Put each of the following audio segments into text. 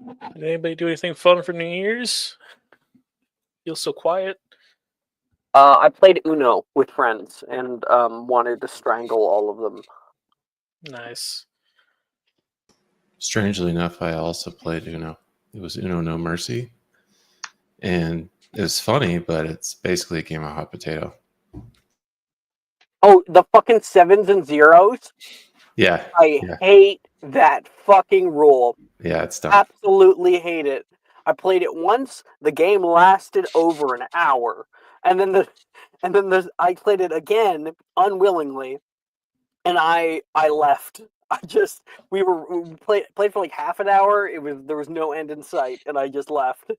Did anybody do anything fun for New Year's? Feel so quiet. I played Uno with friends and wanted to strangle all of them. Nice. Strangely enough, I also played Uno. It was Uno No Mercy. And it's funny, but it's basically a game of hot potato. Oh, the fucking sevens and zeros? Yeah. I Yeah. hate that fucking rule. Yeah, it's dumb. Absolutely hate it. I played it once. The game lasted over an hour, and then I played it again unwillingly, and I left. We played for like half an hour. There was no end in sight, and I just left,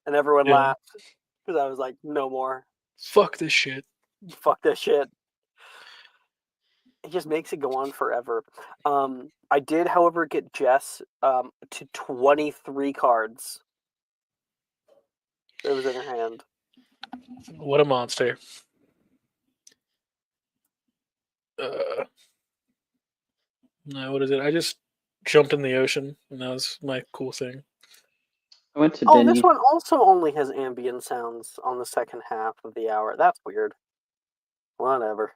and everyone Yeah. laughed because I was like, no more. Fuck this shit. Fuck this shit. It just makes it go on forever. I did, however, get Jess to 23 cards. It was in her hand. What a monster. No, what is it? I just jumped in the ocean, and that was my cool thing. I went to Oh, Benny. this one also only has ambient sounds on the second half of the hour. That's weird. Whatever.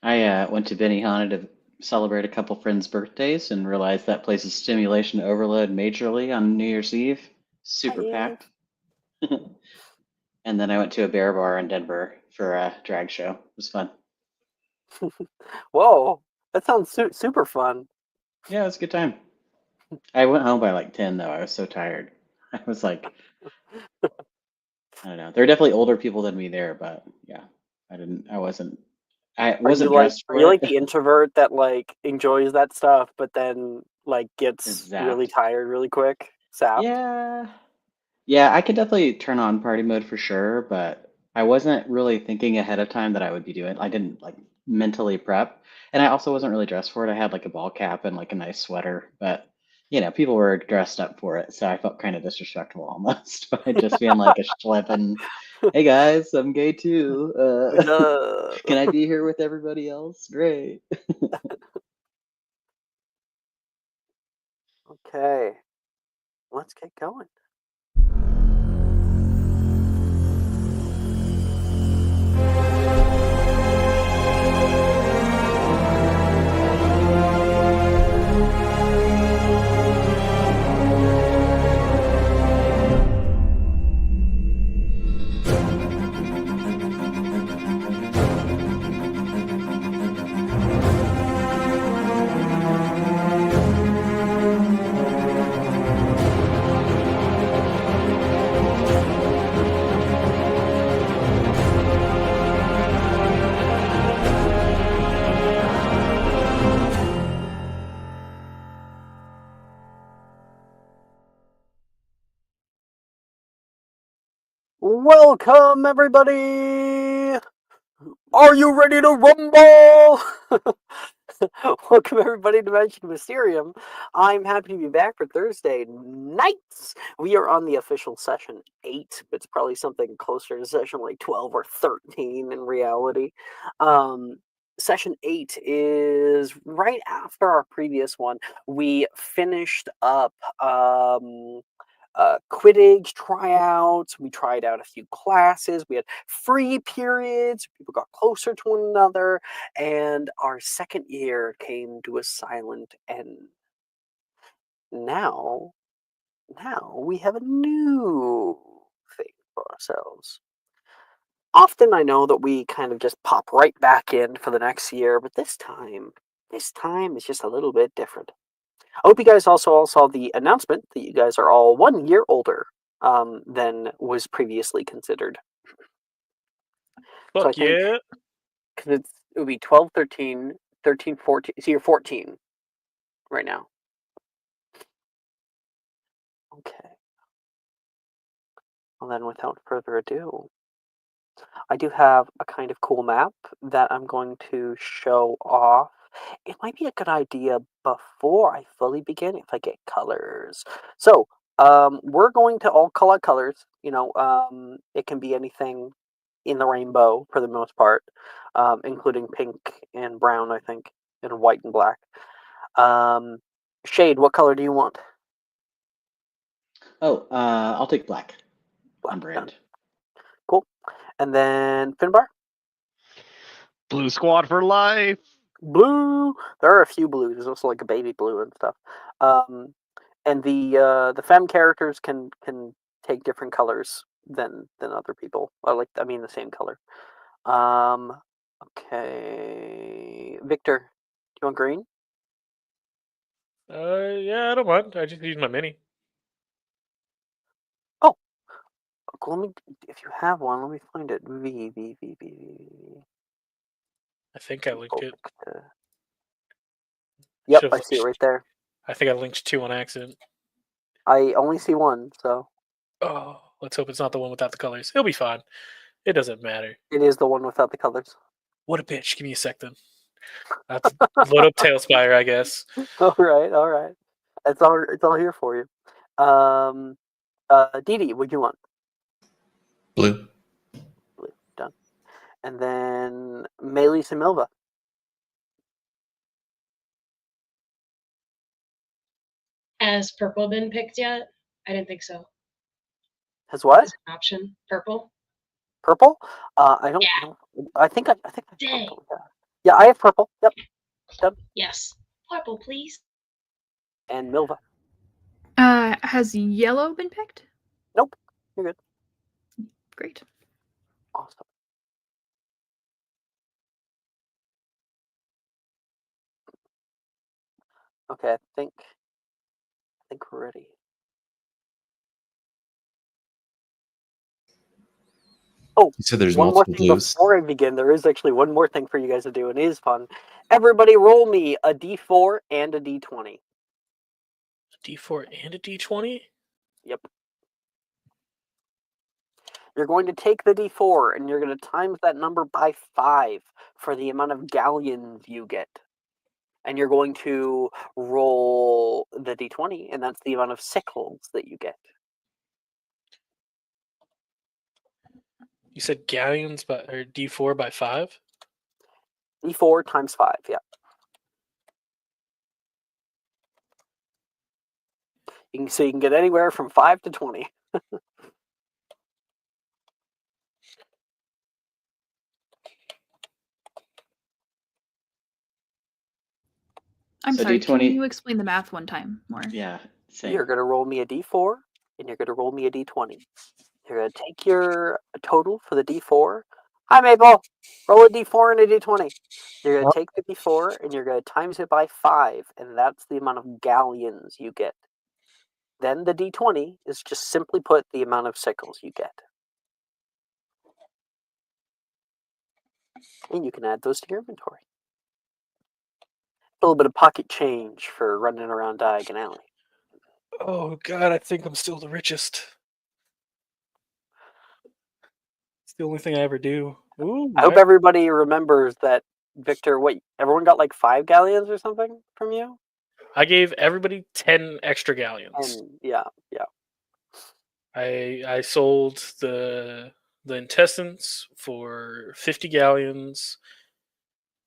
I went to Benihana to celebrate a couple friends' birthdays and realized that place is stimulation overload majorly on New Year's Eve. Super packed. And then I went to a bear bar in Denver for a drag show. It was fun. Whoa, that sounds super fun. Yeah, it was a good time. I went home by like 10 though. I was so tired. I was like, I don't know. There are definitely older people than me there, but yeah, I wasn't dressed for Are you like it. the introvert that like enjoys that stuff, but then like gets really tired really quick? Sapped? Yeah, I could definitely turn on party mode for sure, but I wasn't really thinking ahead of time that I would be doing. I didn't like mentally prep, and I also wasn't really dressed for it. I had like a ball cap and like a nice sweater, but people were dressed up for it, so I felt kind of disrespectful almost by just being like a schlep and, hey guys, I'm gay too. Can I be here with everybody else? Great. Okay, let's get going. Welcome, everybody! Are you ready to rumble? Welcome, everybody, to Mysterium. I'm happy to be back for Thursday nights. We are on the official session 8. It's probably something closer to session like 12 or 13 in reality. Session 8 is right after our previous one. We finished up Quidditch tryouts. We tried out a few classes. We had free periods. People got closer to one another. And our second year came to a silent end. Now we have a new thing for ourselves. Often I know that we kind of just pop right back in for the next year, but this time is just a little bit different. I hope you guys also all saw the announcement that you guys are all 1 year older than was previously considered. Fuck so yeah. Because it would be 12, 13, 13, 14. So you're 14 right now. Okay. Well, then without further ado, I do have a kind of cool map that I'm going to show off. It might be a good idea before I fully begin if I get colors. So, we're going to all call out colors. It can be anything in the rainbow for the most part, including pink and brown, I think, and white and black. Shade, what color do you want? Oh, I'll take black Black. on brand. Cool. And then Finbar? Blue squad for life. Blue. There are a few blues. There's also like a baby blue and stuff. And the femme characters can take different colors than other people. Or the same color. Okay. Victor, do you want green? Yeah, I don't mind. I just use my mini. Cool, let me, if you have one, let me find it. V. I think I linked it. Yep, Should've I see it linked- right there. I think I linked 2 on accident. I only see one, so Oh, let's hope it's not the one without the colors. It'll be fine. It doesn't matter. it is the one without the colors. What a bitch. Give me a sec then. That's load up Tailspire, I guess. All right. It's all here for you. Dee, what do you want? Blue. Blue, done. And then Melis and Milva. Has purple been picked yet? I didn't think so. Has what? As an option, purple. Purple? I don't Yeah. know. I think I have Dang. purple. Yeah, I have purple. Yep. Done. Yes, purple, please. And Milva. Has yellow been picked? Nope. You're good. Great. Awesome. Okay, I think we're ready. Oh, You said there's one more multiple thing blues. before I begin. There is actually one more thing for you guys to do, and it is fun. Everybody roll me a d4 and a d20. D4 and a D20? Yep. You're going to take the d4, and you're going to times that number by 5 for the amount of galleons you get. And you're going to roll the d20, and that's the amount of sickles that you get. You said galleons or D4 by 5? d4 times 5, yeah. So you can get anywhere from 5 to 20. I'm So sorry, D20 can you explain the math one time more? Yeah, same. You're going to roll me a d4, and you're going to roll me a d20. You're going to take your total for the d4. Hi, Maple. Roll a d4 and a d20. You're going to take the d4, and you're going to times it by 5, and that's the amount of galleons you get. Then the d20 is just simply put the amount of sickles you get. And you can add those to your inventory. A little bit of pocket change for running around Diagon Alley. Oh god, I think I'm still the richest. It's the only thing I ever do. Ooh, I hope nice. everybody remembers that, Victor, everyone got like 5 galleons or something from you? I gave everybody 10 extra galleons. And yeah. I sold the intestines for 50 galleons,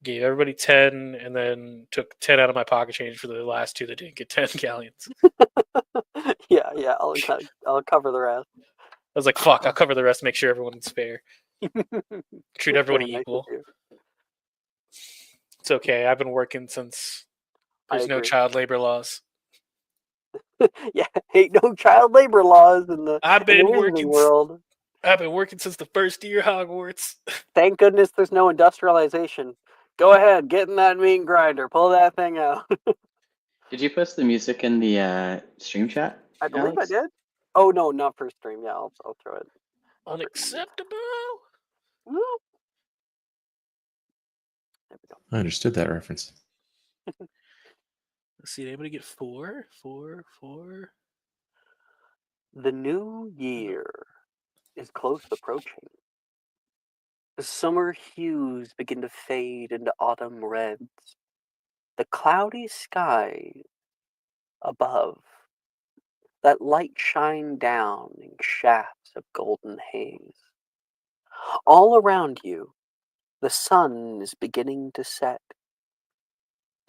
gave everybody 10, and then took 10 out of my pocket change for the last 2 that didn't get 10 galleons. yeah, I'll cover the rest. I was like, fuck, I'll cover the rest, make sure everyone's fair. Treat everybody Very nice of equal. you. It's okay, I've been working since there's no agree. child labor laws. Yeah, ain't no child labor laws in the I've been Wizarding working world. I've been working since the first year of Hogwarts. Thank goodness there's no industrialization. Go ahead, get in that mean grinder, pull that thing out. Did you post the music in the stream chat? I believe Alex? I did. Oh no, not for stream. Yeah, I'll throw it. Unacceptable. Woo. There we go. I understood that reference. Let's see, did anybody get 4? 4, 4. The new year is close approaching. The summer hues begin to fade into autumn reds. The cloudy sky above, let light shine down in shafts of golden haze. All around you, the sun is beginning to set.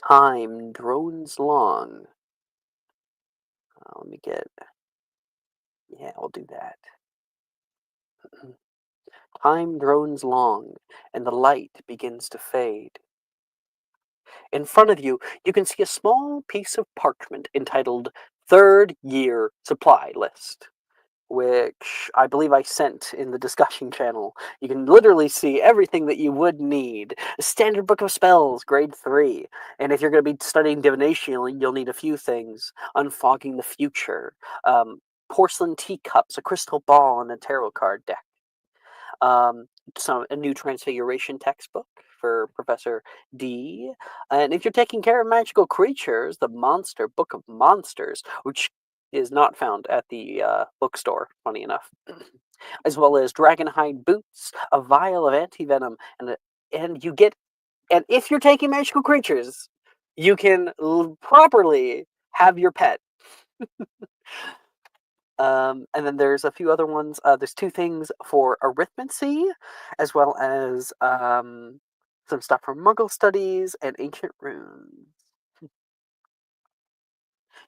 Time drones long Let me get. Yeah, we'll do that. Time drones long, and the light begins to fade. In front of you, you can see a small piece of parchment entitled Third Year Supply List, which I believe I sent in the discussion channel. You can literally see everything that you would need. A standard book of spells, grade 3. And if you're going to be studying divination, you'll need a few things. Unfogging the Future, porcelain teacups, a crystal ball, and a tarot card deck. A new Transfiguration textbook for Professor D. And if you're taking care of magical creatures, the Monster Book of Monsters, which is not found at the bookstore, funny enough, as well as Dragonhide boots, a vial of antivenom, and if you're taking magical creatures, you can properly have your pet. And then there's a few other ones. There's 2 things for arithmancy, as well as some stuff from Muggle studies and ancient runes.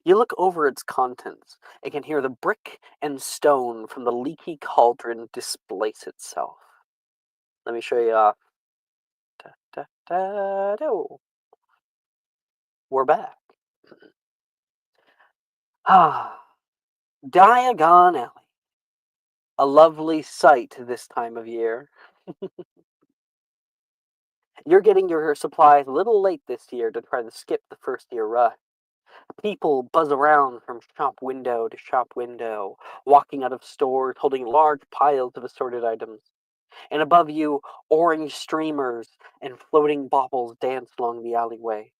You look over its contents and can hear the brick and stone from the leaky cauldron displace itself. Let me show you. We're back. Diagon Alley. A lovely sight this time of year. You're getting your supplies a little late this year to try to skip the first year rush. People buzz around from shop window to shop window, walking out of stores holding large piles of assorted items. And above you, orange streamers and floating baubles dance along the alleyway.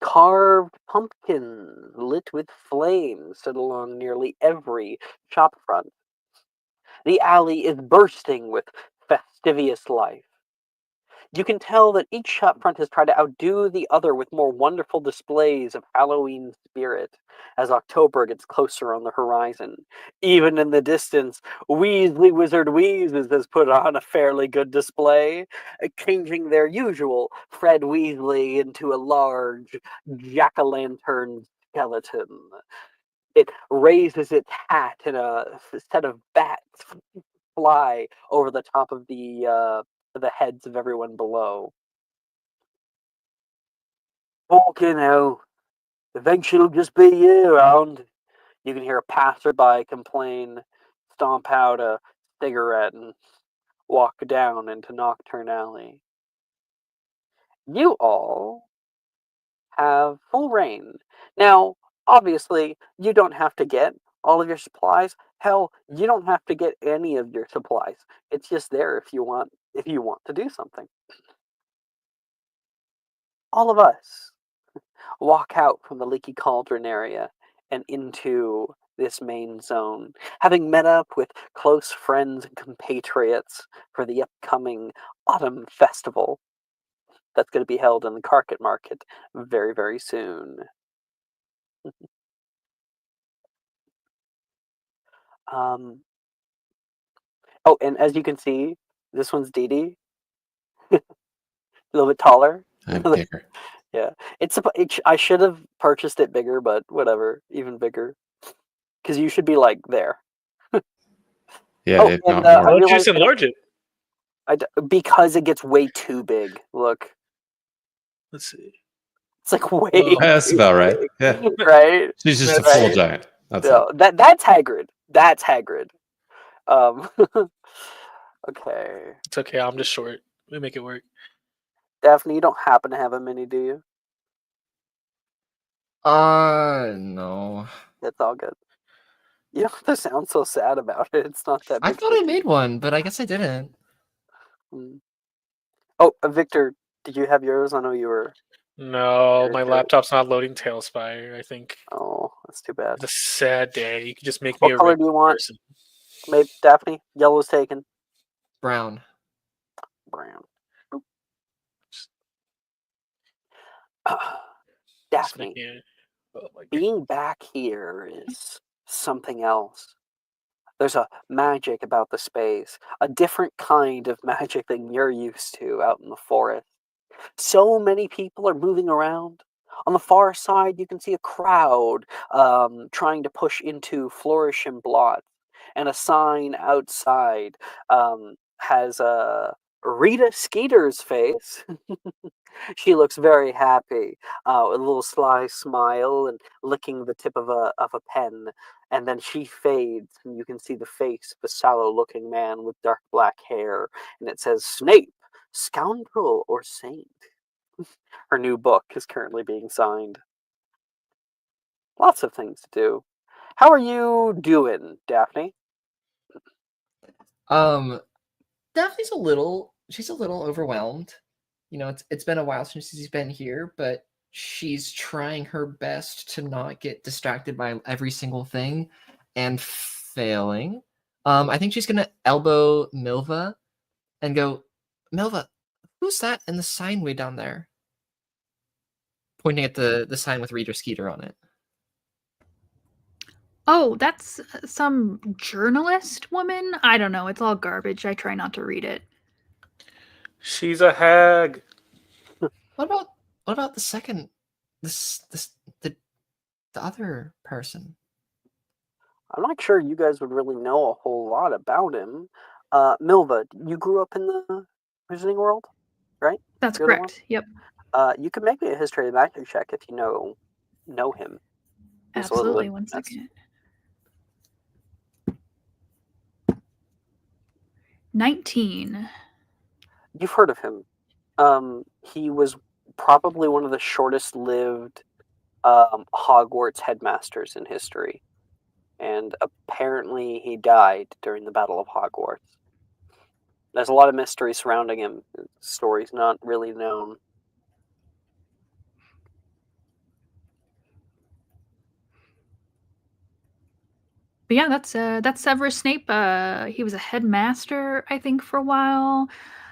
Carved pumpkins lit with flames sit along nearly every shop front. The alley is bursting with fastidious life. You can tell that each shop front has tried to outdo the other with more wonderful displays of Halloween spirit as October gets closer on the horizon. Even in the distance, Weasley Wizard Wheezes has put on a fairly good display, changing their usual Fred Weasley into a large jack-o'-lantern skeleton. It raises its hat and a set of bats fly over the top of the heads of everyone below. Walking out. Eventually it'll just be you around. You can hear a passerby complain, stomp out a cigarette, and walk down into Nocturne Alley. You all have full reign. Now, obviously, you don't have to get all of your supplies. Hell, you don't have to get any of your supplies. It's just there if you want to do something. All of us walk out from the leaky cauldron area and into this main zone, having met up with close friends and compatriots for the upcoming autumn festival that's going to be held in the Carpet Market very, very soon. Oh, and as you can see, this one's Dee Dee. A little bit taller. I'm bigger. Yeah, I should have purchased it bigger, but whatever, even bigger, because you should be like there. Yeah, Oh, if and not Why I more. don't you realized just enlarge it? because it gets way too big. Look, Let's see. it's like way. Oh. That's too about right. big, Yeah. right. She's just a That's full right. giant. That's No, it. that's Hagrid. That's Hagrid. Okay. It's okay. I'm just short. We make it work. Daphne, you don't happen to have a mini, do you? No. That's all good. You don't have to sound so sad about it. It's not that I big. thought I made one, but I guess I didn't. Oh, Victor, did you have yours? I know you were. No, my Sure. laptop's not loading Tailspire, I think. Oh, that's too bad. It's a sad day. You can just make me What a color regular do you want? person. Maybe Daphne. Yellow's taken. Brown. Brown. Just make Daphne, me a, oh my god. being back here is something else. There's a magic about the space, a different kind of magic than you're used to out in the forest. So many people are moving around, On the far side, you can see a crowd trying to push into Flourish and Blot. And a sign outside has Rita Skeeter's face. She looks very happy, with a little sly smile and licking the tip of a pen. And then she fades, and you can see the face of a sallow-looking man with dark black hair. And it says, Snape, scoundrel or saint. Her new book is currently being signed. Lots of things to do. How are you doing, Daphne? Daphne's she's a little overwhelmed. You know, it's been a while since she's been here, but she's trying her best to not get distracted by every single thing and failing. I think she's gonna elbow Milva and go, Milva, who's that in the sign way down there? Pointing at the sign with Reader Skeeter on it. Oh, that's some journalist woman? I don't know. It's all garbage. I try not to read it. She's a hag. What about the second the other person? I'm not sure you guys would really know a whole lot about him. Milva, you grew up in the Wizarding World, right? That's You're the one? correct. Yep. You can make me a history and magic check if you know him. Just a little Absolutely. bit. One second. 19. You've heard of him. He was probably one of the shortest-lived Hogwarts headmasters in history. And apparently he died during the Battle of Hogwarts. There's a lot of mystery surrounding him. His story's not really known. But yeah, that's Severus Snape. He was a headmaster, I think, for a while.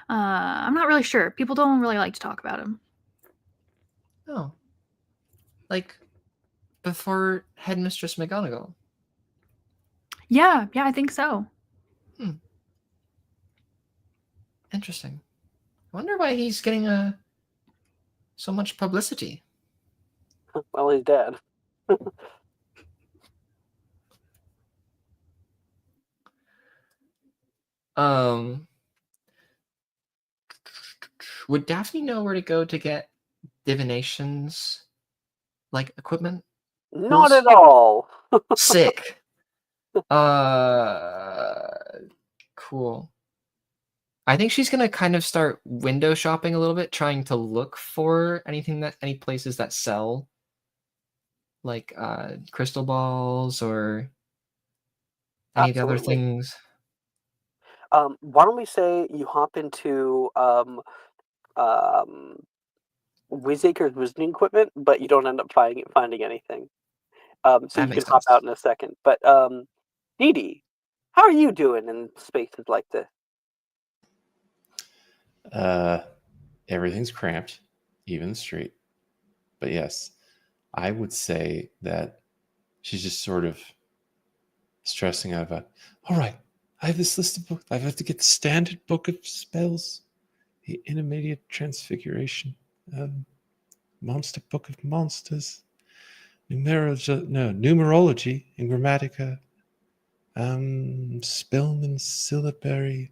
I'm not really sure. People don't really like to talk about him. Oh. Like before Headmistress McGonagall. Yeah, I think so. Interesting. I wonder why he's getting so much publicity. Well, he's dead. Would Daphne know where to go to get divinations like equipment? Not at all. Sick. Cool. I think she's gonna kind of start window shopping a little bit, trying to look for any places that sell like crystal balls or any of the other Absolutely. things. Why don't we say you hop into Wizacre's wizarding equipment, but you don't end up finding anything. So That you can makes hop sense. out in a second. But Dee Dee, how are you doing in spaces like this? Everything's cramped, even the street. But yes, I would say that she's just sort of stressing out about, all right, I have this list of books. I have to get the standard book of spells, the intermediate transfiguration, monster book of monsters, numerology and grammatica, Spellman Syllabary.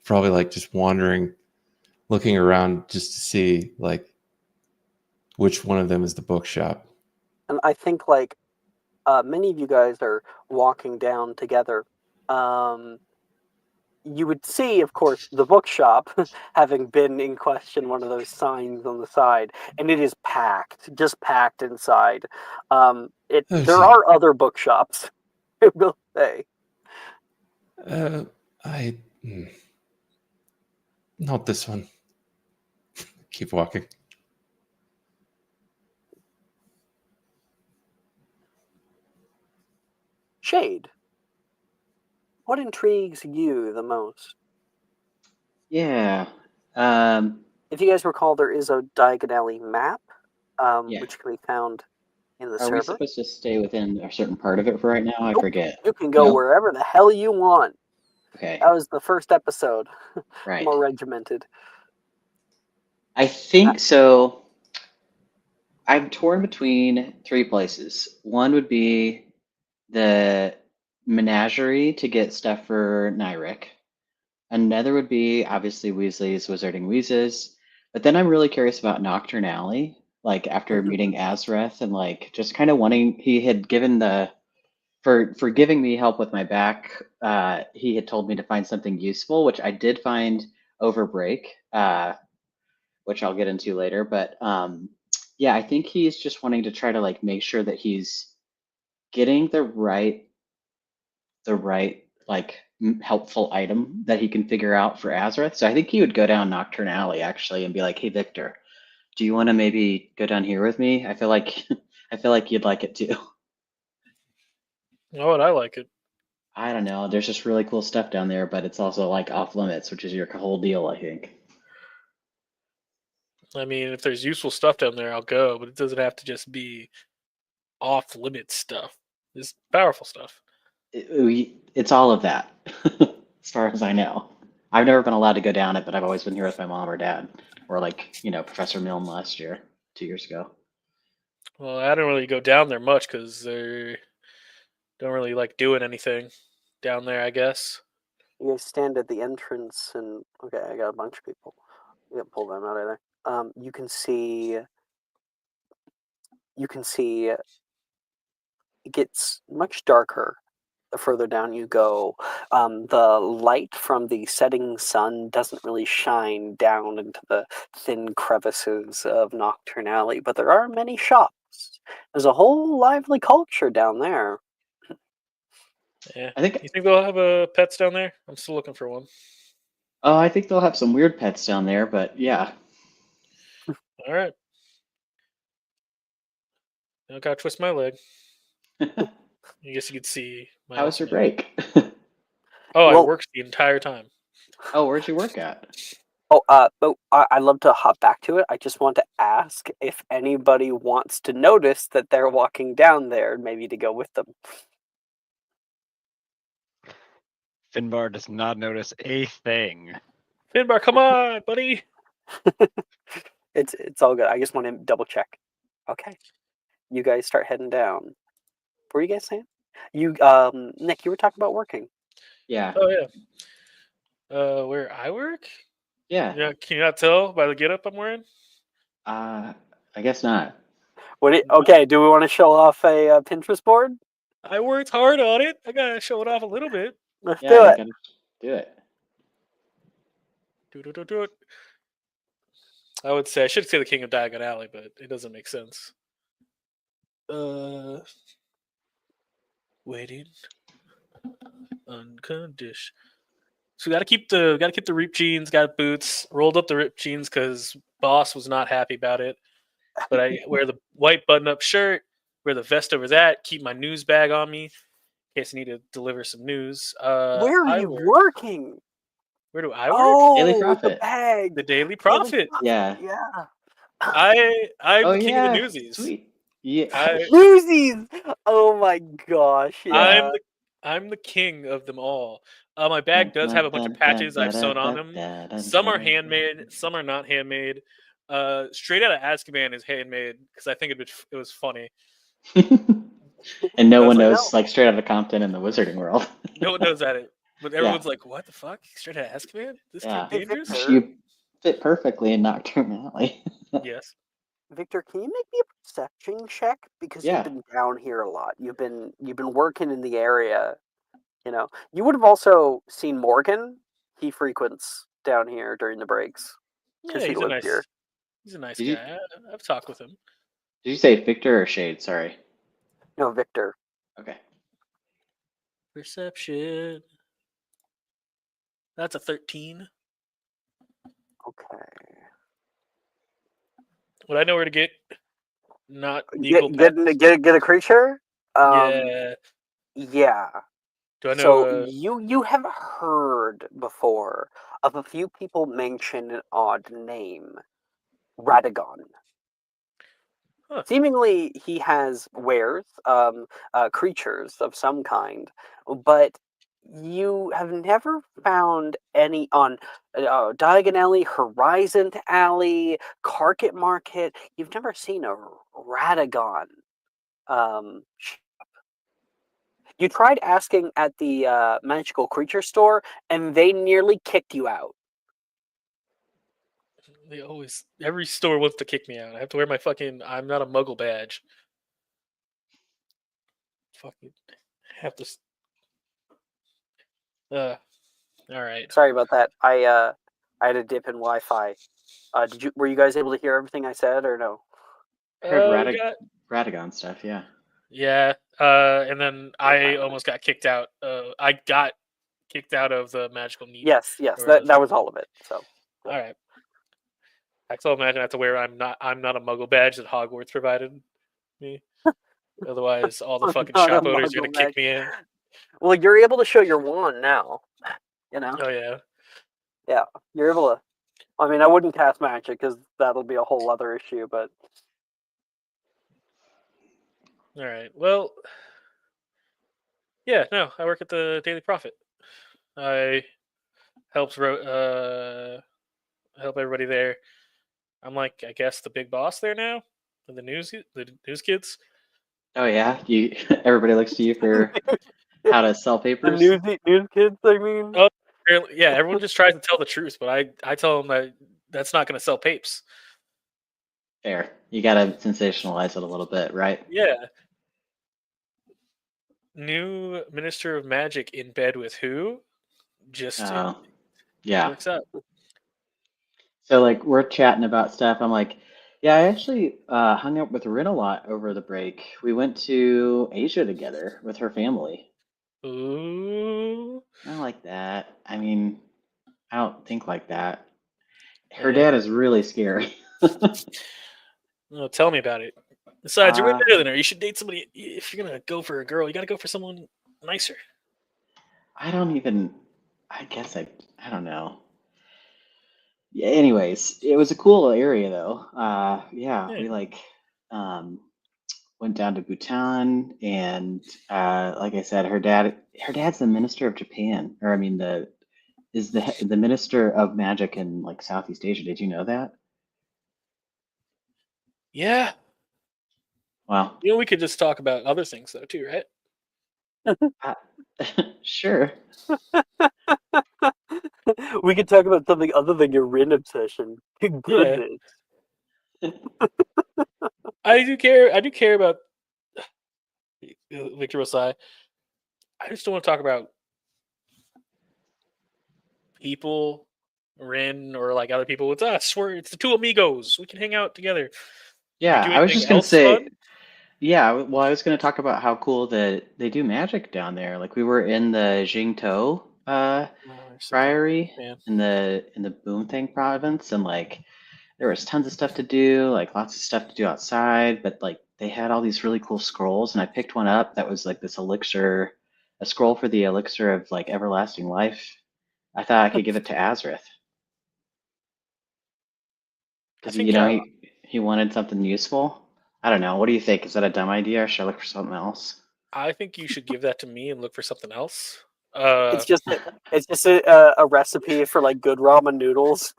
Probably like just wandering, looking around just to see like which one of them is the bookshop. And I think like many of you guys are walking down together. You would see, of course, the bookshop having been in question, one of those signs on the side, and it is packed, just packed inside. There are other bookshops, I will say. Not this one. Keep walking. Shade, what intrigues you the most? Yeah. If you guys recall, there is a Diagon Alley map, Yeah. which can be found in the Are we server. supposed to stay within a certain part of it for right now? I Nope. forget. You can go No? wherever the hell you want. Okay. That was the first episode. Right. More regimented. I think so. I'm torn between 3 places. One would be the menagerie to get stuff for Nyrick. Another would be obviously Weasley's Wizarding Wheezes. But then I'm really curious about Nocturne Alley. Like after meeting Azreth and like just kind of wanting, he had given for giving me help with my back. He had told me to find something useful, which I did find over break, which I'll get into later. But yeah, I think he's just wanting to try to like make sure that he's getting the right like helpful item that he can figure out for Azrith. So I think he would go down Nocturne Alley actually and be like, "Hey Victor, do you want to maybe go down here with me? I feel like I feel like you'd like it too." Oh, and I like it. I don't know. There's just really cool stuff down there, but it's also like off limits, which is your whole deal, I think. I mean, if there's useful stuff down there, I'll go, but it doesn't have to just be off limit stuff. It's powerful stuff. It's all of that, as far as I know. I've never been allowed to go down it, but I've always been here with my mom or dad, or like Professor Milne last year, 2 years ago. Well, I don't really go down there much because they don't really like doing anything down there, I guess. You guys stand at the entrance, and okay, I got a bunch of people. You gotta pull them out of there. You can see. It gets much darker the further down you go. The light from the setting sun doesn't really shine down into the thin crevices of Nocturne Alley, but there are many shops. There's a whole lively culture down there. Yeah. I think. You think they'll have pets down there? I'm still looking for one. Oh, I think they'll have some weird pets down there, but yeah. All right. I gotta twist my leg. I guess you could see my. How was your awesome- break? Oh, I Well- worked the entire time. Oh, where'd you work at? But I'd love to hop back to it. I just want to ask if anybody wants to notice that they're walking down there, maybe to go with them. Finbar does not notice a thing. Finbar, come on, buddy. It's all good. I just want to double check. Okay, you guys start heading down. What were you guys saying? Nick, you were talking about working. Yeah. Oh yeah. Where I work? Yeah. Yeah. Can you not tell by the getup I'm wearing? I guess not. Okay, do we want to show off a Pinterest board? I worked hard on it. I gotta show it off a little bit. Let's Yeah, do you it. gotta do it. Do it. I would say I should say the King of Diagon Alley, but it doesn't make sense. Waiting. Unconditioned. So gotta keep the ripped jeans. Got boots. Rolled up the ripped jeans because boss was not happy about it. But I wear the white button-up shirt. Wear the vest over that. Keep my news bag on me in case I need to deliver some news. Where are you working? Where do I work? Oh, Daily with the Prophet. bag. The Daily Prophet. Yeah. Yeah. I'm Oh the king yeah. of the newsies. Sweet. Yeah. Newsies! Oh my gosh. Yeah. I'm the king of them all. My bag does have a bunch of patches I've sewn on them. Some are handmade, some are not handmade. Straight Out of Azkaban is handmade because I think it was funny. And no I was one like, knows, like straight out of Compton in the Wizarding world. No one knows that but everyone's like, "What the fuck? Straight Out of Azkaban? This Yeah. kid dangerous?" Victor. You fit perfectly in Nocturne Alley. Yes. Victor, can you make me a perception check? Because Yeah. you've been down here a lot. You've been working in the area. You would have also seen Morgan. He frequents down here during the breaks. Yeah, he lived here. he's a nice Did you- guy. I've talked with him. Did you say Victor or Shade? Sorry. No, Victor. Okay. Perception. That's a 13. Okay. Would I know where to get not legal Get a creature? Yeah. Yeah. Do I know? So you have heard before of a few people mention an odd name, Radagon. Huh. Seemingly, he has wares, creatures of some kind, but you have never found any on Diagon Alley, Horizon Alley, Carpet Market. You've never seen a Radagon. You tried asking at the magical creature store, and they nearly kicked you out. They always every store wants to kick me out. I have to wear my fucking I'm not a muggle badge. Fucking have to. All right. Sorry about that. I had a dip in Wi-Fi. Were you guys able to hear everything I said, or no? I heard We got Radagon stuff, yeah. yeah. And then I almost got kicked out. I got kicked out of the magical need. Yes, or the that was all of it. So All right. I can imagine I have to wear I'm not a muggle badge that Hogwarts provided me. Otherwise, all the fucking Not a shop owners are Muggle gonna kick badge. me in. Well, you're able to show your wand now. You know, Oh yeah. yeah, you're able to. I mean, I wouldn't cast magic because that'll be a whole other issue. But All right. Well, yeah. No, I work at the Daily Prophet. I help everybody there. I'm like, I guess the big boss there now. And the news kids. Oh yeah, you. Everybody looks to you for how to sell the papers. news kids, I mean. Oh, yeah. Everyone just tries to tell the truth, but I tell them that's not going to sell papes. Fair. You gotta sensationalize it a little bit, right? Yeah. New Minister of Magic in bed with who? Just Yeah. works out. So like we're chatting about stuff. I'm like, yeah, I actually hung out with Rin a lot over the break. We went to Asia together with her family. Ooh. I don't like that. I mean, I don't think like that. Her Yeah. dad is really scary. No, tell me about it. Besides, you're way better than her. You should date somebody. If you're gonna go for a girl, you gotta go for someone nicer. I guess I don't know. Yeah, anyways, it was a cool area though. Yeah, we went down to Bhutan and like I said, her dad's the minister of Japan, or I mean the minister of magic in like Southeast Asia. Did you know that? Yeah. Well, You know, we could just talk about other things though too, right? sure. We could talk about something other than your Rin obsession. Goodness. I do care about Victor Rosai. I just don't want to talk about people, Rin, or like other people. It's us. It's the two amigos. We can hang out together. Yeah, Do I was just anything gonna else say. fun? Yeah, well, I was going to talk about how cool that they do magic down there. Like we were in the Jingtou Friary Man. in the Boomthang province, and like there was tons of stuff to do, like lots of stuff to do outside, but like they had all these really cool scrolls, and I picked one up that was like this elixir, a scroll for the elixir of like everlasting life. I thought I could give it to Azrith because he wanted something useful. I don't know. What do you think? Is that a dumb idea, or should I look for something else? I think you should give that to me and look for something else. It's just a recipe for like good ramen noodles.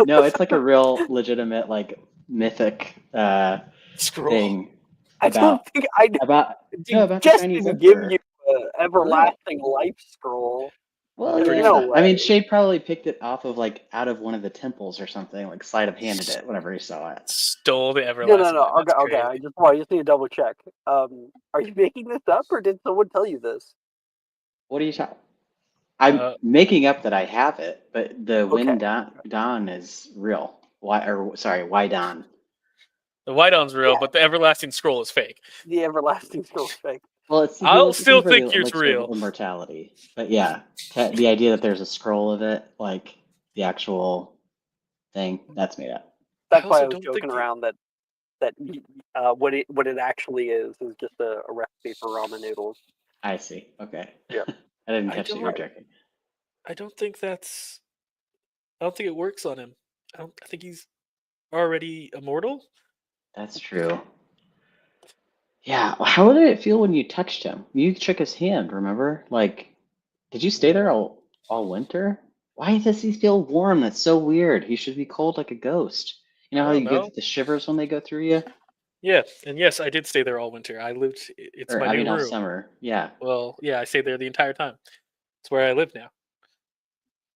No, it's like a real legitimate like mythic scroll thing. I don't think I about the just Chinese didn't give emperor. you an everlasting life scroll. Well, There's yeah. no I mean, way. Shay probably picked it off of like out of one of the temples or something, like sleight of handed it whenever he saw it. Stole the everlasting. No. Okay. I just need to double check. Are you making this up, or did someone tell you this? What are you talking? I'm making up that I have it, but the Win Don is real. Wydon. The Wydon's real, but the everlasting scroll is fake. The everlasting scroll is fake. Well, I'll still think it's real. Immortality, but yeah, the idea that there's a scroll of it, like the actual thing, that's made up. That's why I was joking around that what it actually is just a recipe for ramen noodles. I see. Okay. Yeah. I didn't catch that you were joking. I don't think it works on him. I think he's already immortal. That's true. Yeah. How did it feel when you touched him? You shook his hand, remember? Like Did you stay there all winter? Why does he feel warm? That's so weird. He should be cold like a ghost. You know I how don't you know. get the shivers when they go through you? Yeah, and yes, I did stay there all winter. I lived. It's Or my I new mean all room. summer. Yeah. Well, yeah, I stayed there the entire time. It's where I live now.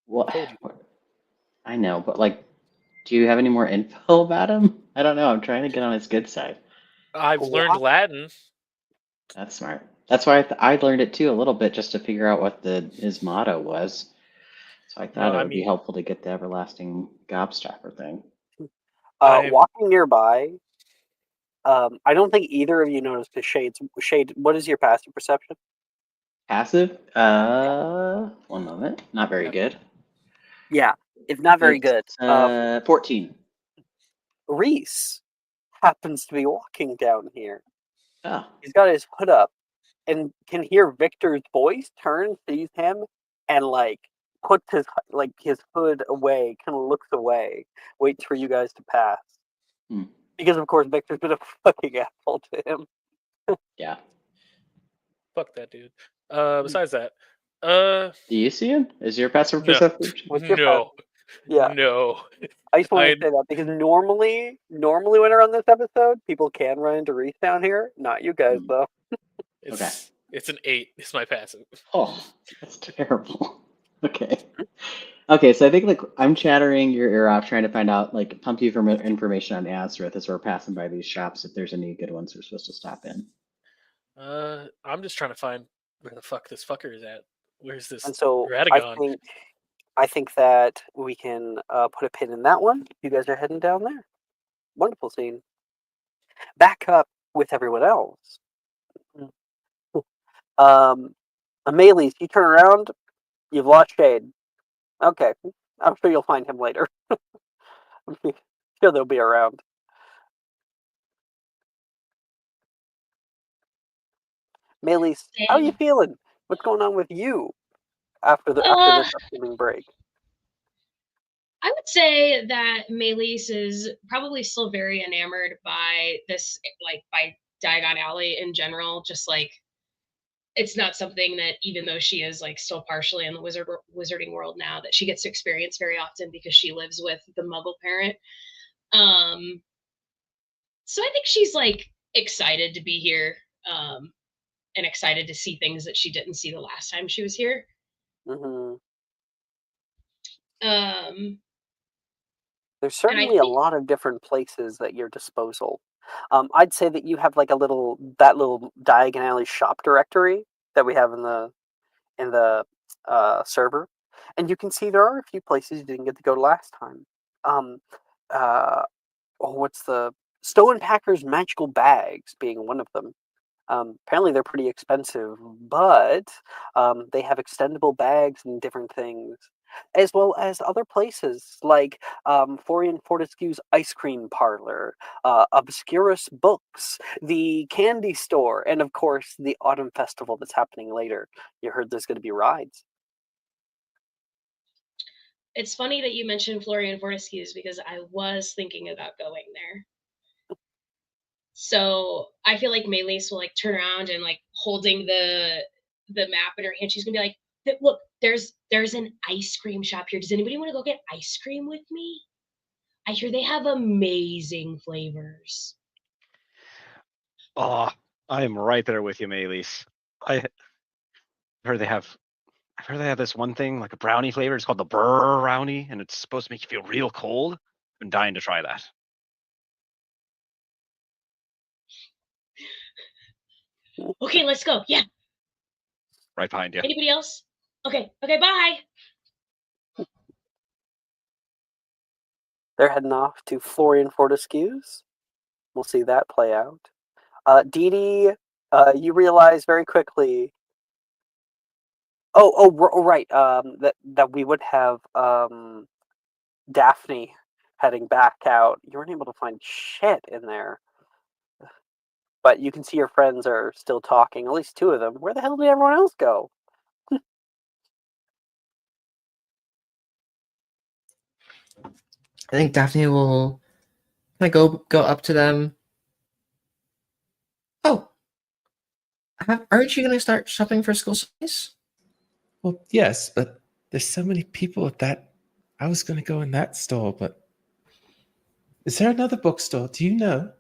Well, Told you. I know, but like, do you have any more info about him? I don't know. I'm trying to get on his good side. I've learned What? Latin. That's smart. That's why I learned it too a little bit just to figure out what his motto was. So I No, thought it I would be mean, helpful to get the everlasting gobstopper thing. I'm Walking nearby, I don't think either of you noticed the shades. Shade, what is your passive perception? Passive? 1 moment. Not very good. Yeah, it's not very It's good. 14. Reese happens to be walking down here. Oh, He's got his hood up and can hear Victor's voice, turns, sees him, and like puts his hood away, kind of looks away, waits for you guys to pass. Hmm. Because of course Victor's been a fucking asshole to him. yeah. fuck that dude. Besides that, uh, Do you see him? Is your passive no, perception? What's your no, Yeah, no. I just wanted I to say that because normally when I run this episode, people can run into Reese down here. Not you guys Hmm. though. it's an 8. It's my passive. Oh, that's terrible. Okay. Okay, so I think like I'm chattering your ear off, trying to find out, like, pump you for information on Azareth as we're passing by these shops if there's any good ones we're supposed to stop in. I'm just trying to find where the fuck this fucker is at. Where's this And so Radagon? I think that we can put a pin in that one. You guys are heading down there. Wonderful scene. Back up with everyone else. Amelie, you turn around. You've lost Shade. Okay, I'm sure you'll find him later. I'm sure they'll be around. Melis, how are you Same. feeling? What's going on with you after Uh, this upcoming break? I would say that Maelys is probably still very enamored by this, like by Diagon Alley in general. Just like it's not something that, even though she is like still partially in the wizarding world now, that she gets to experience very often because she lives with the Muggle parent. So I think she's like excited to be here, and excited to see things that she didn't see the last time she was here. Mm-hmm. Um, There's and I certainly a think lot of different places at your disposal. I'd say that you have like that little Diagon Alley shop directory that we have in the server, and you can see there are a few places you didn't get to go last time. Um, uh, what's the Stolen Packers magical bags being one of them. Apparently they're pretty expensive, but they have extendable bags and different things, as well as other places like Florian Fortescue's ice cream parlor, Obscurus Books, the candy store, and of course the autumn festival that's happening later. You heard there's going to be rides. it's funny that you mentioned Florian Fortescue's because I was thinking about going there. So I feel like Maelys will like turn around and like holding the map in her hand, she's gonna be like, "Look, there's an ice cream shop here. Does anybody want to go get ice cream with me? I hear they have amazing flavors." Oh, I am right there with you, Maelys. I heard they have. I've heard they have this one thing, like a brownie flavor. It's called the Brr Brownie, and it's supposed to make you feel real cold. I'm dying to try that. Okay, let's go. Yeah. Right behind you. Anybody else? Okay. Okay. Bye. They're heading off to Florian Fortescue's. We'll see that play out. Dee Dee, you realize very quickly. Right. That we would have Daphne heading back out. You weren't able to find shit in there, but you can see your friends are still talking. At least two of them. Where the hell did everyone else go? I think Daphne will kind of go up to them. Oh, aren't you going to start shopping for school supplies? Well, yes, but there's so many people at that. I was going to go in that store, but is there another bookstore? Do you know?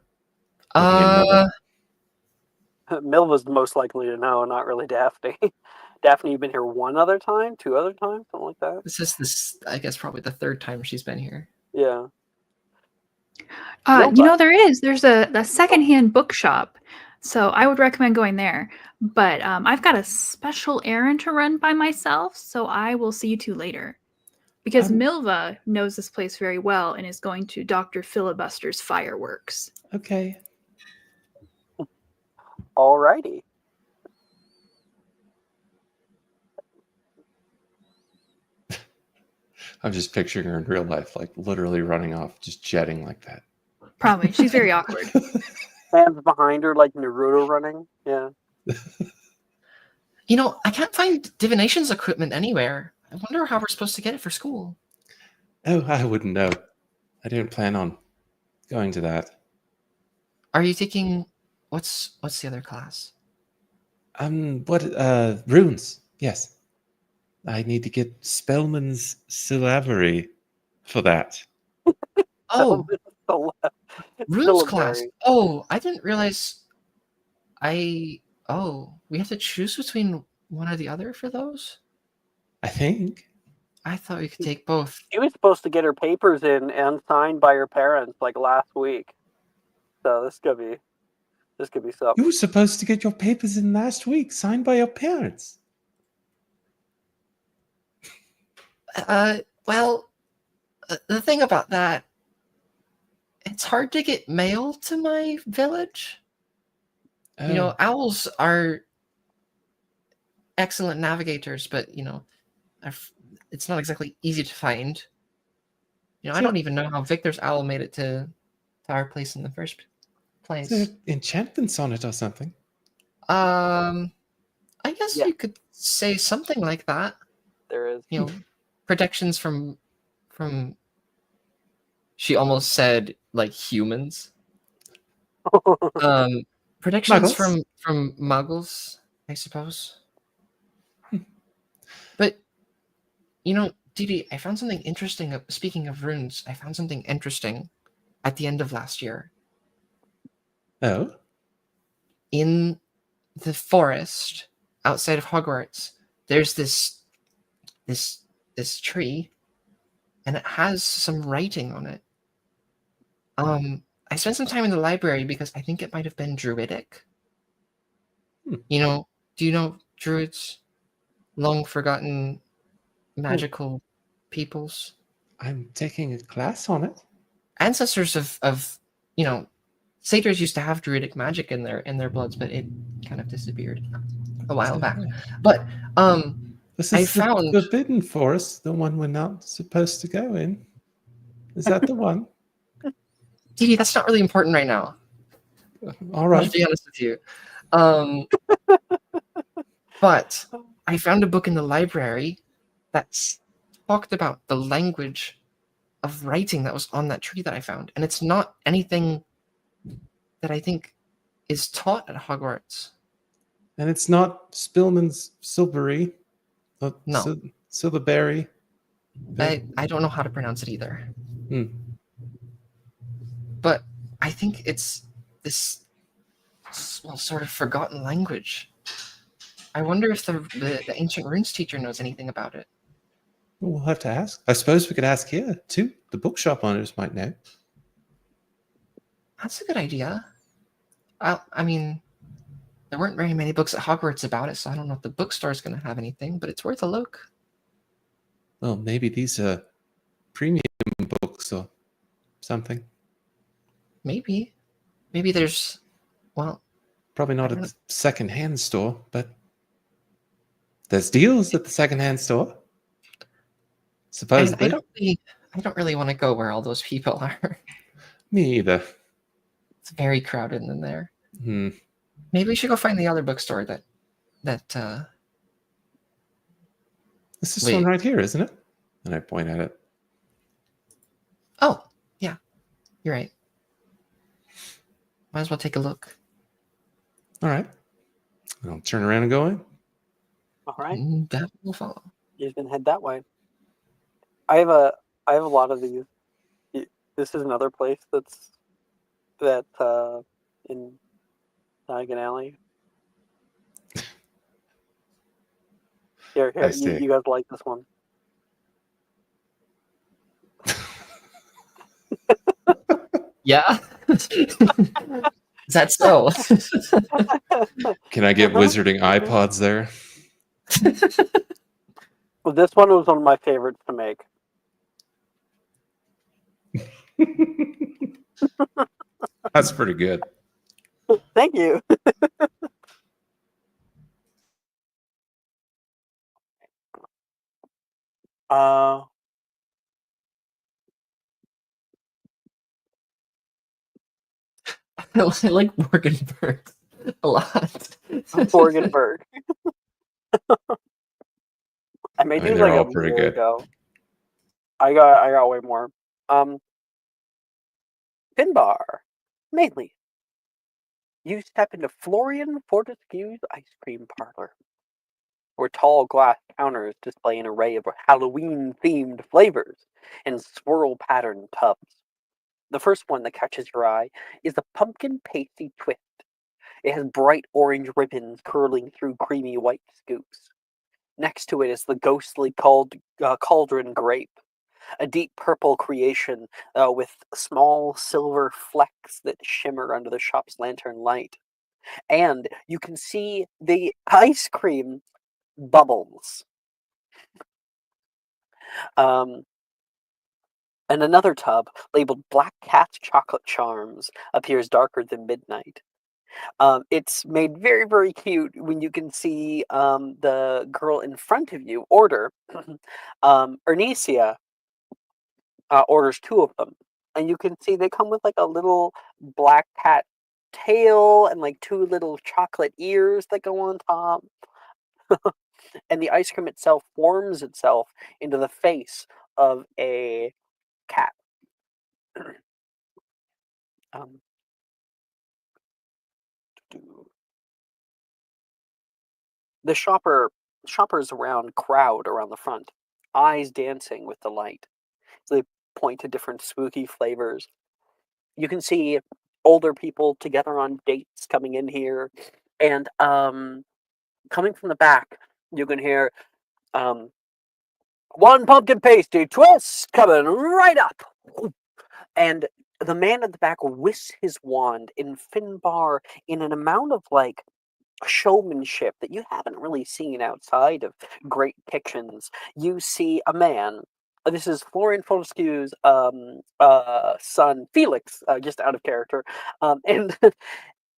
Looking at Milva. Milva's most likely to know, not really Daphne. Daphne, you've been here one other time, two other times, something like that. This I guess probably the third time she's been here. Yeah. There's a secondhand bookshop, so I would recommend going there. But I've got a special errand to run by myself, so I will see you two later. Because Milva knows this place very well and is going to Dr. Filibuster's fireworks. Okay. Alrighty. I'm just picturing her in real life, like literally running off, just jetting like that. Probably. She's very awkward. Hands behind her like Naruto running. Yeah. You know, I can't find divination's equipment anywhere. I wonder how we're supposed to get it for school. Oh, I wouldn't know. I didn't plan on going to that. Are you taking what's the other class? Runes? Yes. I need to get Spellman's syllabary for that. Oh, runes Syllabary. class. Oh, I didn't realize. We have to choose between one or the other for those? I think. I thought we could take both. She was supposed to get her papers in and signed by her parents like last week. So this could be something. You were supposed to get your papers in last week, signed by your parents. Well, the thing about that, it's hard to get mail to my village. Oh. You know, owls are excellent navigators, but you know, it's not exactly easy to find. You know, I don't even know how Victor's owl made it to our place in the first place. Is there enchantments on it or something? I guess you could say something like that. There is. You know, protections from she almost said like humans. Protections Muggles? from muggles, I suppose. But you know, Didi, I found something interesting. Speaking of runes, I found something interesting at the end of last year. Oh? In the forest outside of Hogwarts, there's this tree, and it has some writing on it. I spent some time in the library because I think it might have been druidic. You know, do you know druids? Long forgotten magical peoples. I'm taking a class on it. Ancestors of you know, satyrs used to have druidic magic in their bloods, but it kind of disappeared a while back. But this I is found the Forbidden Forest, the one we're not supposed to go in. Is that the one? Didi, that's not really important right now. All right. I'll be honest with you. But I found a book in the library that talked about the language of writing that was on that tree that I found. And it's not anything that I think is taught at Hogwarts. And it's not Spillman's Silbury. No. Silverberry. I don't know how to pronounce it either. But I think it's this sort of forgotten language. I wonder if the ancient runes teacher knows anything about it. We'll have to ask. I suppose we could ask here, too. The bookshop owners might know. That's a good idea. I mean, there weren't very many books at Hogwarts about it, so I don't know if the bookstore's going to have anything, but it's worth a look. Well, maybe these are premium books or something. Maybe there's, well... Probably not at the second-hand store, but there's deals at the second-hand store. Supposedly. I don't really want to go where all those people are. Me either. It's very crowded in there. Maybe we should go find the other bookstore that This is one right here, isn't it? And I point at it. Oh, yeah. You're right. Might as well take a look. All right. I'll turn around and go in. All right, That will follow. you can head that way. I have a lot of these. This is another place that in Diagon Alley. Here, I you see. guys like this one? Yeah. Is that so? Can I get Uh-huh. wizarding iPods there? Well, this one was one of my favorites to make. That's pretty good. Thank you. uh, I like Morganburg a lot. Borgenberg. I made I mean, these they're like a all pretty year good. ago. I got way more. Finbar, mainly. You step into Florian Fortescue's ice cream parlor, where tall glass counters display an array of Halloween-themed flavors in swirl-patterned tubs. The first one that catches your eye is the pumpkin pasty twist. It has bright orange ribbons curling through creamy white scoops. Next to it is the ghostly cauldron grape, a deep purple creation with small silver flecks that shimmer under the shop's lantern light. And you can see the ice cream bubbles. And another tub labeled Black Cat's Chocolate Charms appears darker than midnight. It's made very, very cute when you can see the girl in front of you order. Ernesia orders two of them. And you can see they come with like a little black cat tail and like two little chocolate ears that go on top. And the ice cream itself forms itself into the face of a cat. um, the shoppers crowd around the front, eyes dancing with delight. So they point to different spooky flavors. You can see older people together on dates coming in here, and coming from the back, you can hear one pumpkin pasty twist coming right up. And the man at the back whisks his wand in Finbar in an amount of like showmanship that you haven't really seen outside of great kitchens. You see a man. This is Florian Fortescue's son, Felix, just out of character, and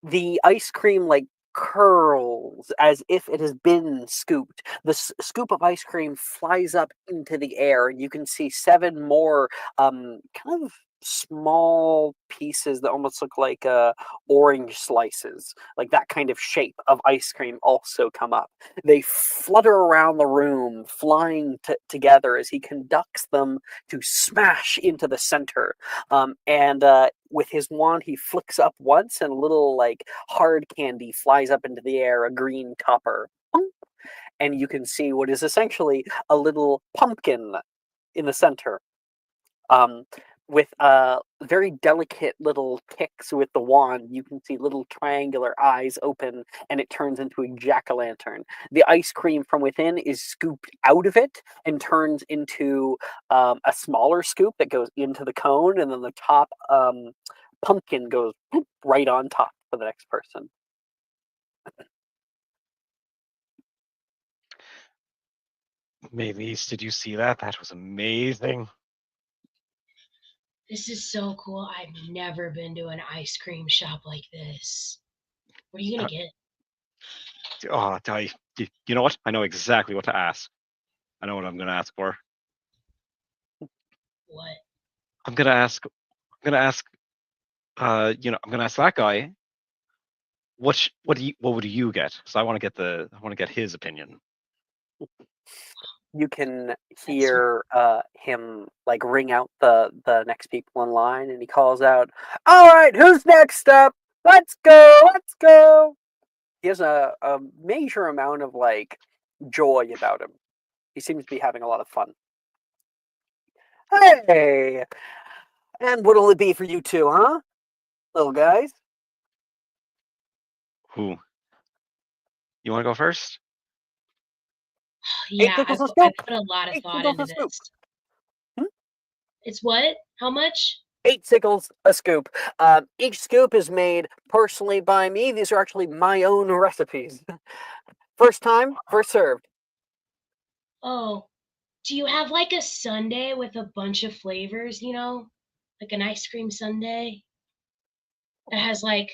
the ice cream like curls as if it has been scooped. The scoop of ice cream flies up into the air, and you can see seven more kind of small pieces that almost look like orange slices, like that kind of shape of ice cream, also come up. They flutter around the room, flying together as he conducts them to smash into the center. And with his wand, he flicks up once, and a little like hard candy flies up into the air, a green topper. And you can see what is essentially a little pumpkin in the center. With very delicate little ticks with the wand, you can see little triangular eyes open, and it turns into a jack-o'-lantern. The ice cream from within is scooped out of it and turns into a smaller scoop that goes into the cone, and then the top pumpkin goes right on top for the next person. Maylise, did you see that? That was amazing. This is so cool. I've never been to an ice cream shop like this. What are you gonna get? Oh, you know what? I know exactly what to ask. I know what I'm gonna ask for. What? I'm gonna ask. I'm gonna ask. I'm gonna ask that guy. What would you get? So I want to get his opinion. You can hear him like ring out the next people in line, and he calls out, "All right, who's next up? Let's go, let's go!" He has a major amount of like joy about him. He seems to be having a lot of fun. Hey! And what'll it be for you two, huh? Little guys? Who? You want to go first? Yeah, pickles a I scoop. put a lot of 8 thought sickles into a scoop. this. Hmm? It's what? How much? 8 sickles a scoop. Each scoop is made personally by me. These are actually my own recipes. First time, first served. Oh, do you have like a sundae with a bunch of flavors, like an ice cream sundae that has like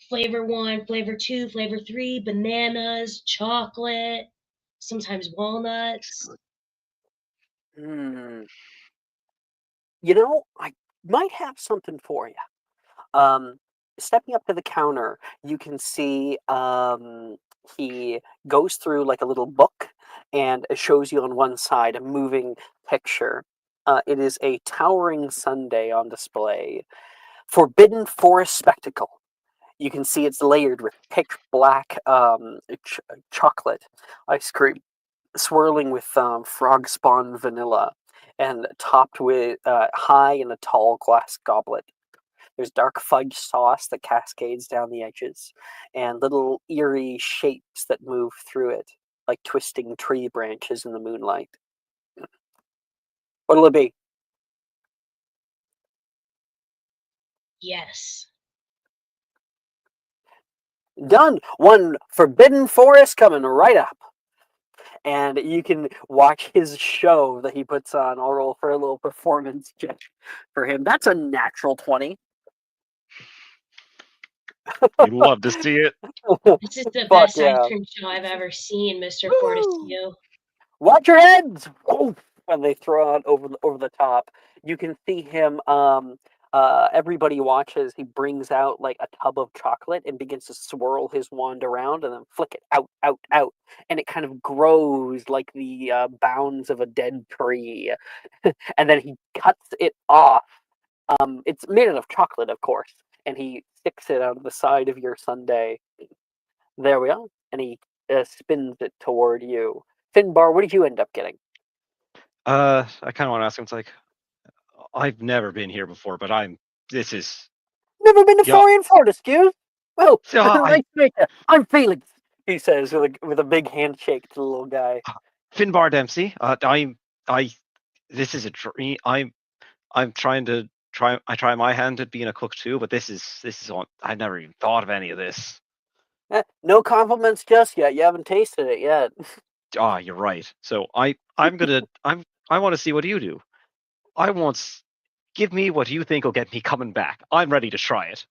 flavor 1, flavor 2, flavor 3, bananas, chocolate, sometimes walnuts? Hmm. I might have something for you. Stepping up to the counter, you can see he goes through like a little book, and it shows you on one side a moving picture. It is a towering sundae on display. Forbidden Forest Spectacle. You can see it's layered with pitch black chocolate ice cream, swirling with frog spawn vanilla, and topped with high in a tall glass goblet. There's dark fudge sauce that cascades down the edges, and little eerie shapes that move through it, like twisting tree branches in the moonlight. What'll it be? Yes. Done! One Forbidden Forest coming right up. And you can watch his show that he puts on. I'll roll for a little performance check for him. That's a natural 20. You'd love to see it. This is the Fuck best ice yeah. cream show I've ever seen, Mr. Woo! Fortescue. Watch your heads! When they throw out over the top, you can see him. Everybody watches. He brings out like a tub of chocolate and begins to swirl his wand around and then flick it out, out, out, and it kind of grows like the bounds of a dead tree, and then he cuts it off. It's made out of chocolate, of course, and he sticks it on the side of your sundae. There we go, and he spins it toward you. Finbar, what did you end up getting? I kind of want to ask him. It's like I've never been here before, but This is. Never been to Yeah. Florian Fortescue? Well, Yeah, nice to meet you. I'm Felix, he says with a big handshake to the little guy. Finbar Dempsey. This is a dream. I'm trying to try. I try my hand at being a cook too, but this is on. I've never even thought of any of this. No compliments just yet. You haven't tasted it yet. Ah, you're right. So I want to see what you do. Give me what you think will get me coming back. I'm ready to try it.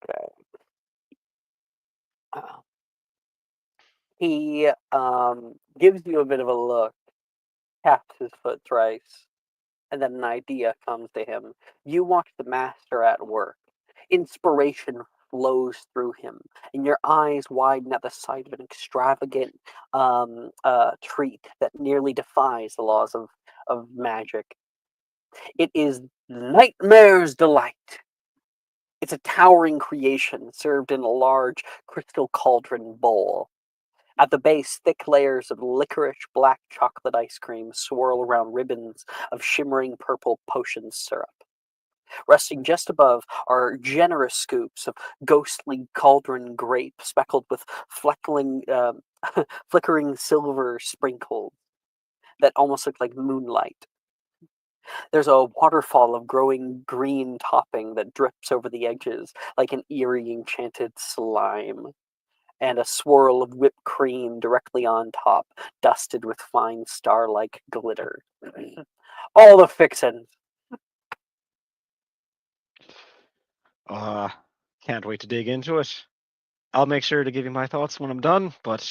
Okay. He gives you a bit of a look, taps his foot thrice, and then an idea comes to him. You watch the master at work. Inspiration flows through him, and your eyes widen at the sight of an extravagant treat that nearly defies the laws of magic. It is Nightmare's Delight. It's a towering creation served in a large crystal cauldron bowl. At the base, thick layers of licorice black chocolate ice cream swirl around ribbons of shimmering purple potion syrup. Resting just above are generous scoops of ghostly cauldron grape speckled with flickering silver sprinkles that almost look like moonlight. There's a waterfall of growing green topping that drips over the edges like an eerie enchanted slime, and a swirl of whipped cream directly on top, dusted with fine star-like glitter. All the fixins. Can't wait to dig into it. I'll make sure to give you my thoughts when I'm done, but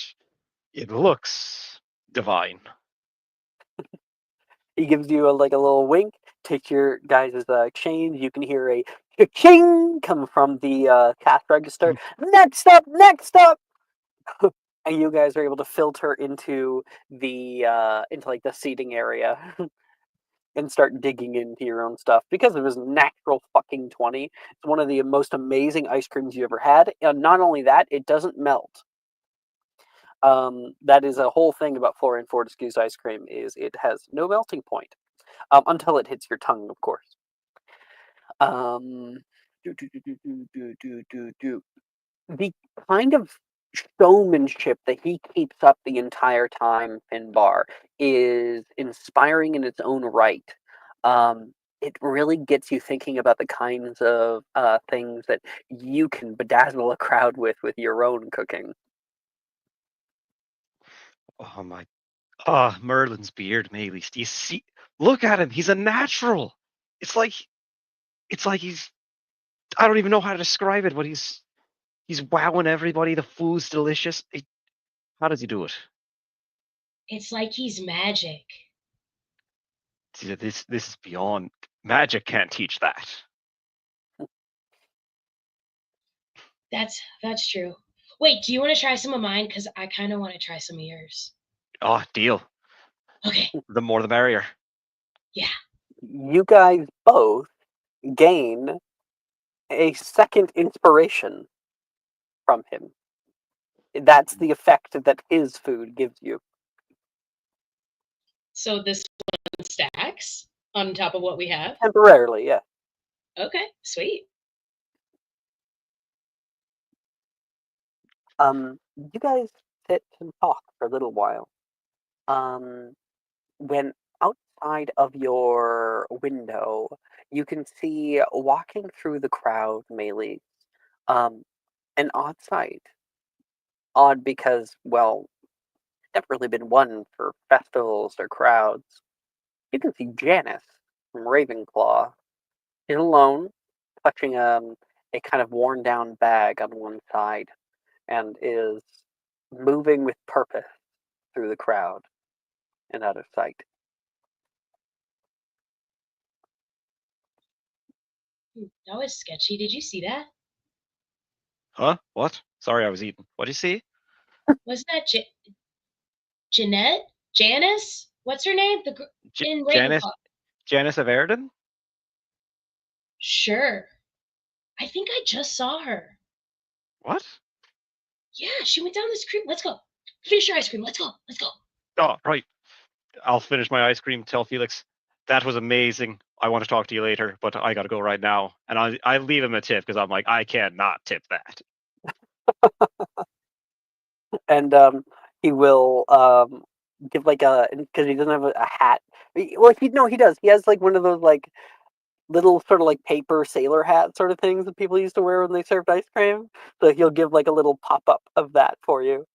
it looks divine. He gives you a little wink. Take your guys' change. You can hear a cha-ching come from the cash register. Next up, next up. And you guys are able to filter into the into like the seating area. and start digging into your own stuff because it was natural fucking 20. It's one of the most amazing ice creams you ever had, and not only that, it doesn't melt. That is a whole thing about Florian Fortescue's ice cream is it has no melting point until it hits your tongue, of course. The kind of showmanship that he keeps up the entire time, Finbar, is inspiring in its own right. It really gets you thinking about the kinds of things that you can bedazzle a crowd with your own cooking. Oh my. Merlin's beard, Maylis. Do you see? Look at him. He's a natural. It's like he's. I don't even know how to describe it, but he's wowing everybody. The food's delicious. How does he do it? It's like he's magic. See, this is beyond magic. Can't teach that. That's true. Wait, do you want to try some of mine? Because I kind of want to try some of yours. Oh, deal. Okay. The more the merrier. Yeah. You guys both gain a second inspiration from him. That's the effect that his food gives you. So this one stacks on top of what we have? Temporarily, yeah. Okay, sweet. You guys sit and talk for a little while. When outside of your window, you can see walking through the crowd, Maylee, an odd sight. Odd because, well, never really been one for festivals or crowds. You can see Janice from Ravenclaw. She's alone, clutching a kind of worn down bag on one side, and is moving with purpose through the crowd and out of sight. That was sketchy. Did you see that? Huh? What? Sorry, I was eating. What'd you see? Wasn't that Jeanette? Janice? What's her name? In Janice Ravenclaw. Janice of Erden? Sure. I think I just saw her. What? Yeah, she went down the street. Let's go. Finish your ice cream. Let's go. Let's go. Oh, right. I'll finish my ice cream. Tell Felix that was amazing. I want to talk to you later, but I got to go right now. And I leave him a tip because I'm like, I can't not tip that. And he will give like because he doesn't have a hat. Well, he does. He has like one of those like little sort of like paper sailor hat sort of things that people used to wear when they served ice cream. So he'll give like a little pop up of that for you,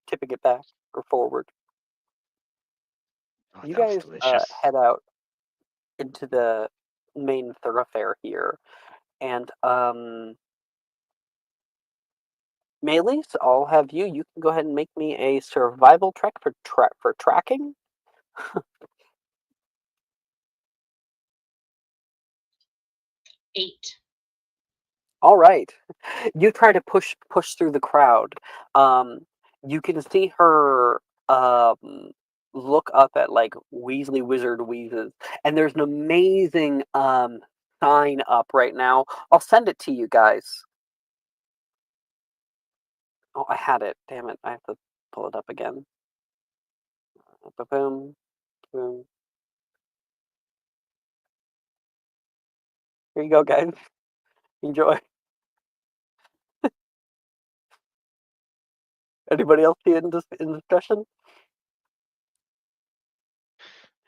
tipping it back or forward. Oh, You that was guys delicious. head out into the main thoroughfare here, and Maylis, I'll have you. You can go ahead and make me a survival check for tracking. 8. All right. You try to push through the crowd. You can see her look up at like Weasley Wizard Wheezes, and there's an amazing sign up right now. I'll send it to you guys. Oh, I had it. Damn it! I have to pull it up again. Boom, boom. Here you go, guys. Enjoy. Anybody else see it in discussion?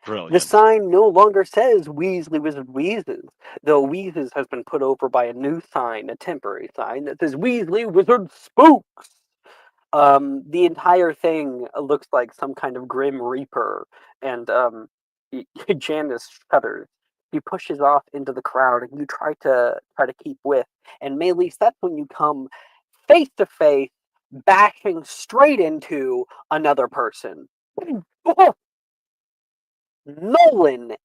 Brilliant. The sign no longer says Weasley Wizard Wheezes, though Wheezes has been put over by a new sign, a temporary sign, that says Weasley Wizard Spooks. The entire thing looks like some kind of Grim Reaper, and Janice shudders. He pushes off into the crowd, and you try to keep with. And Maylis, that's when you come face to face, bashing straight into another person. Nolan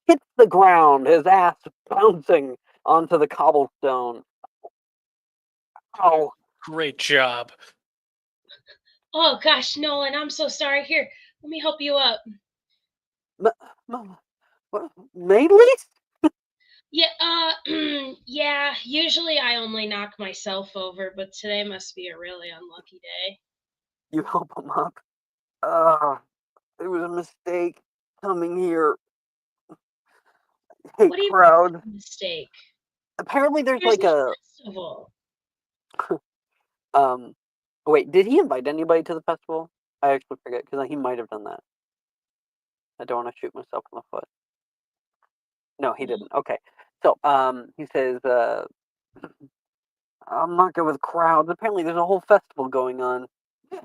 hits the ground, his ass bouncing onto the cobblestone. Oh, Great job. Oh gosh, Nolan, I'm so sorry. Here, let me help you up. Mainly? Yeah, yeah, usually I only knock myself over, but today must be a really unlucky day. You help him up. It was a mistake coming here. Hey, What do you crowd. mean mistake? Apparently there's There's like no a festival. wait, did he invite anybody to the festival? I actually forget because he might have done that. I don't want to shoot myself in the foot. No, he didn't. Okay. So, he says, I'm not good with crowds. Apparently there's a whole festival going on. Yeah.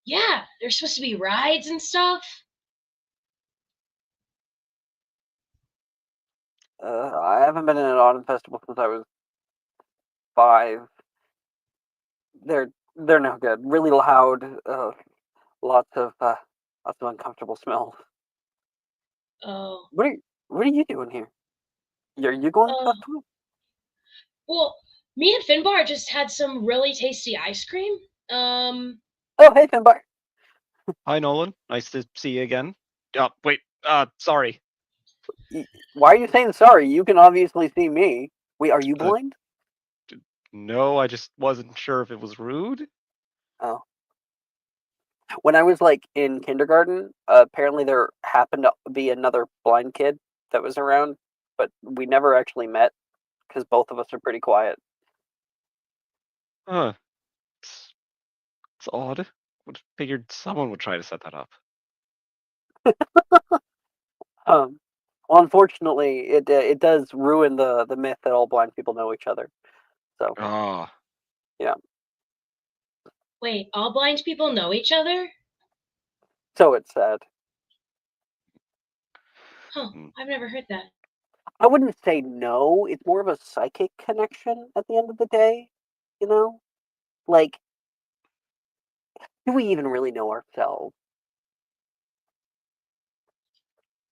Yeah, there's supposed to be rides and stuff. I haven't been in an autumn festival since I was 5. They're no good. Really loud. Lots of uncomfortable smells. Oh. What are you doing here? Are you going to the Oh. festival? Well, me and Finbar just had some really tasty ice cream. Oh, hey, Finbar. Hi, Nolan. Nice to see you again. Wait. Sorry. Why are you saying sorry? You can obviously see me. Wait, are you Uh, blind? No, I just wasn't sure if it was rude. Oh. When I was like in kindergarten, apparently there happened to be another blind kid that was around, but we never actually met because both of us are pretty quiet. Huh. It's odd. Would have figured someone would try to set that up. Well, unfortunately, it does ruin the myth that all blind people know each other. So Ah. yeah, Wait, all blind people know each other? so it's sad. Huh, I've never heard that. I wouldn't say no. It's more of a psychic connection at the end of the day. You know, like, do we even really know ourselves?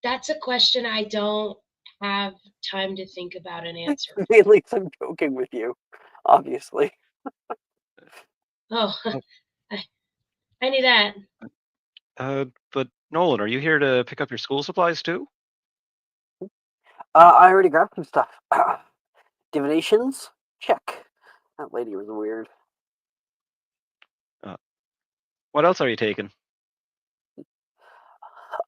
That's a question I don't have time to think about and answer. At least I'm joking with you, obviously. Oh, I knew that. But Nolan, are you here to pick up your school supplies too? I already grabbed some stuff. Divinations? Check. That lady was weird. What else are you taking?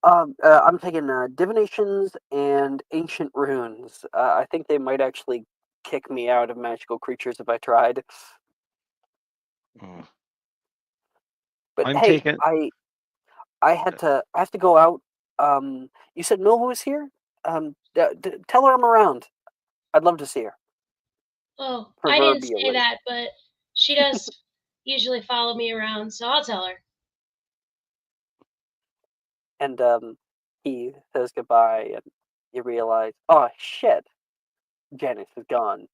I'm taking divinations and ancient runes. I think they might actually kick me out of magical creatures if I tried. Oh, But I'm hey, taking. I have to go out. You said Milva was here. Tell her I'm around. I'd love to see her. Oh, I didn't say Proverbially. that, but she does usually follow me around, so I'll tell her. And he says goodbye, and you realize, oh shit, Janice is gone.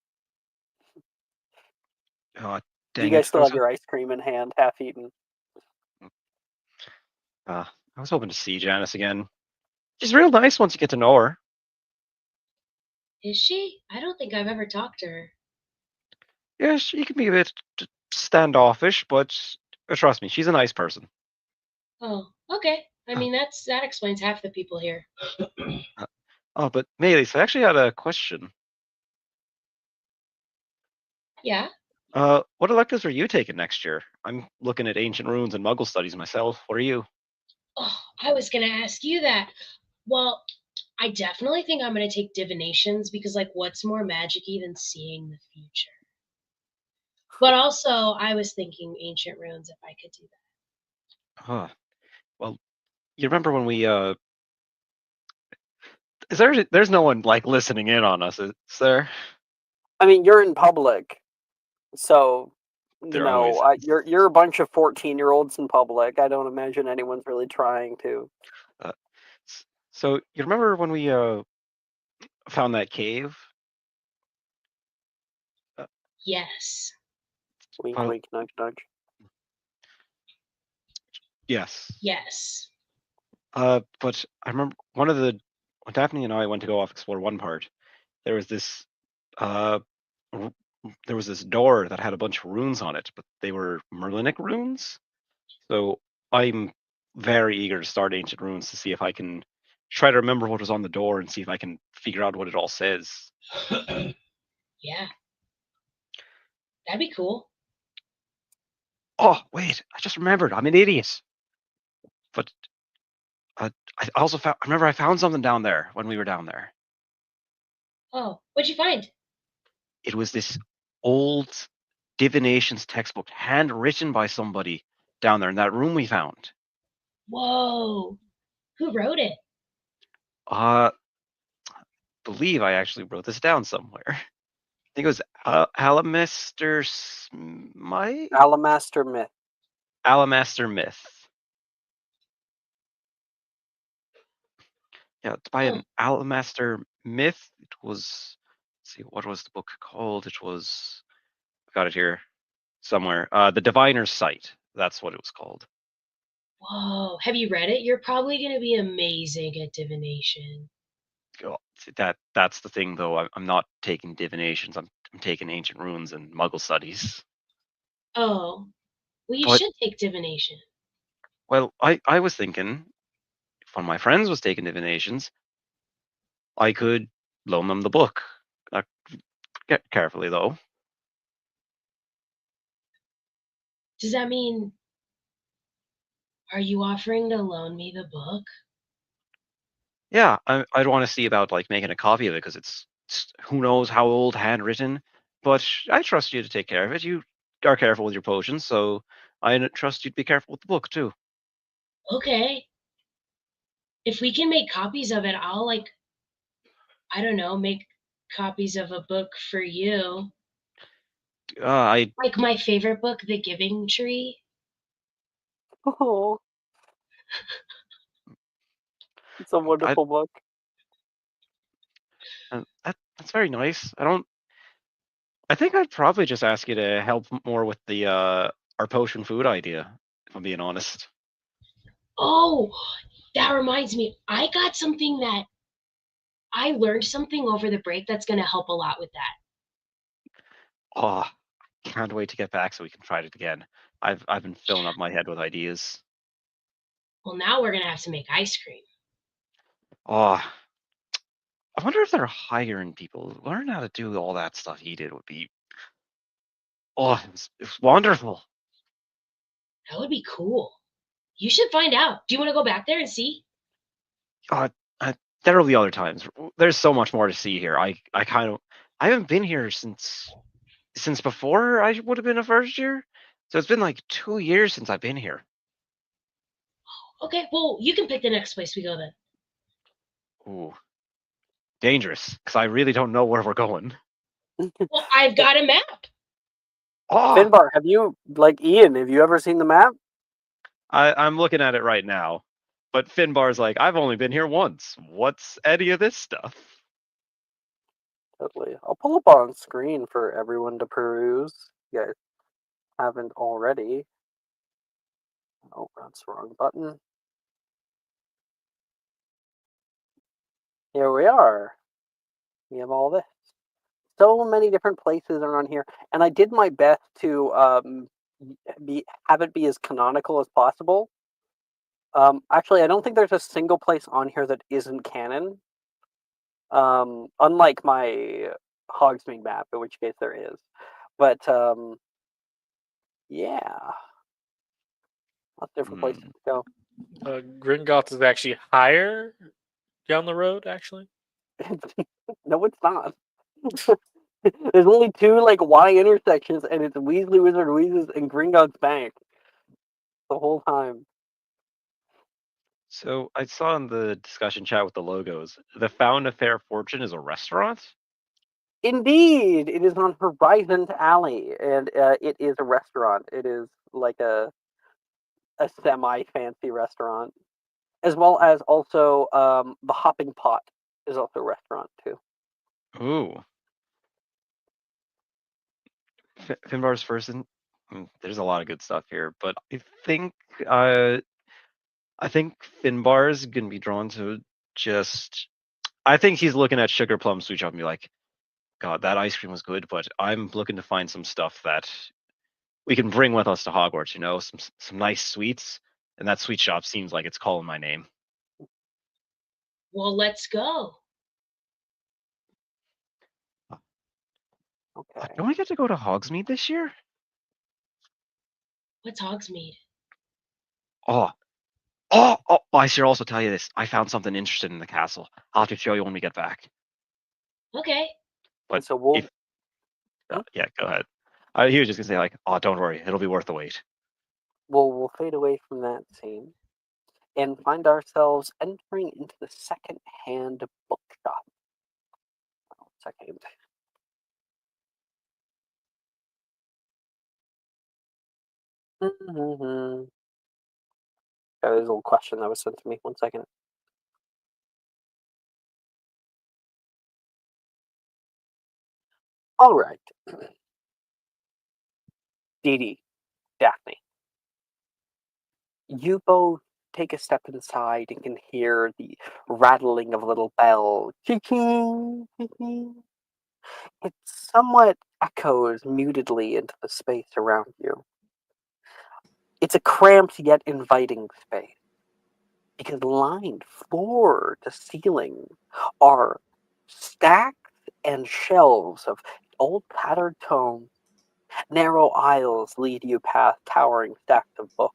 Oh, Do you dang guys it! still have your ice cream in hand, half eaten? I was hoping to see Janice again. She's real nice once you get to know her. Is she? I don't think I've ever talked to her. Yeah, she can be a bit standoffish, but trust me, she's a nice person. Oh, okay. I mean, that explains half the people here. But Maylis, I actually had a question. Yeah? What electives are you taking next year? I'm looking at ancient runes and Muggle studies myself. What are you? Oh, I was gonna ask you that. Well, I definitely think I'm gonna take divinations because, like, what's more magic-y than seeing the future? But also, I was thinking ancient runes if I could do that. Huh. Well, you remember when we there's no one like listening in on us, is there? I mean, you're in public, so There always is. you're a bunch of 14-year-olds in public. I don't imagine anyone's really trying to. Uh, so you remember when we found that cave? Yes. Wink, Well, wink, nudge, nudge. yes. Yes. But I remember when Daphne and I went to go off explore one part. There was this uh, r- there was this door that had a bunch of runes on it, but they were Merlinic runes. So I'm very eager to start Ancient Runes to see if I can try to remember what was on the door and see if I can figure out what it all says. Yeah. That'd be cool. Oh, wait, I just remembered. I'm an idiot. But I also found, I remember I found something down there when we were down there. Oh, what'd you find? It was this old divinations textbook, handwritten by somebody down there in that room we found. Whoa. Who wrote it? Believe I actually wrote this down somewhere. I think it was Alamaster Smythe? Alamaster Myth. Alamaster Myth. Yeah, it's by an Alamaster Myth. It was, let's see, what was the book called? It was, I got it here somewhere. The Diviner's Sight. That's what it was called. Whoa. Have you read it? You're probably going to be amazing at divination. Oh, that's the thing, though. I'm not taking divinations. I'm taking ancient runes and Muggle studies. Oh. Well, you But- should take divination. Well, I was thinking, if one of my friends was taking divinations, I could loan them the book. Get carefully, though. Does that mean, are you offering to loan me the book? Yeah, I'd want to see about like making a copy of it because it's who knows how old, handwritten. But I trust you to take care of it. You are careful with your potions, so I trust you to be careful with the book too. Okay. If we can make copies of it, I'll like, I don't know, make copies of a book for you. I Like my favorite book, The Giving Tree. Oh, it's a wonderful book. that's very nice. I think I'd probably just ask you to help more with the our potion food idea, if I'm being honest. Oh, that reminds me. I got something that I learned something over the break that's going to help a lot with that. Oh, can't wait to get back so we can try it again. I've been filling up my head with ideas. Well, now we're going to have to make ice cream. Oh, I wonder if they're hiring people. Learn how to do all that stuff he did would be. Oh, it was wonderful. That would be cool. You should find out. Do you want to go back there and see? Uh, there will be other times. There's so much more to see here. I haven't been here since before I would have been a first year. So it's been like 2 years since I've been here. Okay, well, you can pick the next place we go then. Ooh, dangerous, because I really don't know where we're going. Well, I've got a map. Oh, Finbar, have you, like Ian, have you ever seen the map? I'm looking at it right now, but Finbar's like, I've only been here once. What's any of this stuff? Totally. I'll pull up on screen for everyone to peruse. You guys haven't already. Oh, that's the wrong button. Here we are. We have all this. So many different places are on here, and I did my best to have it be as canonical as possible. Actually, I don't think there's a single place on here that isn't canon. Unlike my Hogsmeade map, in which case there is. But yeah, lots of different places to go. Gringotts is actually higher down the road, actually. No, it's not. There's only two like Y intersections, and it's Weasley Wizard Weezes and Gringotts Bank the whole time. So I saw in the discussion chat with the logos, the Fountain of Fair Fortune is a restaurant. Indeed, it is on Horizon Alley, and it is a restaurant. It is like a semi-fancy restaurant, as well as also the Hopping Pot is also a restaurant too. Ooh. Finbar's first, there's a lot of good stuff here, but I think Finbar's gonna be drawn to just. I think he's looking at Sugar Plum Sweet Shop and be like, God, that ice cream was good, but I'm looking to find some stuff that we can bring with us to Hogwarts. You know, some nice sweets. And that sweet shop seems like it's calling my name. Well, let's go. Okay. Don't we get to go to Hogsmeade this year? What's Hogsmeade? Oh, I should also tell you this. I found something interesting in the castle. I'll have to show you when we get back. Okay. But So we'll. if, yeah, go ahead. He was just gonna say like, oh, don't worry, it'll be worth the wait. We'll fade away from that scene and find ourselves entering into the second-hand bookshop. Second. Mm-hmm. There's a little question that was sent to me. 1 second. All right. Dee Dee, Daphne, you both take a step inside and can hear the rattling of a little bell. Ching-ching, ching-ching. It somewhat echoes mutedly into the space around you. It's a cramped yet inviting space because lined floor to ceiling are stacks and shelves of old tattered tomes. Narrow aisles lead you past towering stacks of books.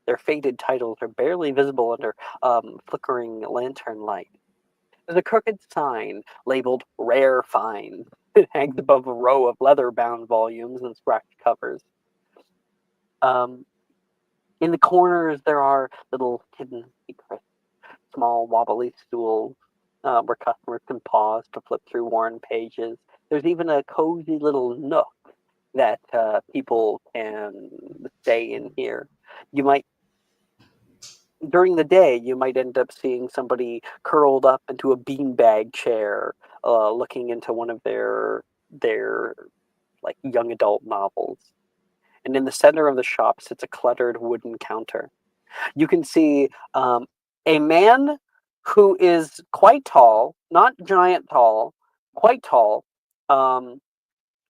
Their faded titles are barely visible under flickering lantern light. There's a crooked sign labeled Rare Finds. It hangs above a row of leather-bound volumes and scratched covers. In the corners, there are little hidden secrets, small wobbly stools where customers can pause to flip through worn pages. There's even a cozy little nook that people can stay in here. You might, during the day, you might end up seeing somebody curled up into a beanbag chair, looking into one of their like young adult novels. And in the center of the shop sits a cluttered wooden counter. You can see a man who is quite tall, not giant tall, quite tall,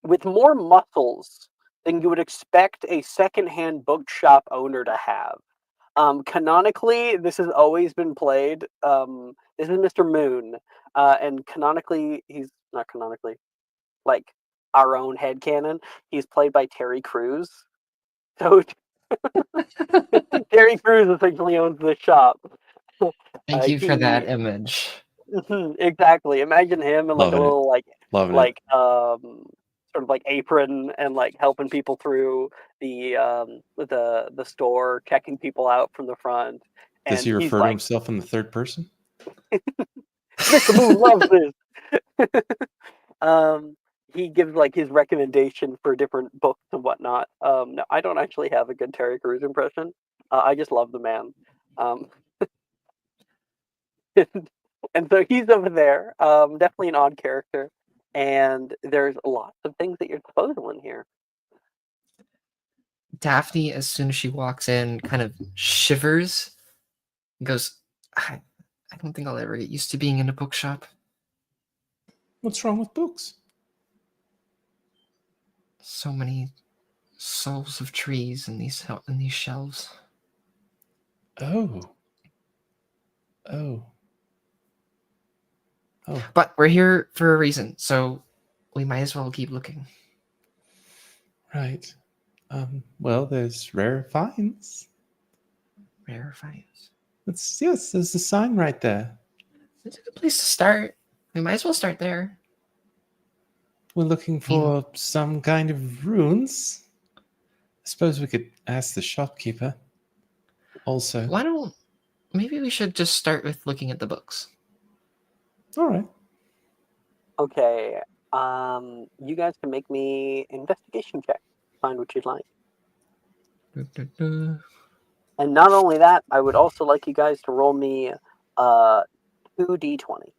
with more muscles than you would expect a secondhand bookshop owner to have. Canonically, this has always been played. This is Mr. Moon, and canonically, he's not canonically, like our own headcanon, he's played by Terry Crews. So Terry Crews essentially owns the shop. Thank you for that He image. exactly. Imagine him in like a Loving it. little Loving it. sort of like apron and like helping people through the store, checking people out from the front. Does And he he's refer to like, himself in the third person? Mr. Moon loves this. He gives like his recommendation for different books and whatnot. No, I don't actually have a good Terry Crews impression. I just love the man. And so he's over there. Definitely an odd character. And there's lots of things at your disposal in here. Daphne, as soon as she walks in, kind of shivers and goes, I don't think I'll ever get used to being in a bookshop. What's wrong with books? So many souls of trees in these shelves. Oh. But we're here for a reason, so we might as well keep looking. Right. Well, there's rare finds. Rare finds. Yes, there's a sign right there. It's a good place to start. We might as well start there. We're looking for some kind of runes. I suppose we could ask the shopkeeper. Also. Maybe we should just start with looking at the books. All right. Okay. You guys can make me investigation check. Find what you'd like. And not only that, I would also like you guys to roll me 2d20.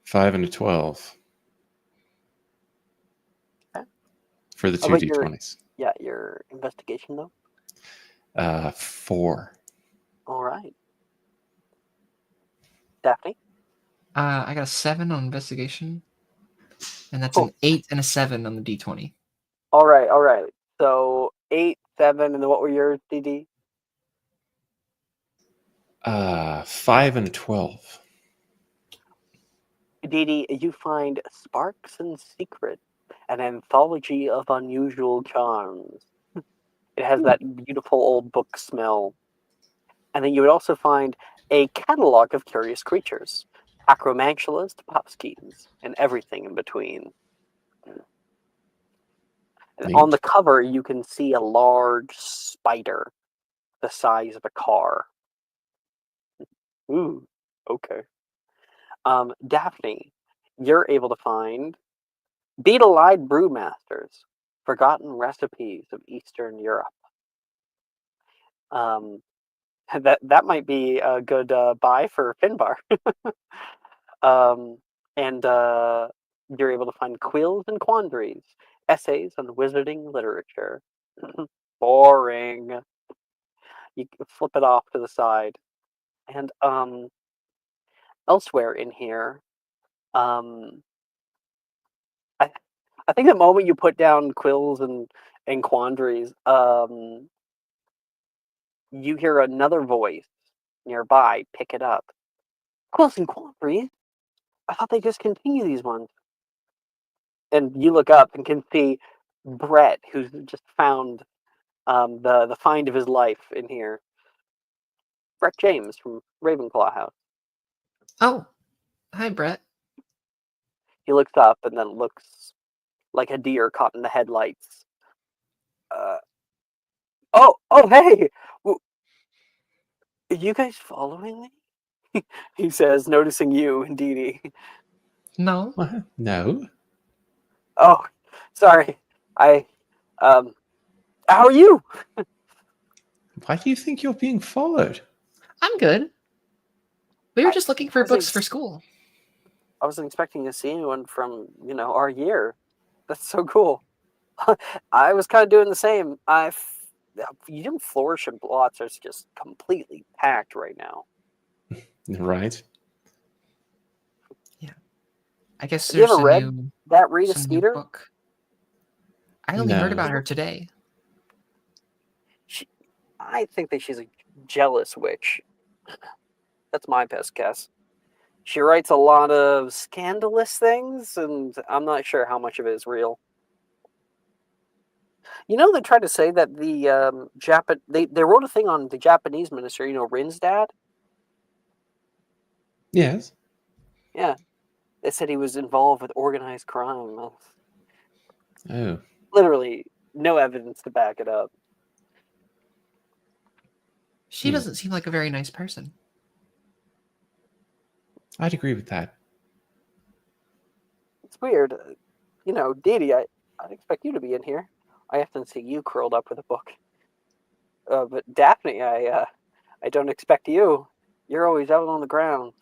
Five and a 12. Okay. For the How two about d20s. your investigation though? 4. All right. Daphne? I got a 7 on investigation, and that's Oh. an 8 and a 7 on the D20. All right. So 8, 7, and then what were yours, DD? 5 and a 12. DD, you find Sparks and Secret, an anthology of unusual charms. It has that beautiful old book smell. And then you would also find a catalog of curious creatures, acromantulas to popskins, and everything in between. And on the Neat. cover, you can see a large spider the size of a car. Ooh, okay. Daphne, you're able to find beetle-eyed brewmasters, forgotten recipes of Eastern Europe. That might be a good buy for Finbar. And you're able to find quills and quandaries, essays on wizarding literature. Boring. You can flip it off to the side. And elsewhere in here, I think the moment you put down quills and quandaries, you hear another voice nearby pick it up. Quills and quandaries? I thought they discontinued these ones. And you look up and can see Brett, who's just found the find of his life in here. Brett James from Ravenclaw House. Oh, hi, Brett. He looks up and then looks like a deer caught in the headlights. Hey! Are you guys following me? He says, noticing you and Dee Dee. No. What? No. Oh, sorry. How are you? Why do you think you're being followed? I'm good. We were just looking for was books ex- for school. I wasn't expecting to see anyone from, our year. That's so cool. I was kind of doing the same. You didn't flourish in Blotz. It's just completely packed right now. Right. Yeah. I guess Have you there's ever read that Rita some new Skeeter? book. I only heard No. about her today. I think that she's a jealous witch. That's my best guess. She writes a lot of scandalous things, and I'm not sure how much of it is real. They tried to say that the they wrote a thing on the Japanese minister, Rin's dad? Yes. Yeah. They said he was involved with organized crime. Oh. Literally, no evidence to back it up. She doesn't seem like a very nice person. I'd agree with that. It's weird. Dee Dee, I'd expect you to be in here. I often see you curled up with a book. But Daphne, I don't expect you. You're always out on the ground.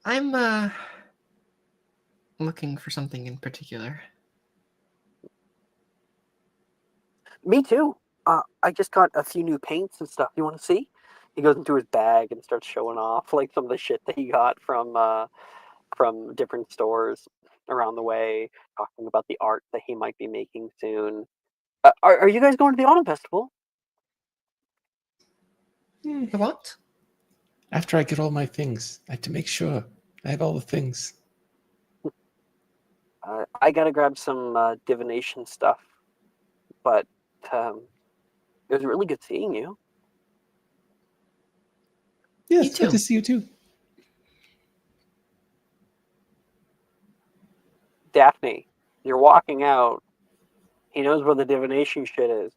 I'm looking for something in particular. Me too. I just got a few new paints and stuff. You want to see? He goes into his bag and starts showing off like some of the shit that he got from different stores around the way, talking about the art that he might be making soon. Are you guys going to the autumn festival? The what? After I get all my things, I have to make sure I have all the things. I gotta grab some divination stuff, but it was really good seeing you. Yes, You it's good too. to see you too. Daphne, you're walking out. He knows where the divination shit is.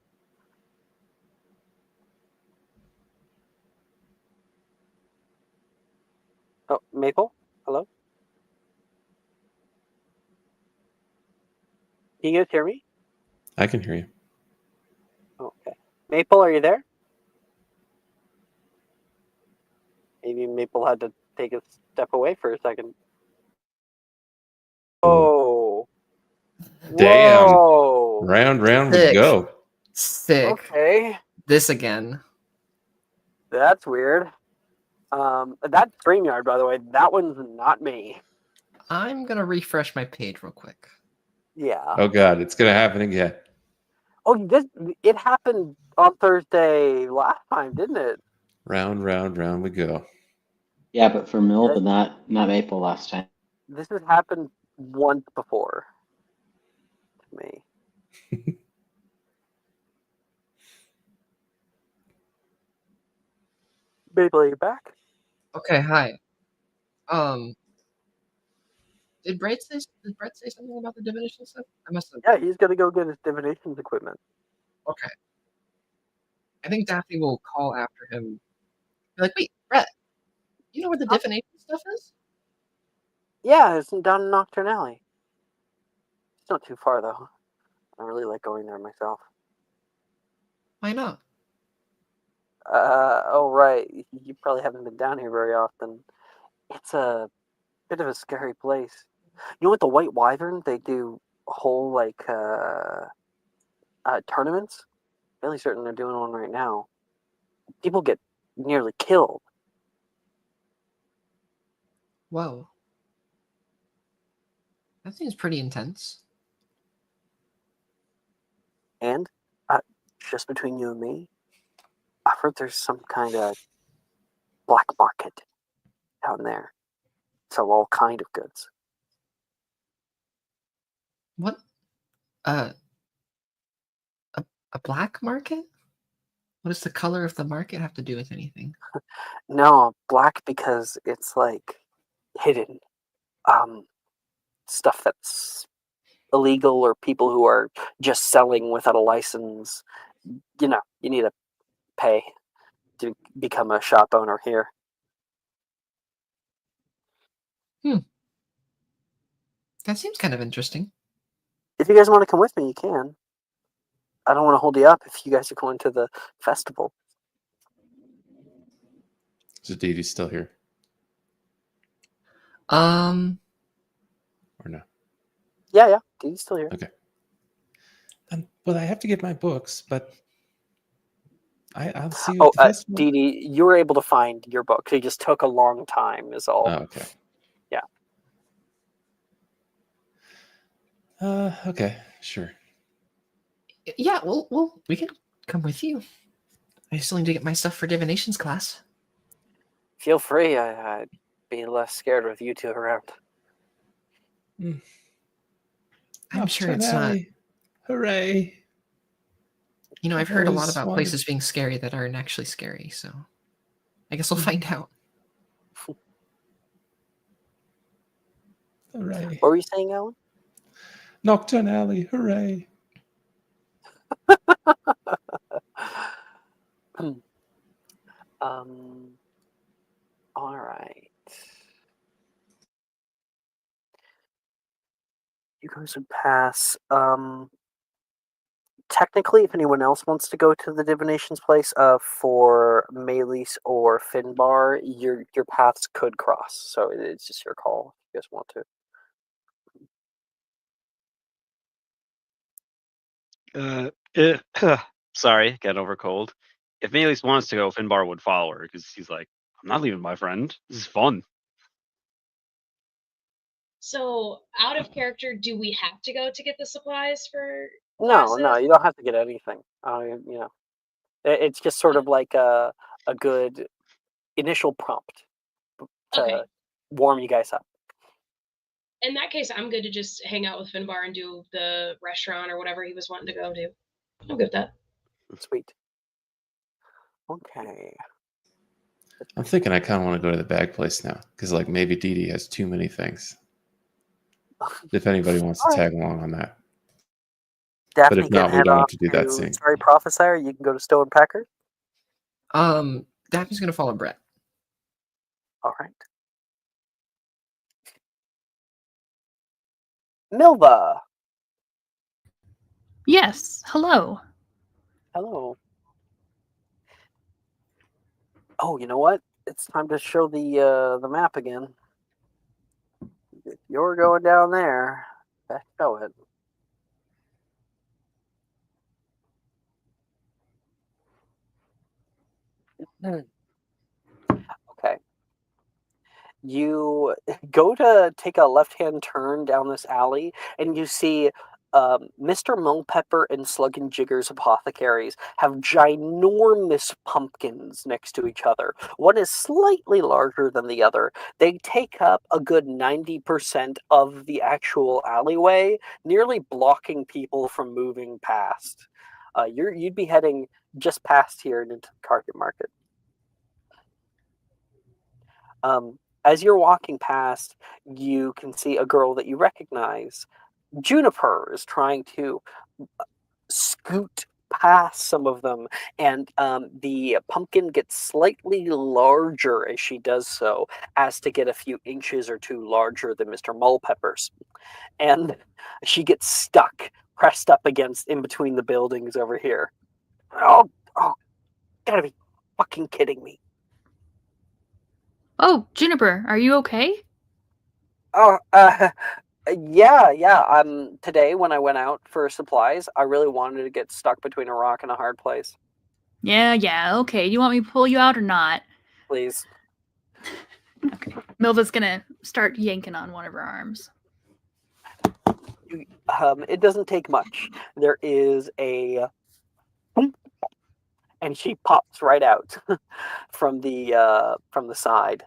Oh, Maple? Hello? Can you guys hear me? I can hear you. Okay. Maple, are you there? Maybe Maple had to take a step away for a second. Oh. Damn. Whoa. Round we Sick. go. Sick. Okay. This again. That's weird. That StreamYard, by the way, that one's not me. I'm gonna refresh my page real quick. Yeah. Oh God, it's gonna happen again. Oh, it happened on Thursday last time, didn't it? Round, round, round we go. Yeah, but for Mill, but not Maple last time. This has happened once before to me. Maple, are you back? Okay, hi. Did Brett say something about the divination stuff? I must have. Yeah, he's gonna go get his divinations equipment. Okay. I think Daphne will call after him. Be like, wait, Brett, you know where the divination stuff is? Yeah, it's down in Nocturne Alley. It's not too far though. I really like going there myself. Why not? Oh right, you probably haven't been down here very often. It's a bit of a scary place. You know what, the White Wyvern, they do whole tournaments. Fairly certain they're doing one right now. People get nearly killed. Whoa. That seems pretty intense. And just between you and me, I've heard there's some kind of black market down there. Sell all kind of goods. What? A black market? What does the color of the market have to do with anything? No, black because it's like hidden. Stuff that's illegal or people who are just selling without a license. You know, you need to pay to become a shop owner here. That seems kind of interesting. If you guys want to come with me, you can. I don't want to hold you up if you guys are going to the festival. So Dee Dee's still here Um, or no? Yeah, Dee's still here. Okay. Well, I have to get my books, but I'll see you at the festival. Dee Dee, you were able to find your book. It just took a long time, is all. Oh, okay. Yeah. Okay, sure. yeah, well, we can come with you. I still need to get my stuff for divinations class. Feel free. I'd be less scared with you two around. I'm sure it's not. Hooray! You know, I've heard a lot always about wanted- places being scary that aren't actually scary, so I guess we'll find out. Hooray! What were you saying, Alan? Nocturne Alley, hooray! All right. You guys would pass. Technically, if anyone else wants to go to the divinations place, for Maelys or Finbar, your paths could cross. So it's just your call if you guys want to. Sorry, getting over cold. If Maelys wants to go, Finbar would follow her because he's like, I'm not leaving my friend. This is fun. So, out of character, do we have to go to get the supplies for No, classes? you don't have to get anything. It's just sort of like a good initial prompt to Okay. warm you guys up. In that case, I'm good to just hang out with Finbar and do the restaurant or whatever he was wanting to go to. I'm good with that. Sweet. Okay. I'm thinking I kind of want to go to the bag place now because, like, maybe Dee Dee has too many things. If anybody wants to tag along on that, Daphne but if not, can we head don't have off to do that scene. Sorry, Prophesier. You can go to Stowe and Packard. Daphne's gonna follow Brett. All right. Milva. Yes. Hello. Hello. Oh, you know what? It's time to show the map again. If you're going down there, let's show it. You go to take a left-hand turn down this alley, and you see Mr. Mulpepper and Slug and Jigger's apothecaries have ginormous pumpkins next to each other. One is slightly larger than the other. They take up a good 90% of the actual alleyway, nearly blocking people from moving past. You'd be heading just past here and into the Carpet Market. As you're walking past, you can see a girl that you recognize. Juniper is trying to scoot past some of them, and the pumpkin gets slightly larger as she does so, as to get a few inches or two larger than Mr. Mulpepper's. And she gets stuck, pressed up against in between the buildings over here. Oh, gotta be fucking kidding me. Oh, Juniper, are you okay? Oh, yeah. Today when I went out for supplies, I really wanted to get stuck between a rock and a hard place. Yeah, okay. You want me to pull you out or not? Please. Okay. Milva's gonna start yanking on one of her arms. It doesn't take much. There is a and she pops right out from the side.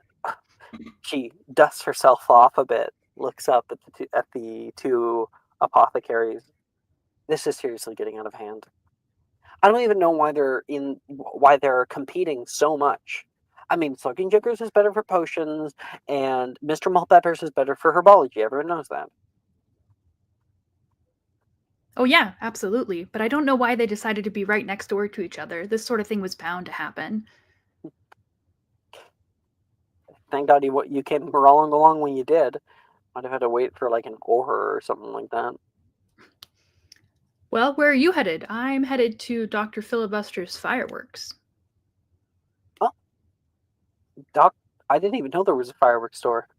She dusts herself off a bit, looks up at the two apothecaries. This is seriously getting out of hand. I don't even know why they're competing so much. I mean, Slug and Jiggers is better for potions, and Mr. Mulpeppers is better for herbology. Everyone knows that. Oh yeah, absolutely. But I don't know why they decided to be right next door to each other. This sort of thing was bound to happen. Thank God you came rolling along when you did. Might have had to wait for like an hour or something like that. Well, where are you headed? I'm headed to Dr. Filibuster's fireworks. Oh, Doc, I didn't even know there was a fireworks store.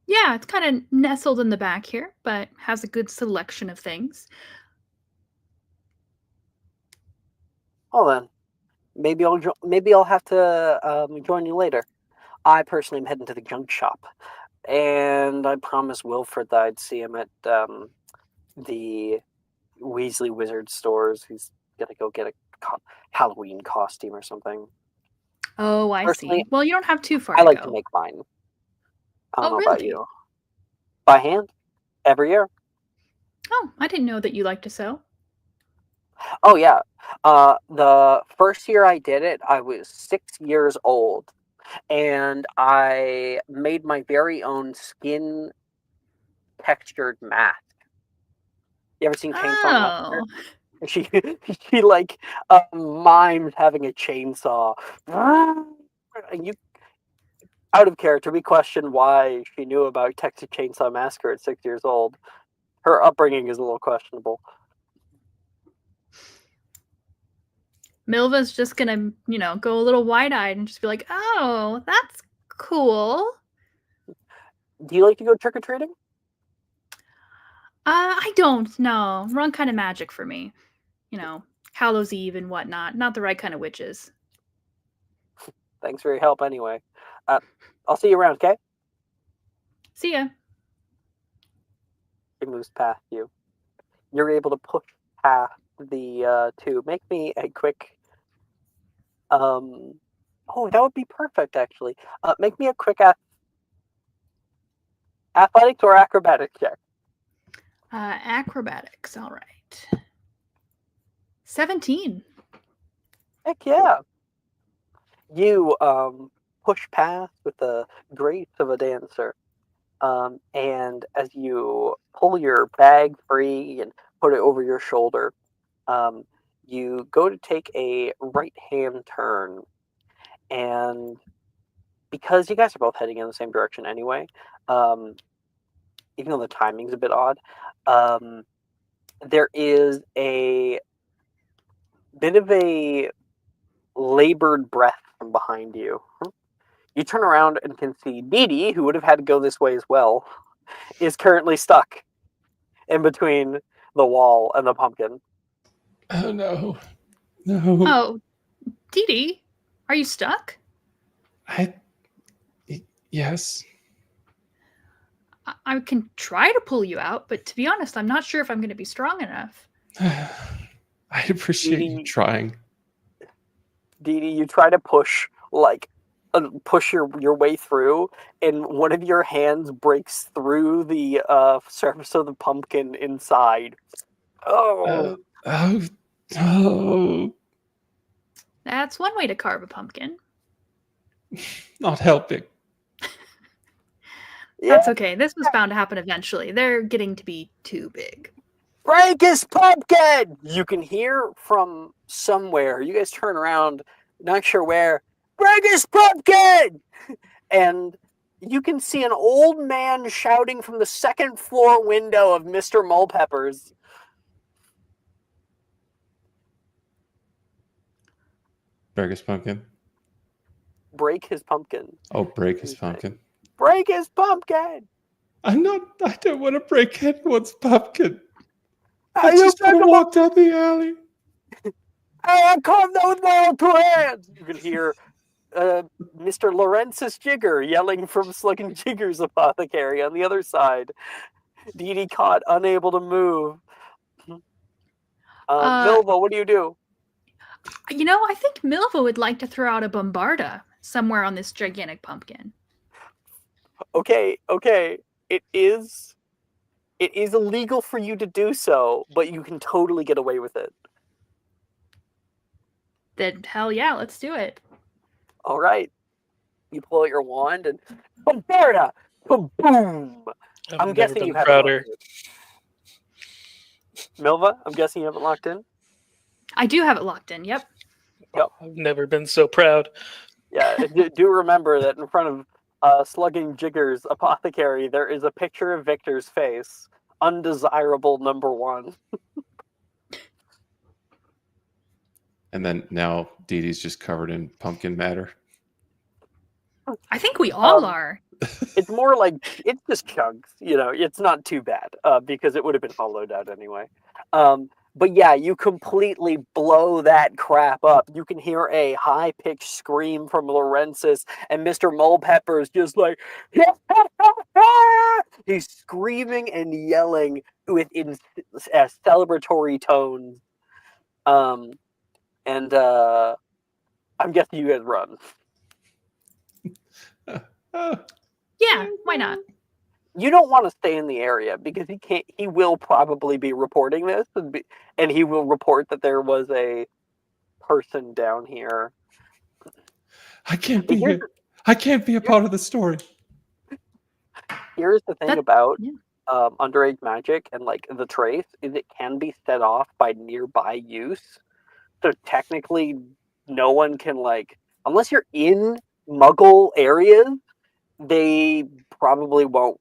Yeah, it's kind of nestled in the back here, but has a good selection of things. Oh, then maybe I'll have to join you later. I personally am heading to the junk shop, and I promised Wilfred that I'd see him at the Weasley Wizard stores. He's gonna go get a Halloween costume or something. Oh, I Personally, see. Well, you don't have too far I to like go. to make mine. I don't Oh, know about really? you. By hand, every year. Oh, I didn't know that you like to sew. Oh yeah. The first year I did it, I was 6 years old, and I made my very own skin textured mask. You ever seen Chainsaw Massacre? Oh. She she like mimed having a chainsaw. And you, out of character, we question why she knew about Texas Chainsaw Massacre at 6 years old. Her upbringing is a little questionable. Milva's just gonna, go a little wide-eyed and just be like, oh, that's cool. Do you like to go trick-or-treating? I don't know. Wrong kind of magic for me. Hallows Eve and whatnot. Not the right kind of witches. Thanks for your help anyway. I'll see you around, okay? See ya. She moves past you. You're able to push past the two. Make me a quick oh, that would be perfect actually. Make me a quick athletics or acrobatics check. Acrobatics, all right. 17. Heck yeah. You push past with the grace of a dancer. And as you pull your bag free and put it over your shoulder, you go to take a right-hand turn. And because you guys are both heading in the same direction anyway, even though the timing's a bit odd, there is a bit of a labored breath from behind you. You turn around and can see Dee Dee, who would have had to go this way as well, is currently stuck in between the wall and the pumpkin. Oh no. Oh, Dee Dee, are you stuck? Yes. I can try to pull you out, but to be honest, I'm not sure if I'm going to be strong enough. I appreciate you Dee trying. Dee, you try to push your way through, and one of your hands breaks through the surface of the pumpkin inside. Oh, Oh, oh, That's one way to carve a pumpkin. not helping. yeah! That's okay. This was bound to happen eventually. They're getting to be too big. Break his pumpkin! You can hear from somewhere. You guys turn around, not sure where. Break his pumpkin! And you can see an old man shouting from the second floor window of Mr. Mulpepper's. Break his pumpkin. Break his pumpkin. Oh, break his pumpkin. Break his pumpkin! I don't want to break anyone's pumpkin. How I you just want to break a walk down the alley. Hey, I carved that with my own two hands! You can hear Mr. Lawrence's Jigger yelling from Slug and Jigger's apothecary on the other side. Dee Dee caught, unable to move. Milva, what do you do? I think Milva would like to throw out a bombarda somewhere on this gigantic pumpkin. Okay. It is illegal for you to do so, but you can totally get away with it. Then hell yeah, let's do it. All right. You pull out your wand and bombarda! Boom! I'm never guessing been you haven't prouder. locked in. Milva, I'm guessing you haven't locked in? I do have it locked in, yep. I've never been so proud. Yeah, do remember that in front of Slugging Jigger's apothecary, there is a picture of Victor's face. Undesirable number 1. And then now Dee Dee's just covered in pumpkin matter. I think we all are. It's more like, it's just chunks, it's not too bad, because it would have been hollowed out anyway. But yeah, you completely blow that crap up. You can hear a high-pitched scream from Lawrence's, and Mr. Mulpepper is just like, he's screaming and yelling in celebratory tones. And I'm guessing you guys run. Yeah, why not? You don't want to stay in the area because he will probably be reporting this and he will report that there was a person down here. I can't be here. I can't be a part of the story. Here's the thing about underage magic and like the trace is it can be set off by nearby use. So technically no one can unless you're in Muggle areas, they probably won't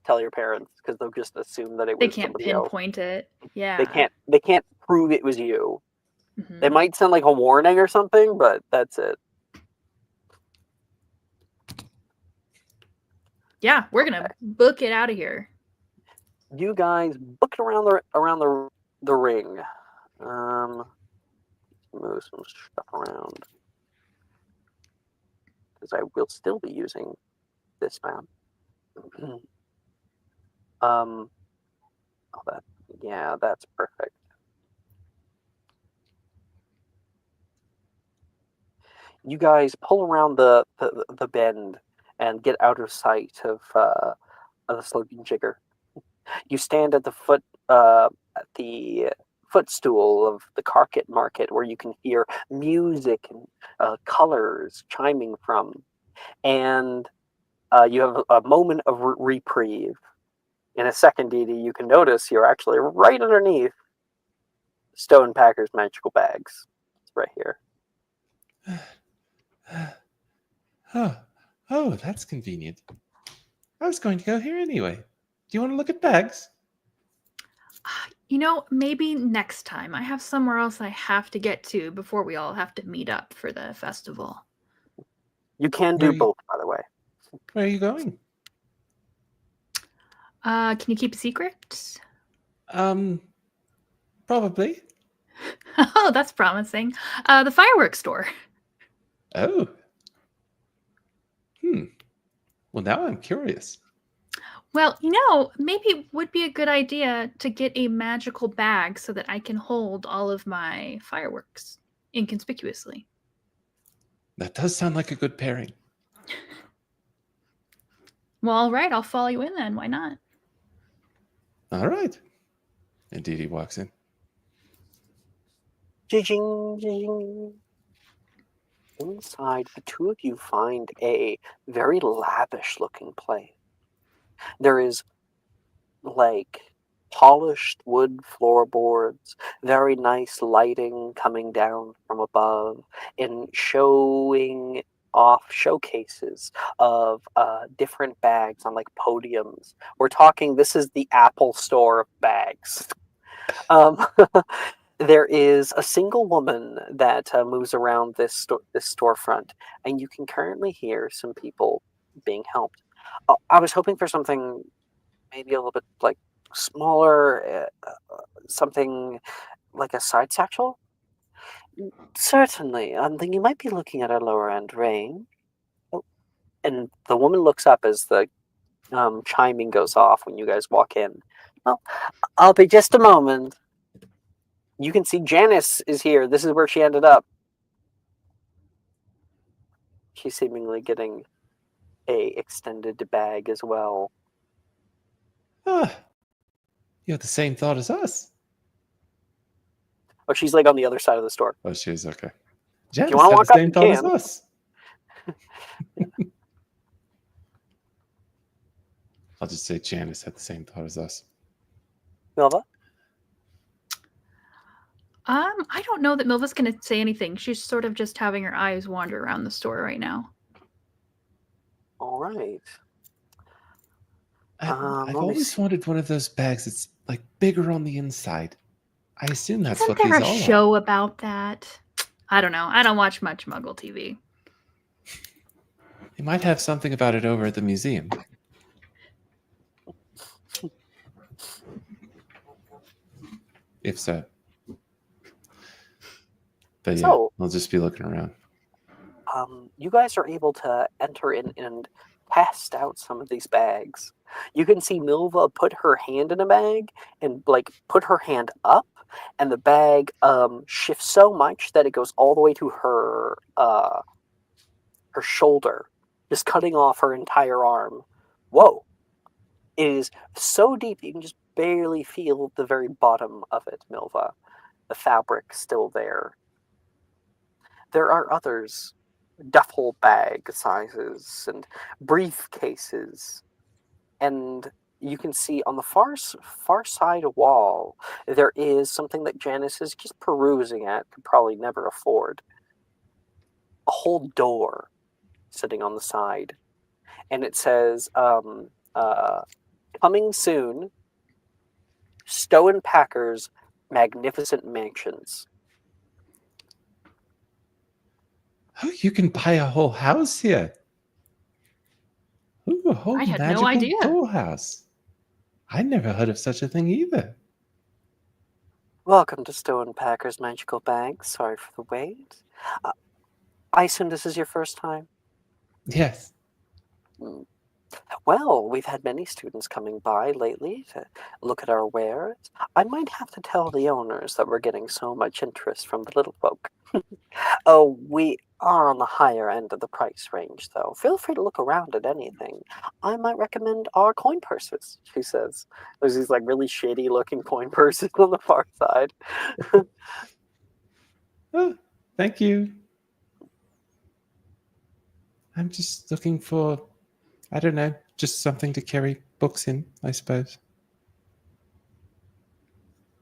tell your parents because they'll just assume that it was They can't somebody else. pinpoint it. Yeah. They can't prove it was you. Mhm. They might send a warning or something, but that's it. Yeah, we're gonna book it out of here. You guys book it around the ring. Move some stuff around because I will still be using this map. That's perfect. You guys pull around the bend and get out of sight of the Sluggy Jigger. You stand at the footstool of the Carpet Market where you can hear music and colors chiming from, and you have a moment of reprieve. In a second, Dee Dee, you can notice you're actually right underneath Stonepacker's magical bags. It's right here. Oh, that's convenient. I was going to go here anyway. Do you want to look at bags? Maybe next time. I have somewhere else I have to get to before we all have to meet up for the festival. You can do both, by the way. Where are you going? Can you keep a secret? Probably. Oh, that's promising. The fireworks store. Oh. Well, now I'm curious. Well, maybe it would be a good idea to get a magical bag so that I can hold all of my fireworks inconspicuously. That does sound like a good pairing. Well, all right, I'll follow you in then. Why not? All right. And Dee Dee walks in. Jing, jing. Inside, the two of you find a very lavish-looking place. There is, like, polished wood floorboards, very nice lighting coming down from above, and showing off showcases of different bags on, like, podiums. We're talking, this is the Apple store of bags. There is a single woman that moves around this storefront, and you can currently hear some people being helped. I was hoping for something maybe a little bit like smaller, something like a side satchel. Certainly, I'm thinking you might be looking at a lower end range. Oh, and the woman looks up as the chiming goes off when you guys walk in. Well, I'll be just a moment. You can see Janice is here. This is where she ended up. She's seemingly getting a extended bag as well. Ah, you have the same thought as us. Oh, she's like on the other side of the store. Oh, she is okay. If Janice you want to had walk the up, same you thought as can. us. I'll just say Janice had the same thought as us. Milva? I don't know that Milva's going to say anything. She's sort of just having her eyes wander around the store right now. All right. I've let me always see. wanted one of those bags that's like bigger on the inside. I assume that's Isn't what there these a all show about that? I don't know. I don't watch much Muggle TV. They might have something about it over at the museum. If so. But yeah, So- I'll just be looking around. You guys are able to enter in and test out some of these bags. You can see Milva put her hand in a bag and like put her hand up, and the bag shifts so much that it goes all the way to her her shoulder, just cutting off her entire arm. Whoa! It is so deep you can just barely feel the very bottom of it, Milva. The fabric still there. There are others, duffel bag sizes and briefcases, and you can see on the far side wall there is something that Janice is just perusing at, could probably never afford. A whole door sitting on the side, and it says coming soon, Stowe and Packer's Magnificent Mansions. Oh, you can buy a whole house here. Ooh, a whole I had no magical idea. dollhouse. I never heard of such a thing either. Welcome to Stowe and Packer's Magical Bag. Sorry for the wait. I assume this is your first time? Yes. Well, we've had many students coming by lately to look at our wares. I might have to tell the owners that we're getting so much interest from the little folk. Oh, we are on the higher end of the price range, though. Feel free to look around at anything. I might recommend our coin purses, she says. There's these like really shady looking coin purses on the far side. Oh, thank you. I'm just looking for, I don't know, just something to carry books in, I suppose.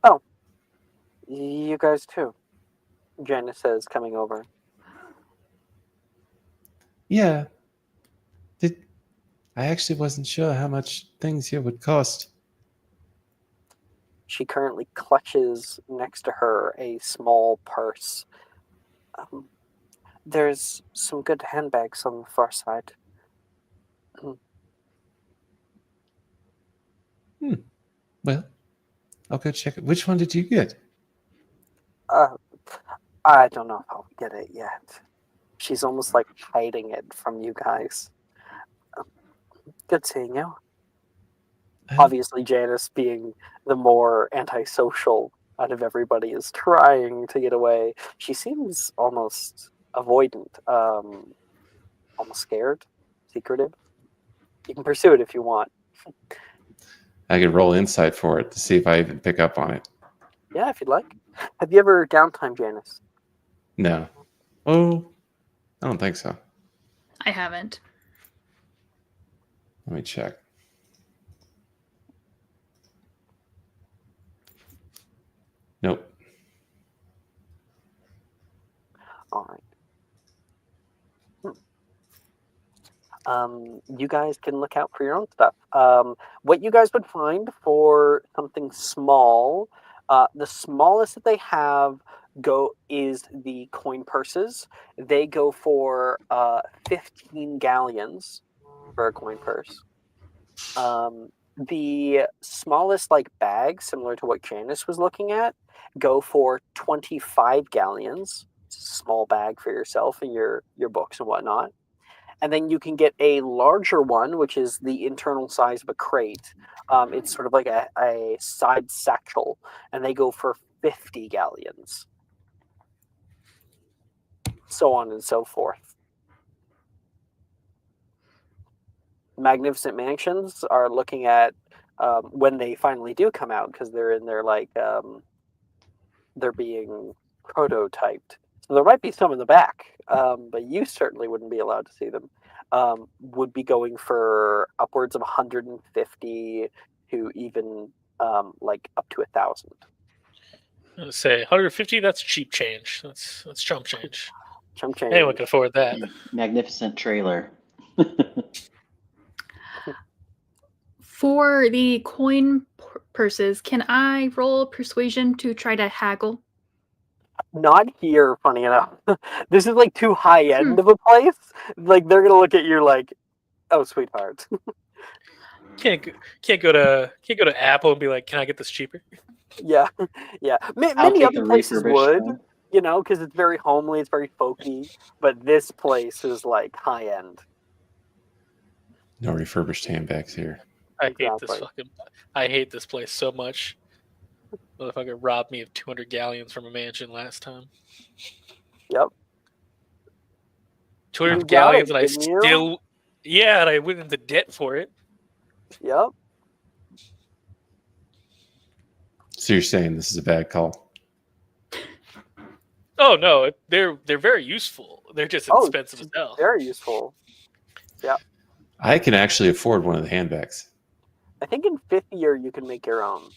Oh, you guys too, Janice says, coming over. Yeah. I actually wasn't sure how much things here would cost. She currently clutches next to her a small purse. There's some good handbags on the far side. Well, I'll go check it. Which one did you get? I don't know if I'll get it yet. She's almost like hiding it from you guys. Good seeing you. I- Obviously, Janice, being the more antisocial out of everybody, is trying to get away. She seems almost avoidant, almost scared, secretive. You can pursue it if you want. I could roll insight for it to see if I even pick up on it. Yeah, if you'd like. Have you ever downtime, Janice? No. Oh, I don't think so. I haven't. Let me check. Nope. All right. You guys can look out for your own stuff. What you guys would find for something small, the smallest that they have is the coin purses. They go for 15 galleons for a coin purse. The smallest like bags, similar to what Janice was looking at, go for 25 galleons. It's a small bag for yourself and your books and whatnot. And then you can get a larger one, which is the internal size of a crate. It's sort of like a side satchel, and they go for 50 galleons. So on and so forth. Magnificent Mansions are looking at when they finally do come out, because they're in their they're being prototyped. So there might be some in the back, but you certainly wouldn't be allowed to see them. Would be going for upwards of 150 to even like up to 1,000. I'm gonna say 150. That's cheap change. That's chump change. Chump change. Anyone can afford that. Magnificent trailer. For the coin purses, can I roll persuasion to try to haggle? Not here, funny enough. This is like too high end of a place. Like they're gonna look at you like, "Oh, sweetheart." Can't go to Apple and be like, "Can I get this cheaper?" Yeah, yeah. I'll Many take other the places refurbished would, one. you know, because it's very homely, it's very folky. But this place is like high end. No refurbished handbags here. I hate this Exactly. fucking. I hate this place so much. Motherfucker robbed me of 200 galleons from a mansion last time. Yep. 200 You got galleons, it, and I didn't you? still, yeah, and I went into debt for it. Yep. So you're saying this is a bad call? Oh no, they're very useful. They're just expensive as hell. Very useful. I can actually afford one of the handbags. I think in 5th year you can make your own.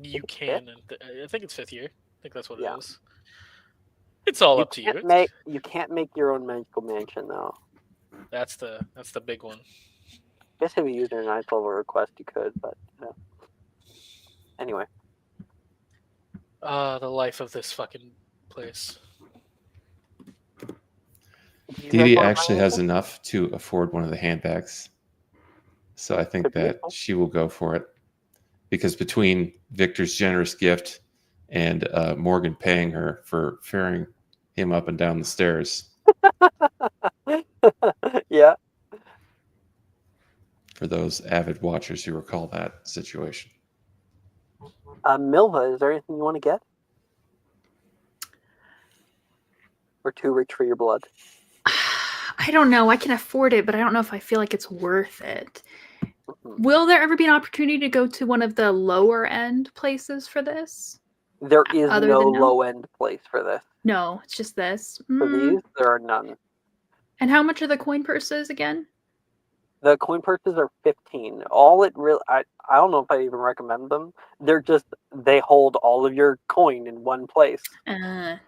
You can, and I think it's 5th year. I think that's what Yeah. it is. It's all up to you. You can't make your own magical mansion though. That's the big one. I guess if you used your 9th level request, you could, but anyway. The life of this fucking place. Do you Dee guys Dee wanna actually buy has anything? enough to afford one of the handbags. So I think Could be that useful. she will go for it. Because between Victor's generous gift and Morgan paying her for ferrying him up and down the stairs, Yeah. for those avid watchers who recall that situation. Milva, is there anything you want to get? Or too rich for your blood? I don't know. I can afford it, but I don't know if I feel like it's worth it. Mhm. Will there ever be an opportunity to go to one of the lower end places for this? There is Other no than now? low end place for this. No, it's just this. For these, there are none. And how much are the coin purses again? The coin purses are 15. All it really, I don't know if I even recommend them. They hold all of your coin in one place. They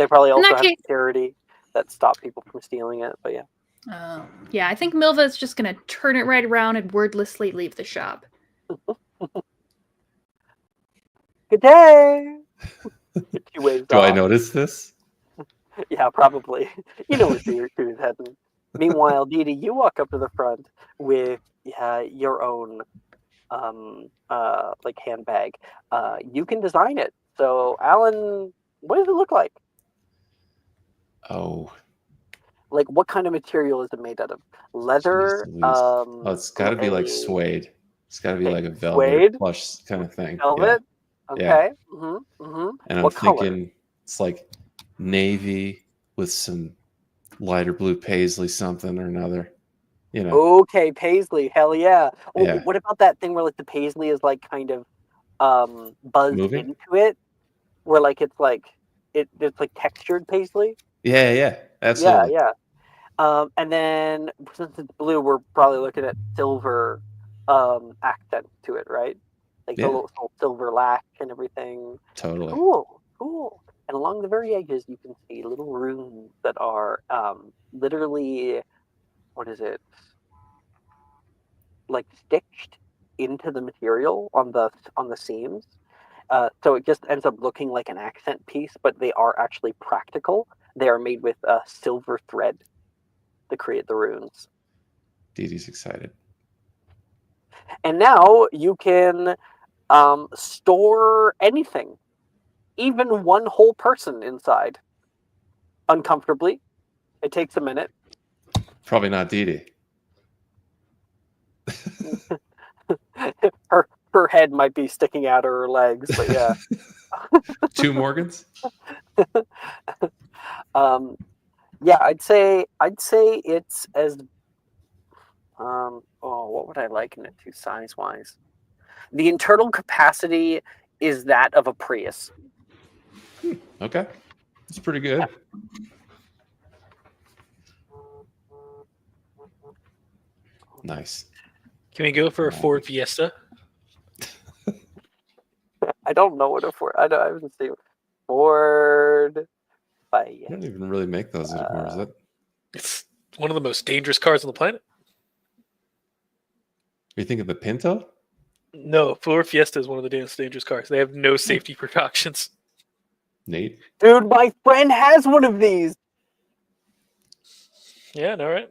probably In also that have case- security that stop people from stealing it. But yeah, Oh, yeah. I think Milva is just gonna turn it right around and wordlessly leave the shop. good day. She waves Do I off. notice this? Yeah, probably. You know where she was heading. Meanwhile, Dee Dee, you walk up to the front with your own like handbag. You can design it. So, Alan, what does it look like? Oh, Like, what kind of material is it made out of? Leather? Jeez Louise. It's got to be like a suede. It's got to be okay, like a velvet or suede, plush kind of thing. Yeah, velvet. yeah. Okay. Mm-hmm. And I'm What color? thinking it's like navy with some lighter blue paisley, something or another. You know. Okay, paisley. Hell yeah. Oh, Yeah. what about that thing where like the paisley is like kind of buzzed Moving? into it, where like it's like it's like textured paisley? Yeah, Yeah, absolutely. yeah. And then since it's blue, we're probably looking at silver accent to it, right? Like the Yeah, little silver lac and everything. totally. Cool. And along the very edges, you can see little runes that are literally, what is it? Like stitched into the material on the seams. So it just ends up looking like an accent piece, but they are actually practical. They are made with silver thread to create the runes. Dee Dee's excited. And now you can store anything, even one whole person inside, uncomfortably. It takes a minute. Probably not Dee Dee. her head might be sticking out of her legs, but yeah. 2 Morgans? Yeah, I'd say it's as what would I liken it to size wise? The internal capacity is that of a Prius. Okay. It's pretty good. Nice. Can we go for a Ford Fiesta? I don't know what a Ford. I haven't seen Ford I Fiesta. don't even really make those anymore. Is that? It's one of the most dangerous cars on the planet. Are you thinking the Pinto? No, Ford Fiesta is one of the most dangerous cars. They have no safety precautions. Nate? Dude, my friend has one of these. Yeah, no, right?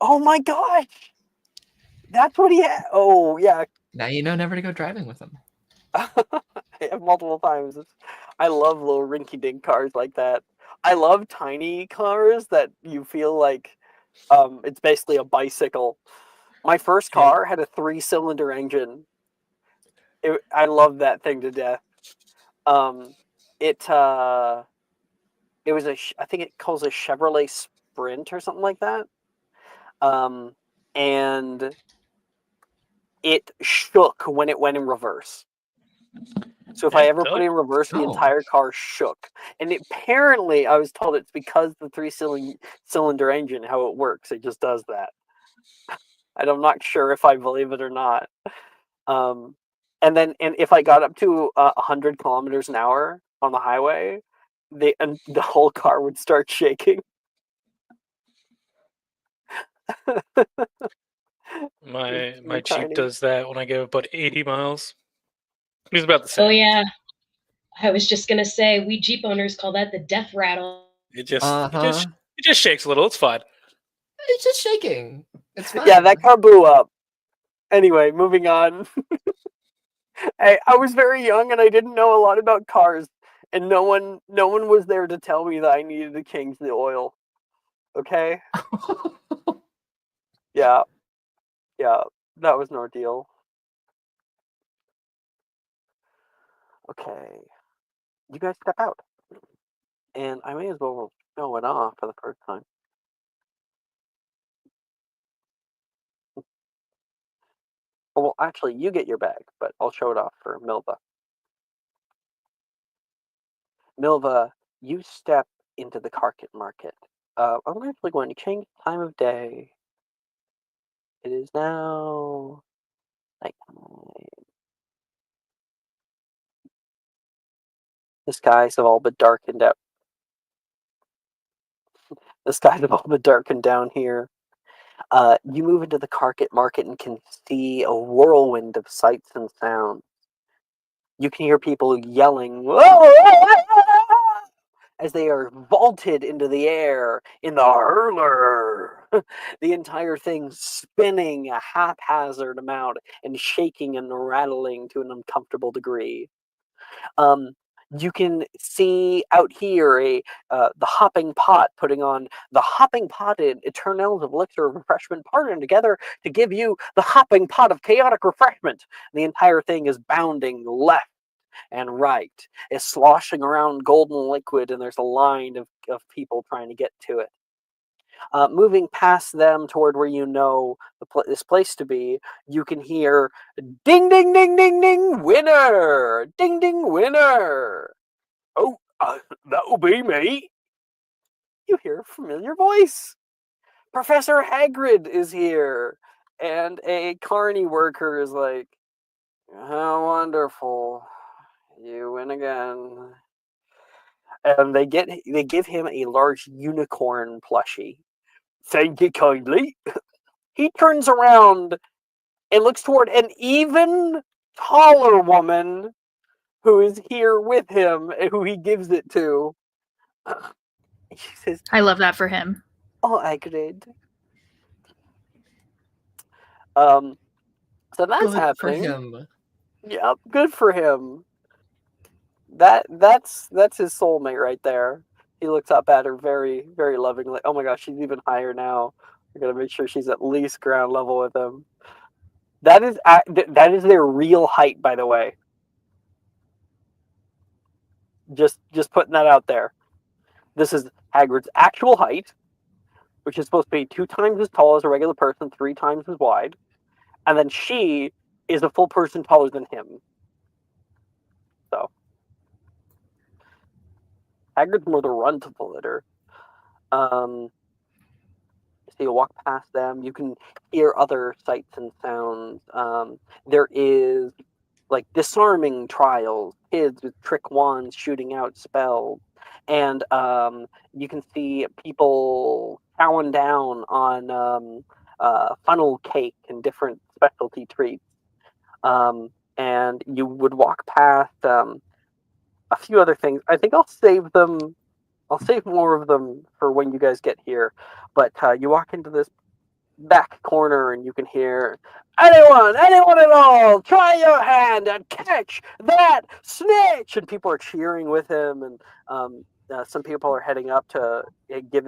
Oh my gosh. That's what he had. Oh, yeah. Now you know never to go driving with them. Multiple times. I love little rinky-dink cars like that. I love tiny cars that you feel like it's basically a bicycle. My first car had a 3-cylinder engine. I love that thing to death. It was I think it calls a Chevrolet Sprint or something like that. And it shook when it went in reverse. So if I ever put it in reverse, the entire car shook. And apparently, I was told it's because the 3-cylinder engine, how it works. It just does that. I'm not sure if I believe it or not. And if I got up to 100 kilometers an hour on the highway, the whole car would start shaking. My Jeep does that when I go about 80 miles. It's about the same. Oh yeah, I was just gonna say we Jeep owners call that the death rattle. It just shakes a little. It's fine. It's just shaking. It's fine. Yeah, that car blew up. Anyway, moving on. I was very young and I didn't know a lot about cars, and no one was there to tell me that I needed to change the oil. Okay? Yeah, that was an ordeal. Okay, you guys step out, and I may as well show it off for the first time. Well, actually, you get your bag, but I'll show it off for Milva. Milva, you step into the carpet market. I'm actually going to change the time of day. It is now nighttime. The skies have all but darkened out. The skies have all but darkened down here. You move into the carpet market and can see a whirlwind of sights and sounds. You can hear people yelling, as they are vaulted into the air in the hurler. The entire thing spinning a haphazard amount and shaking and rattling to an uncomfortable degree. You can see out here the hopping pot putting on the hopping potted eternals of elixir of refreshment partnered together to give you the hopping pot of chaotic refreshment. The entire thing is bounding left and right. It's sloshing around golden liquid, and there's a line of people trying to get to it. Moving past them toward where you know this place to be, you can hear ding, ding, ding, ding, ding, winner! Ding, ding, winner! Oh, that'll be me. You hear a familiar voice. Professor Hagrid is here. And a carny worker is like, how wonderful. You win again. And they give him a large unicorn plushie. Thank you kindly. He turns around and looks toward an even taller woman who is here with him and who he gives it to. She says, I love that for him. oh, Hagrid. So that's Good happening. for him. Yep, good for him. That's his soulmate right there. He looks up at her very, very lovingly. Oh my gosh, she's even higher now. I gotta make sure she's at least ground level with him. That is their real height, by the way. Just putting that out there. This is Hagrid's actual height, which is supposed to be 2 times as tall as a regular person, 3 times as wide. And then she is a full person taller than him. So Hagrid's more the runt of the litter. So you walk past them. You can hear other sights and sounds. There is like disarming trials, kids with trick wands shooting out spells, and you can see people chowing down on funnel cake and different specialty treats. And you would walk past a few other things. I think I'll save them. I'll save more of them for when you guys get here. But you walk into this back corner and you can hear, anyone at all, try your hand and catch that snitch! And people are cheering with him, and some people are heading up to give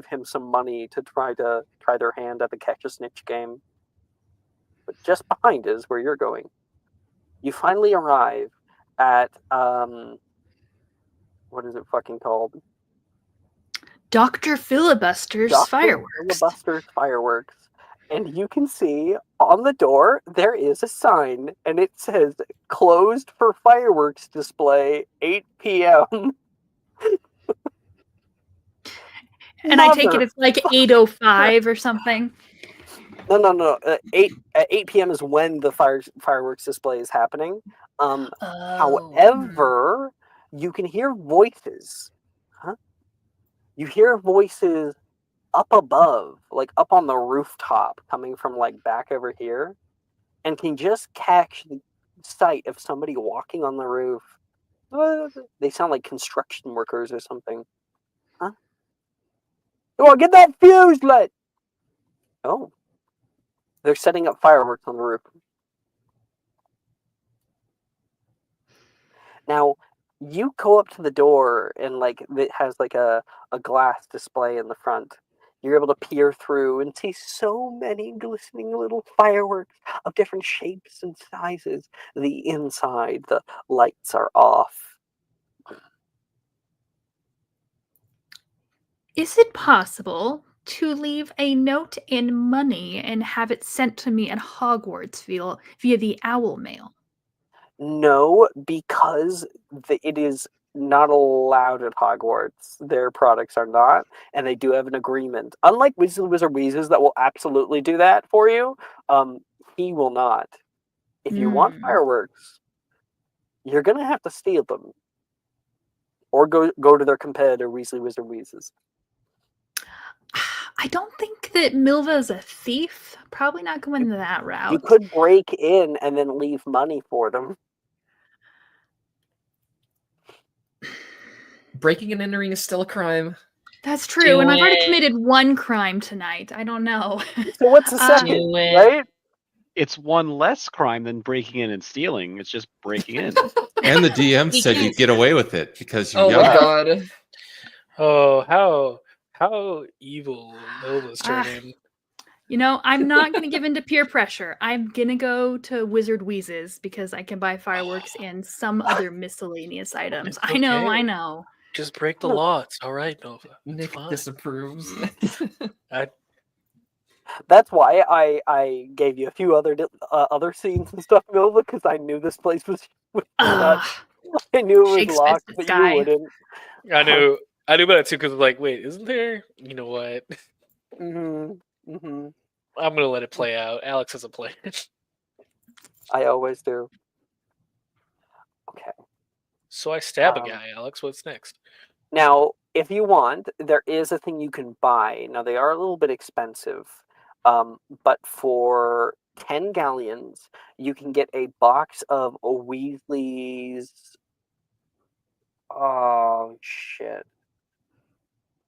him some money to try their hand at the catch a snitch game. But just behind is where you're going. You finally arrive at what is it fucking called? Dr. Filibuster's Dr. Fireworks. Filibuster's Fireworks. And you can see on the door there is a sign, and it says closed for fireworks display 8 p.m. And I take it it's like 8:05 or something. No. 8 p.m. is when the fireworks display is happening. However, you can hear voices. You hear voices up above, like up on the rooftop, coming from like back over here, and can just catch the sight of somebody walking on the roof. They sound like construction workers or something. Huh? Come on, get that fuse lit! Oh. They're setting up fireworks on the roof. Now, you go up to the door and like it has like a glass display in the front. You're able to peer through and see so many glistening little fireworks of different shapes and sizes. The inside, the lights are off. Is it possible to leave a note and money and have it sent to me at Hogwarts via the owl mail? No, because it is not allowed at Hogwarts. Their products are not, and they do have an agreement. Unlike Weasley Wizard Wheezes that will absolutely do that for you, he will not. If you want fireworks, you're gonna have to steal them, or go to their competitor, Weasley Wizard Wheezes. I don't think that Milva is a thief. Probably not going that route. You could break in and then leave money for them. Breaking and entering is still a crime. That's true, and I've already committed 1 crime tonight. I don't know. So what's the second, right? it's one less crime than breaking in and stealing. It's just breaking in. And the DM We said can- you get away with it because you're Oh young. my god. Oh, how evil Milva's Ah. turning. You know, I'm not going to give in to peer pressure. I'm going to go to Wizard Wheezes because I can buy fireworks and some other miscellaneous items. It's I know, okay. I know. Just break the law. It's all right, Nova. It's Nick fine. disapproves. That's why I gave you a few other scenes and stuff, Nova, because I knew this place was not. Ah, I knew it was Shakespeare's locked, this but guy. you wouldn't. I knew about it too because like, wait, isn't there? You know what? Mm-hmm. Mm-hmm. I'm gonna let it play out. Alex has a plan. I always do. Okay. So I stab a Um, guy. Alex, what's next? Now, if you want, there is a thing you can buy. Now, they are a little bit expensive, but for 10 galleons, you can get a box of Weasley's. Oh, shit.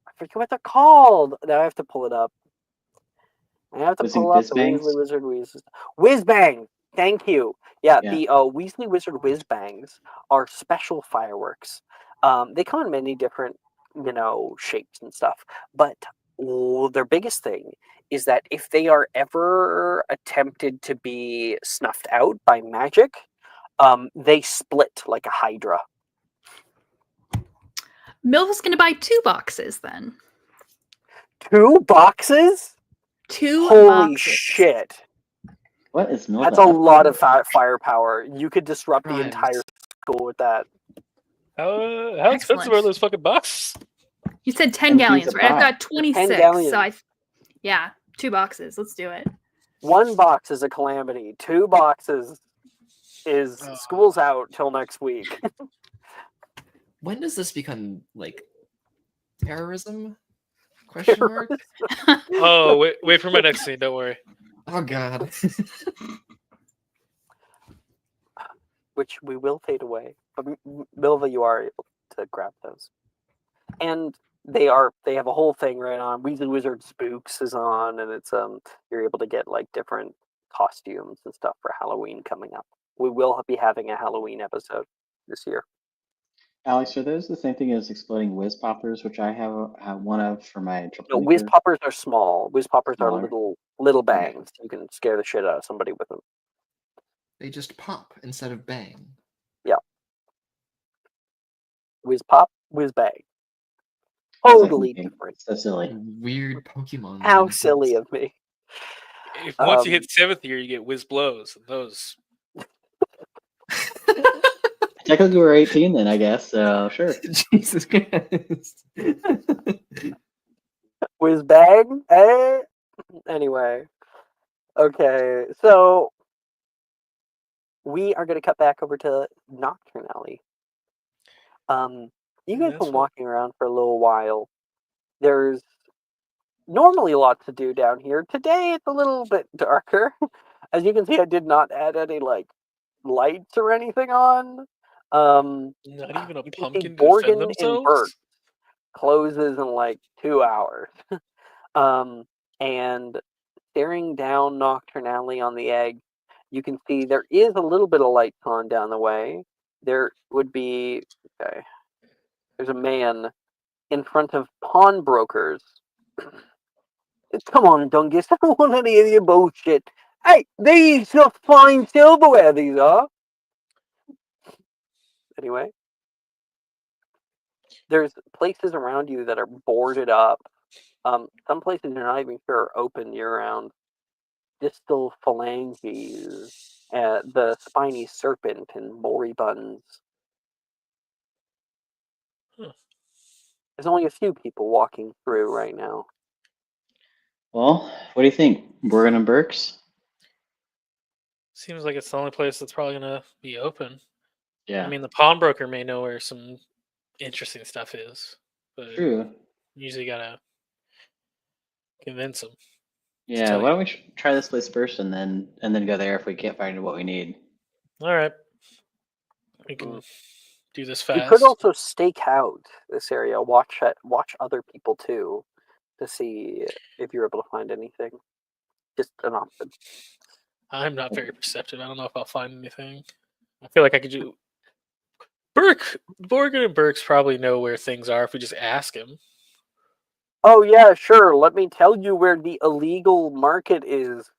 I forget what they're called. Now I have to pull it up. I have to Was it pull up Whiz the Bangs? Weasley Wizard Whiz Bang! Thank you. Yeah, Yeah. the Weasley Wizard Whiz Bangs are special fireworks. They come in many different, shapes and stuff. But their biggest thing is that if they are ever attempted to be snuffed out by magic, they split like a hydra. Milva's going to buy 2 boxes then. 2 boxes? 2 Holy boxes. shit. What is Milva? That's a lot of firepower. You could disrupt the Crimes. entire school with that. How expensive are Excellent. those fucking boxes? You said 10 And he's galleons, a right? I've bot. got 26. 10 galleons. So yeah, 2 boxes. Let's do it. 1 box is a calamity. 2 boxes is school's out till next week. When does this become like terrorism? Question mark. Oh, wait for my next scene. Don't worry. Oh god. Which we will fade away. But Milva, you are able to grab those. And they have a whole thing right on. Weasley Wizard Spooks is on, and it's you're able to get like different costumes and stuff for Halloween coming up. We will be having a Halloween episode this year. Alex, are those the same thing as exploding whiz poppers, which I have one of for my No, troublemaker? whiz poppers are small. Whiz poppers are Smaller. little bangs. You can scare the shit out of somebody with them. They just pop instead of bang. Whiz pop, whiz bang. I was like, Totally okay, different. so silly. Weird Pokemon. How nonsense. silly of me. If once you hit 7th year, you get whiz blows. And those. Technically, we're 18 then, I guess. So sure. Jesus Christ. Whiz bang, eh? Anyway. Okay, so we are going to cut back over to Nocturne Alley. You guys That's been fine. walking around for a little while. There's normally a lot to do down here. Today it's a little bit darker. As you can see, I did not add any lights or anything on. Not even a you can see pumpkin to defend Borgin and themselves? Bert closes in 2 hours. And staring down Nocturne Alley on the egg, you can see there is a little bit of lights on down the way. There would be there's a man in front of pawnbrokers. Come on, Dungus, I don't want any of your bullshit. Hey, these are fine silverware, these are. Anyway, there's places around you that are boarded up. Some places you're not even sure are open year-round. Distal phalanges, the spiny serpent, and moribunds. Huh. There's only a few people walking through right now. Well, what do you think? Borgin and Burks? Seems like it's the only place that's probably going to be open. Yeah. I mean, the pawnbroker may know where some interesting stuff is. But True. you usually got to convince them. Yeah, tell why you. don't we try this place first and then go there if we can't find what we need? All right. We can do this You fast. could also stake out this area, watch other people too, to see if you're able to find anything. Just an option. I'm not very perceptive. I don't know if I'll find anything. I feel like I could do. Morgan and Burks probably know where things are if we just ask him. Oh yeah, sure. Let me tell you where the illegal market is.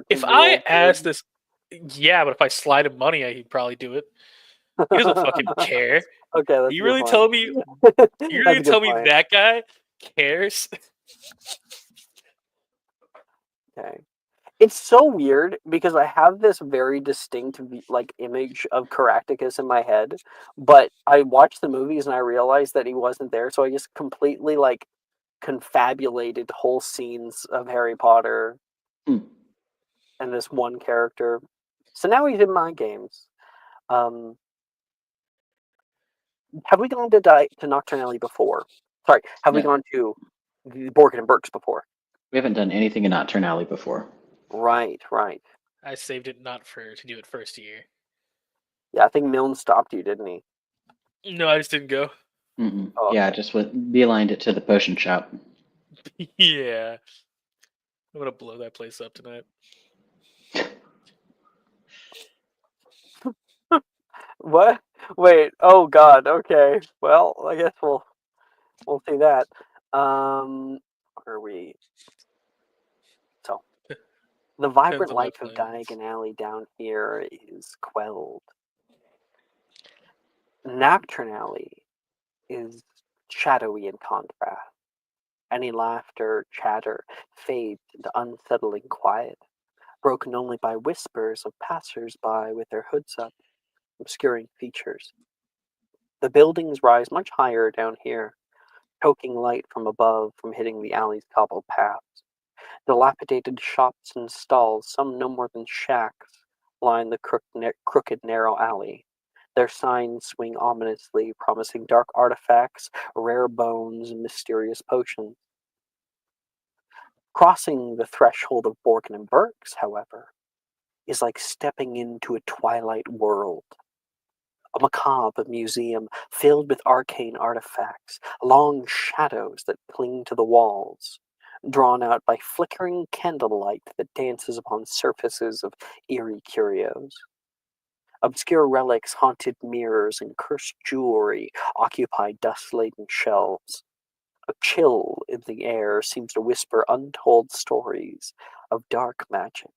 If I 14-year-old ask kid. this, yeah, but if I slide him money, he'd probably do it. He doesn't fucking care. Okay, that's You a good really point. tell me? You That's really a tell good me point. that guy cares? Okay. It's so weird because I have this very distinct like image of Caractacus in my head, but I watched the movies and I realized that he wasn't there, so I just completely like confabulated whole scenes of Harry Potter Hmm. and this one character. So now he's in my games. Have we gone to Nocturnally before? Sorry, have we No, gone to the Borkin and Burks before? we haven't done anything in Nocturnally before. Right. I saved it not to do it first year. Yeah, I think Milne stopped you, didn't he? No, I just didn't go. Mm-mm. Oh, Yeah, okay. just beelined it to the potion shop. Yeah, I'm gonna blow that place up tonight. What? Wait. Oh God. Okay. Well, I guess we'll see that. Where are we? So the Depends vibrant on my life of plans. Diagon Alley down here is quelled. Nocturne Alley is shadowy in contrast. Any laughter, chatter fades into unsettling quiet, broken only by whispers of passers-by with their hoods up, obscuring features. The buildings rise much higher down here, choking light from above from hitting the alley's cobbled paths. Dilapidated shops and stalls, some no more than shacks, line the crooked narrow alley. Their signs swing ominously, promising dark artifacts, rare bones, and mysterious potions. Crossing the threshold of Borkin and Burke's, however, is like stepping into a twilight world. A macabre museum filled with arcane artifacts, long shadows that cling to the walls, drawn out by flickering candlelight that dances upon surfaces of eerie curios. Obscure relics, haunted mirrors, and cursed jewelry occupy dust-laden shelves. A chill in the air seems to whisper untold stories of dark magic.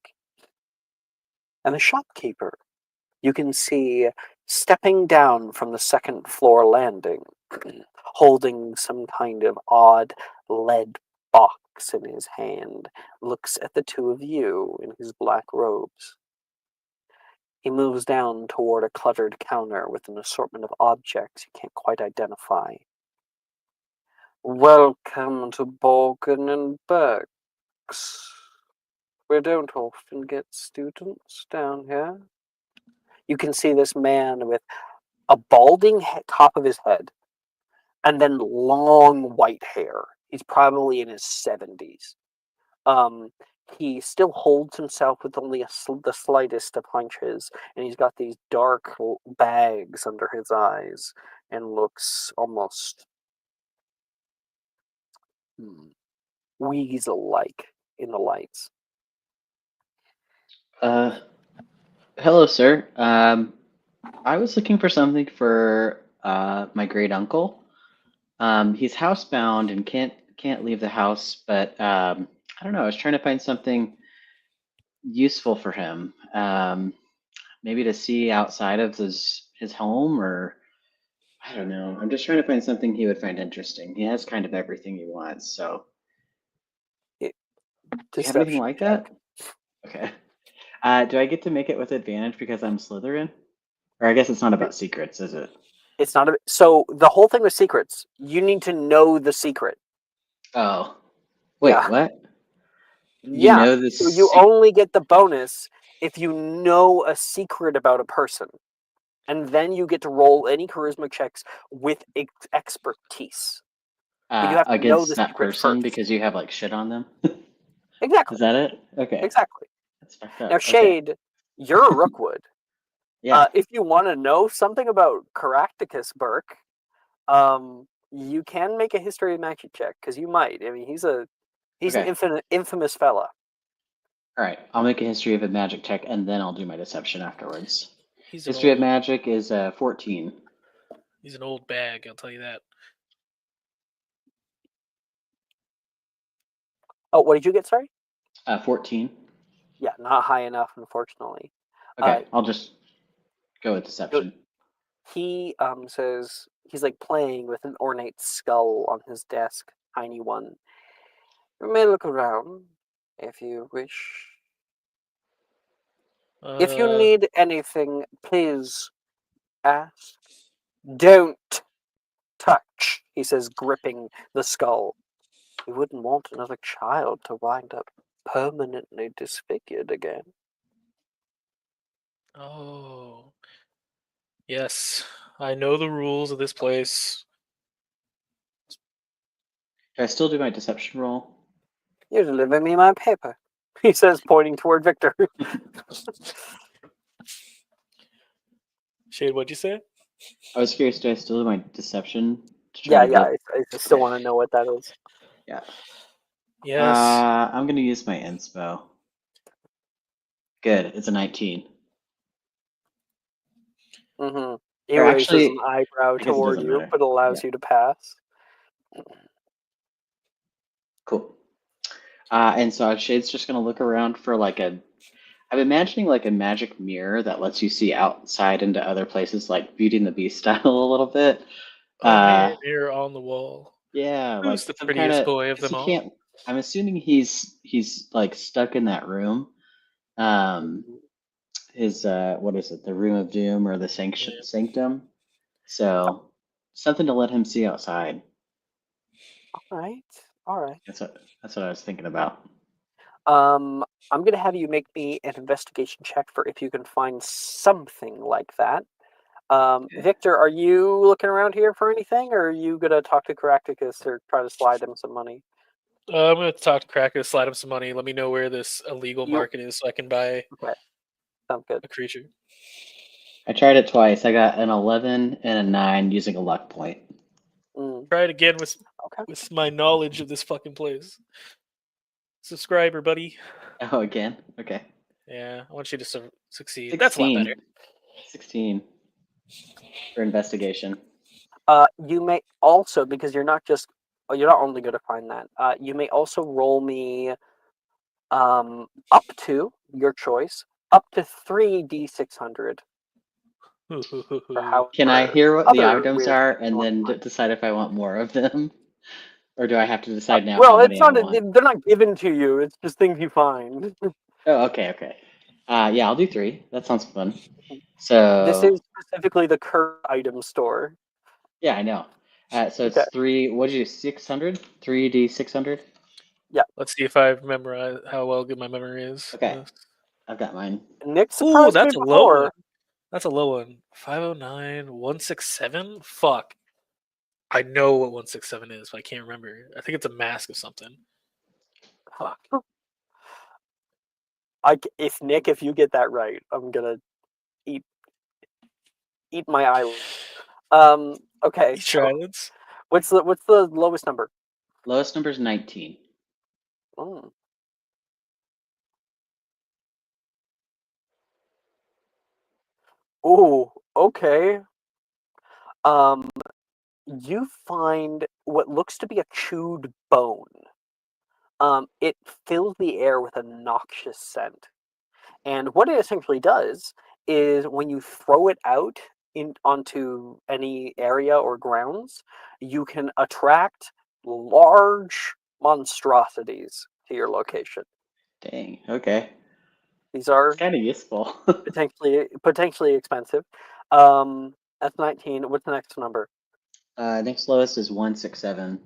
And the shopkeeper you can see stepping down from the second floor landing, holding some kind of odd lead box in his hand, looks at the two of you in his black robes. He moves down toward a cluttered counter with an assortment of objects you can't quite identify. Welcome to Borgin and Burks. We don't often get students down here. You can see this man with a balding top of his head and then long white hair. He's probably in his 70s. He still holds himself with only the slightest of hunches, and he's got these dark bags under his eyes and looks almost weasel-like in the lights. Hello, sir. I was looking for something for my great uncle. He's housebound and can't leave the house, but I don't know. I was trying to find something useful for him. Maybe to see outside of his home, or I don't know. I'm just trying to find something he would find interesting. He has kind of everything he wants. So, do you have anything Deception like check. that? Okay. Do I get to make it with advantage because I'm Slytherin? Or I guess it's not about secrets, is it? It's not so the whole thing with secrets, you need to know the secret. Oh, wait, Yeah. what? You Yeah. know So you this? only get the bonus if you know a secret about a person. And then you get to roll any charisma checks with expertise. But you have to know the Against that secret person first. because you have like shit on them? Exactly. Is that it? Okay. Exactly. That's fucked Now, up. Okay. Shade, you're a Rookwood. Yeah. If you want to know something about Caractacus Burke, you can make a history of magic check because you might. I mean, he's an Okay. infamous fella. All right, I'll make a history of a magic check, and then I'll do my deception afterwards. He's an History of old, magic is 14. he's an old bag. I'll tell you that. Oh, what did you get? Sorry. 14. Yeah, not high enough, unfortunately. Okay, I'll just go with deception. He says he's like playing with an ornate skull on his desk, tiny one. You may look around if you wish. If you need anything, please ask. Don't touch, he says, gripping the skull. We wouldn't want another child to wind up permanently disfigured again. Oh, yes, I know the rules of this place. Can I still do my deception roll? You deliver me my paper, he says, pointing toward Victor. Shade, what'd you say? I was curious, do I still do my deception? To try Yeah, to yeah, get... I still want to know what that is. Yeah. Yes. I'm going to use my inspo. Good, it's a 19. Mm-hmm. He Or raises actually, an eyebrow I guess it toward doesn't you, matter. but allows Yeah. you to pass. Cool. And so Shade's just going to look around for like a... I'm imagining like a magic mirror that lets you see outside into other places, like Beauty and the Beast style a little bit. A mirror on the wall. Yeah, Who's like the some kind prettiest of... boy of Because them he all? can't... I'm assuming he's like stuck in that room. His what is it? The Room of Doom or the Yeah. Sanctum. So something to let him see outside. All right. That's what I was thinking about. I'm gonna have you make me an investigation check for if you can find something like that. Okay. Victor, are you looking around here for anything, or are you gonna talk to Caractacus or try to slide him some money? I'm gonna talk to Cracker, slide him some money. Let me know where this illegal You- market is so I can buy Okay, sounds good. a creature. I tried it twice. I got an 11 and a 9 using a luck point. Try it again with Okay. my knowledge of this fucking place. Subscriber, buddy. Oh, again? Okay. Yeah, I want you to succeed. 16. That's a lot better. 16 for investigation. You may also, because you're not only going to find that. You may also roll me, up to your choice, up to 3d600. Can I hear what the other items weird are things you and wanna then find. decide if I want more of them? Or do I have to decide now Well, how it's many I not. want? They're not given to you. It's just things you find. Oh, okay. Yeah, I'll do 3. That sounds fun. This So is specifically the current item store. yeah, I know. So Okay. it's 3. What did you do? 600? 3d600. Let's see if I remember how well good my memory is. Okay, I've got mine. Nick Ooh, surprised me that's a low one. before. That's a low one. 509, 167? Fuck. I know what 167 is, but I can't remember. I think it's a mask of something. Fuck. If you get that right, I'm gonna eat my eyelid. Okay. Eat your eyelids. What's the lowest number? Lowest number is 19. Mm. Ooh, okay. You find what looks to be a chewed bone. It fills the air with a noxious scent. And what it essentially does is when you throw it out onto any area or grounds, you can attract large monstrosities to your location. Dang. Okay. These are Kind of useful. potentially expensive. That's 19. What's the next number? Next lowest is 167.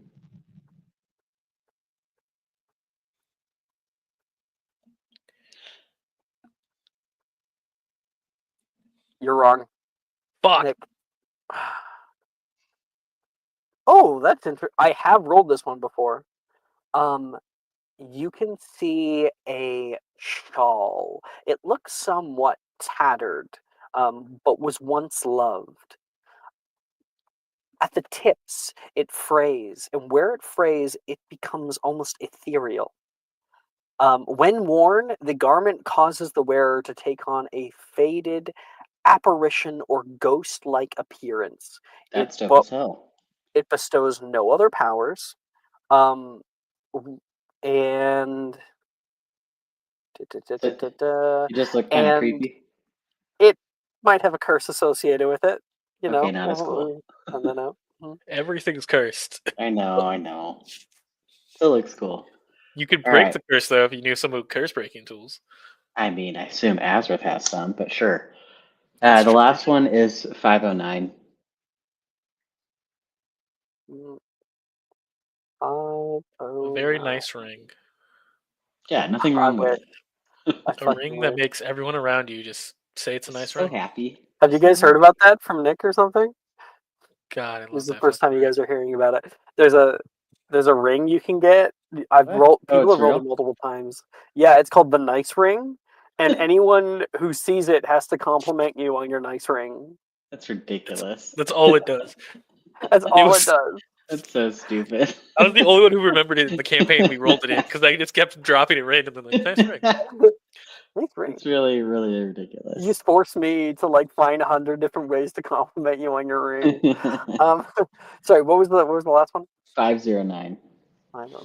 You're wrong, Fuck. Nick. Oh, that's interesting. I have rolled this one before. You can see a shawl. It looks somewhat tattered, but was once loved. At the tips, it frays, and where it frays, it becomes almost ethereal. When worn, the garment causes the wearer to take on a faded apparition or ghost-like appearance. That's It, dope as hell. it bestows no other powers. And You just look kind of and creepy. it might have a curse associated with it. You Okay, know, not as cool. I don't know. Everything's cursed. I know. Still looks cool. You could All break right. the curse though if you knew some of curse breaking tools. I mean, I assume Azrath has some, but sure. That's The true. last one is 509. A very nice ring. Yeah, nothing I wrong with wish. it. I A fucking ring that wish. makes everyone around you just say it's a nice So ring. happy. Have you guys heard about that from Nick or something? God, I This love is the that first time fucking you ring. guys are hearing about it. There's a ring you can get. What? Oh, People it's have rolled real? it multiple times. Yeah, it's called the Nice Ring, and anyone who sees it has to compliment you on your nice ring. That's ridiculous. That's all it does. That's all was- it does. That's so stupid. I was the only one who remembered it in the campaign we rolled it in because I just kept dropping it randomly. Like, nice ring. Nice ring. It's really, really ridiculous. You just forced me to like find 100 different ways to compliment you on your ring. Sorry, what was the last one? 509. I know.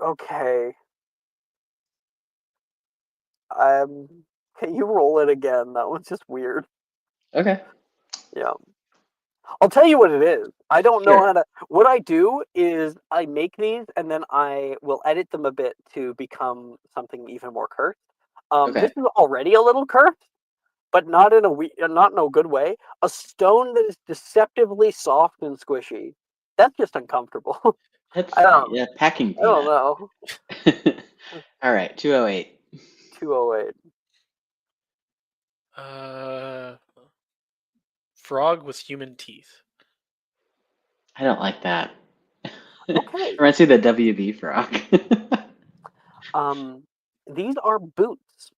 Okay. Can you roll it again? That one's just weird. Okay. Yeah. I'll tell you what it is. I don't know Sure. how to. What I do is I make these and then I will edit them a bit to become something even more cursed. Okay. This is already a little cursed, but not in a good way. A stone that is deceptively soft and squishy. That's just uncomfortable. That's I don't. yeah, packing I don't peanut. know. All right, 208. 208. Frog with human teeth. I don't like that. Okay. Reminds me of the WB frog. These are boots.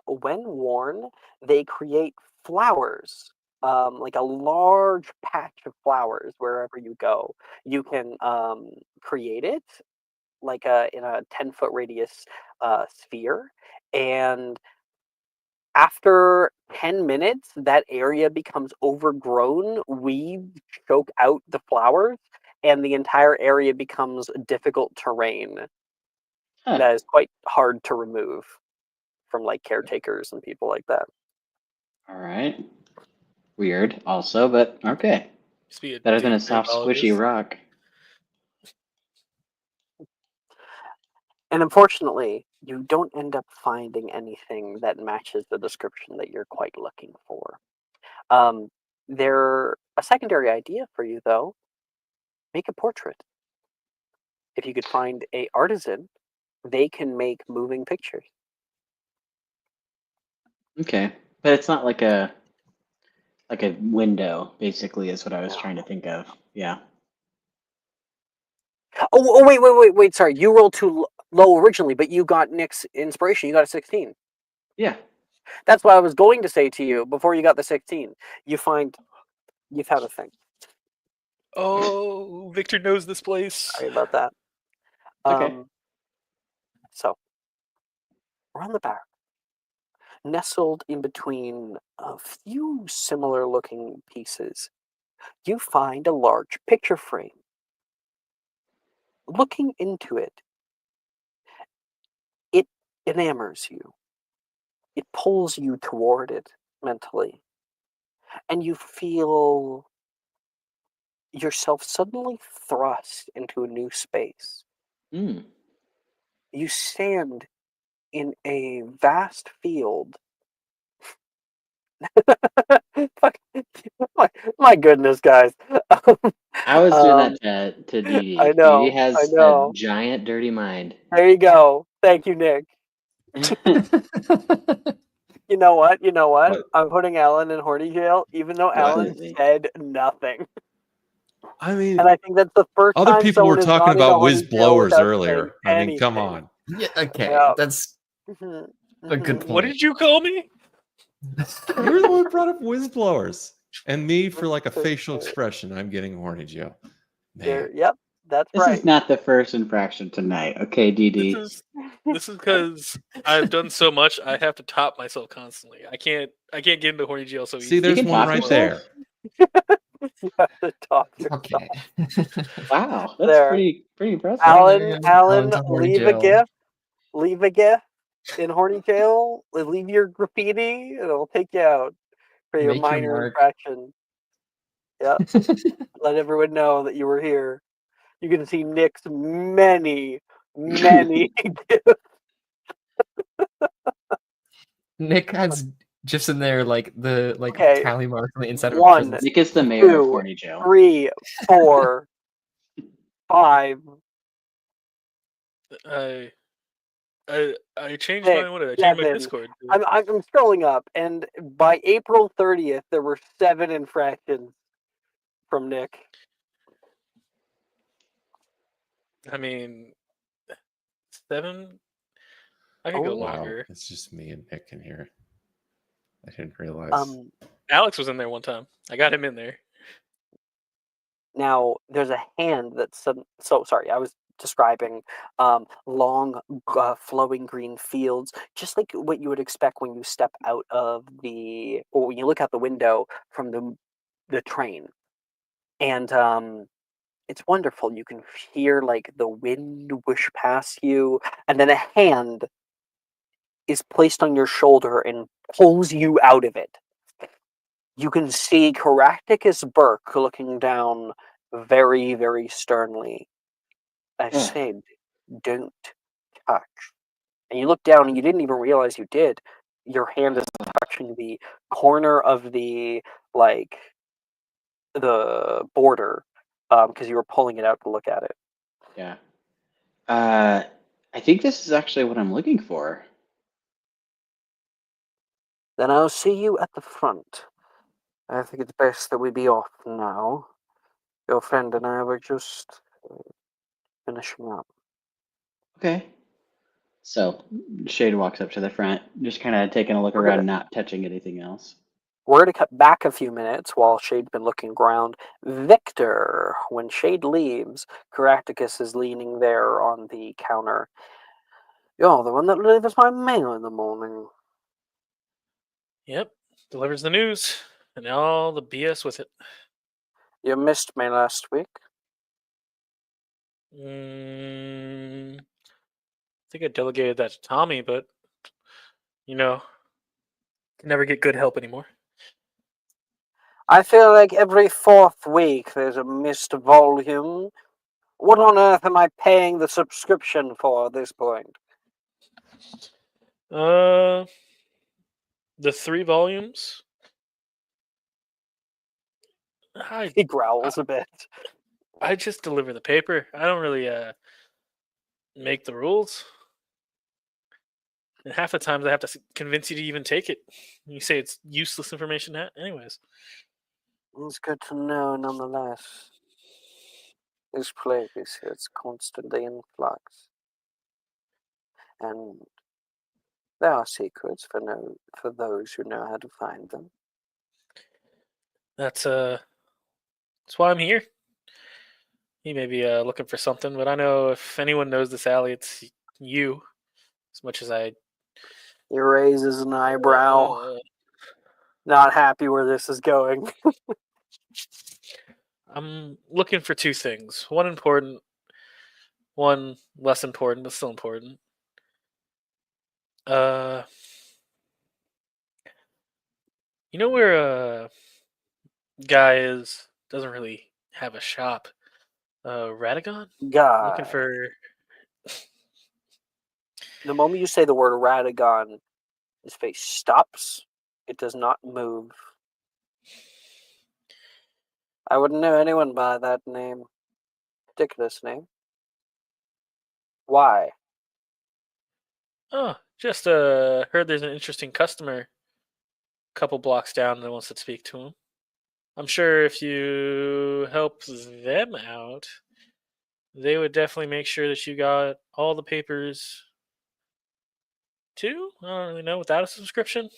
When worn, they create flowers, like a large patch of flowers wherever you go. You can create it like in a 10-foot radius sphere, and after 10 minutes, that area becomes overgrown. Weeds choke out the flowers, and the entire area becomes difficult terrain Huh. that is quite hard to remove from like caretakers and people like that. All right. Weird also, but okay. Used to be a Better than a dude soft, herbologist. squishy rock. And unfortunately, you don't end up finding anything that matches the description that you're quite looking for. A secondary idea for you, though, make a portrait. If you could find a artisan, they can make moving pictures. Okay. But it's not like a window, basically, is what I was No. trying to think of. Yeah. Oh, wait. Sorry, you rolled too low originally, but you got Nick's inspiration. You got a 16. Yeah. That's what I was going to say to you before you got the 16. You've found a thing. Oh, Victor knows this place. Sorry about that. Okay. So, around the back, nestled in between a few similar-looking pieces, you find a large picture frame. Looking into it, it enamors you. It pulls you toward it mentally. And you feel yourself suddenly thrust into a new space. Hmm. You stand in a vast field. my goodness, guys. I was doing that to Dee I Dee. know, Dee Dee has I a know. giant dirty mind. There you go. Thank you, Nick. You know what? What? I'm putting Alan in Horny jail, even though Alan Completely. said nothing. I mean, And I think that's the first other time people someone were has talking gone into about Horny whiz jail blowers without earlier. I saying mean, come anything. on. Yeah, okay, Yeah. that's Mhm, a good mhm. point. What did you call me? You're the one who brought up whiz blowers. And me for like a facial expression, I'm getting horny, Joe. Man. Yep, that's This right. is not the first infraction tonight, okay, DD? This is because I've done so much. I have to top myself constantly. I can't get into horny jail so See, easy. there's can one top right yourself. there. You have to top yourself. Okay. Wow, that's There. pretty impressive. Alan, Alan's on horny leave a jail. gift. Leave a gift in horny jail. Leave your graffiti, and it'll take you out for your Make your minor mark. infraction. Yep. Let everyone know that you were here. You can see Nick's many gifts. Nick has gifs in there like the Okay. tally mark on the inside of a One, prison. Nick is the mayor of Two, Horny Jail. 3, 4, 5. I changed Six, mine. What did I change my 7. Discord? I'm scrolling up, and by April 30th, there were 7 infractions from Nick. I mean, 7. I could go Oh. Wow, longer. it's just me and Nick in here. I didn't realize. Alex was in there one time. I got him in there. Now there's a hand that's so sorry. I was describing long, flowing green fields, just like what you would expect when you step out of or when you look out the window from the train, and it's wonderful. You can hear like the wind whoosh past you, and then a hand is placed on your shoulder and pulls you out of it. You can see Caractacus Burke looking down very, very sternly. I Ugh. said, don't touch. And you look down and you didn't even realize you did. Your hand is touching the corner of the border, because you were pulling it out to look at it. Yeah. I think this is actually what I'm looking for. Then I'll see you at the front. I think it's best that we be off now. Your friend and I were just finishing up. Okay. So Shade walks up to the front, just kind of taking a look We're around, gonna- not touching anything else. We're going to cut back a few minutes while Shade's been looking around. Victor, when Shade leaves, Caractacus is leaning there on the counter. You're the one that delivers my mail in the morning. Yep, delivers the news and all the BS with it. You missed me last week. I think I delegated that to Tommy, but can never get good help anymore. I feel like every 4th week there's a missed volume. What on earth am I paying the subscription for at this point? The 3 volumes. He growls a bit. I just deliver the paper. I don't really make the rules. And half the times I have to convince you to even take it. You say it's useless information, anyways. It's good to know nonetheless. This place is constantly in flux. And there are secrets for those who know how to find them. That's why I'm here. He may be looking for something, but I know if anyone knows this alley, it's you. As much as I He raises an eyebrow, not happy where this is going. I'm looking for 2 things. One important, one less important, but still important. You know where a guy doesn't really have a shop? Radagon? God. Looking for. The moment you say the word Radagon, his face stops. It does not move. I wouldn't know anyone by that name. Ridiculous name. Why? Oh, just heard there's an interesting customer a couple blocks down that wants to speak to him. I'm sure if you help them out, they would definitely make sure that you got all the papers too. I don't really know, without a subscription.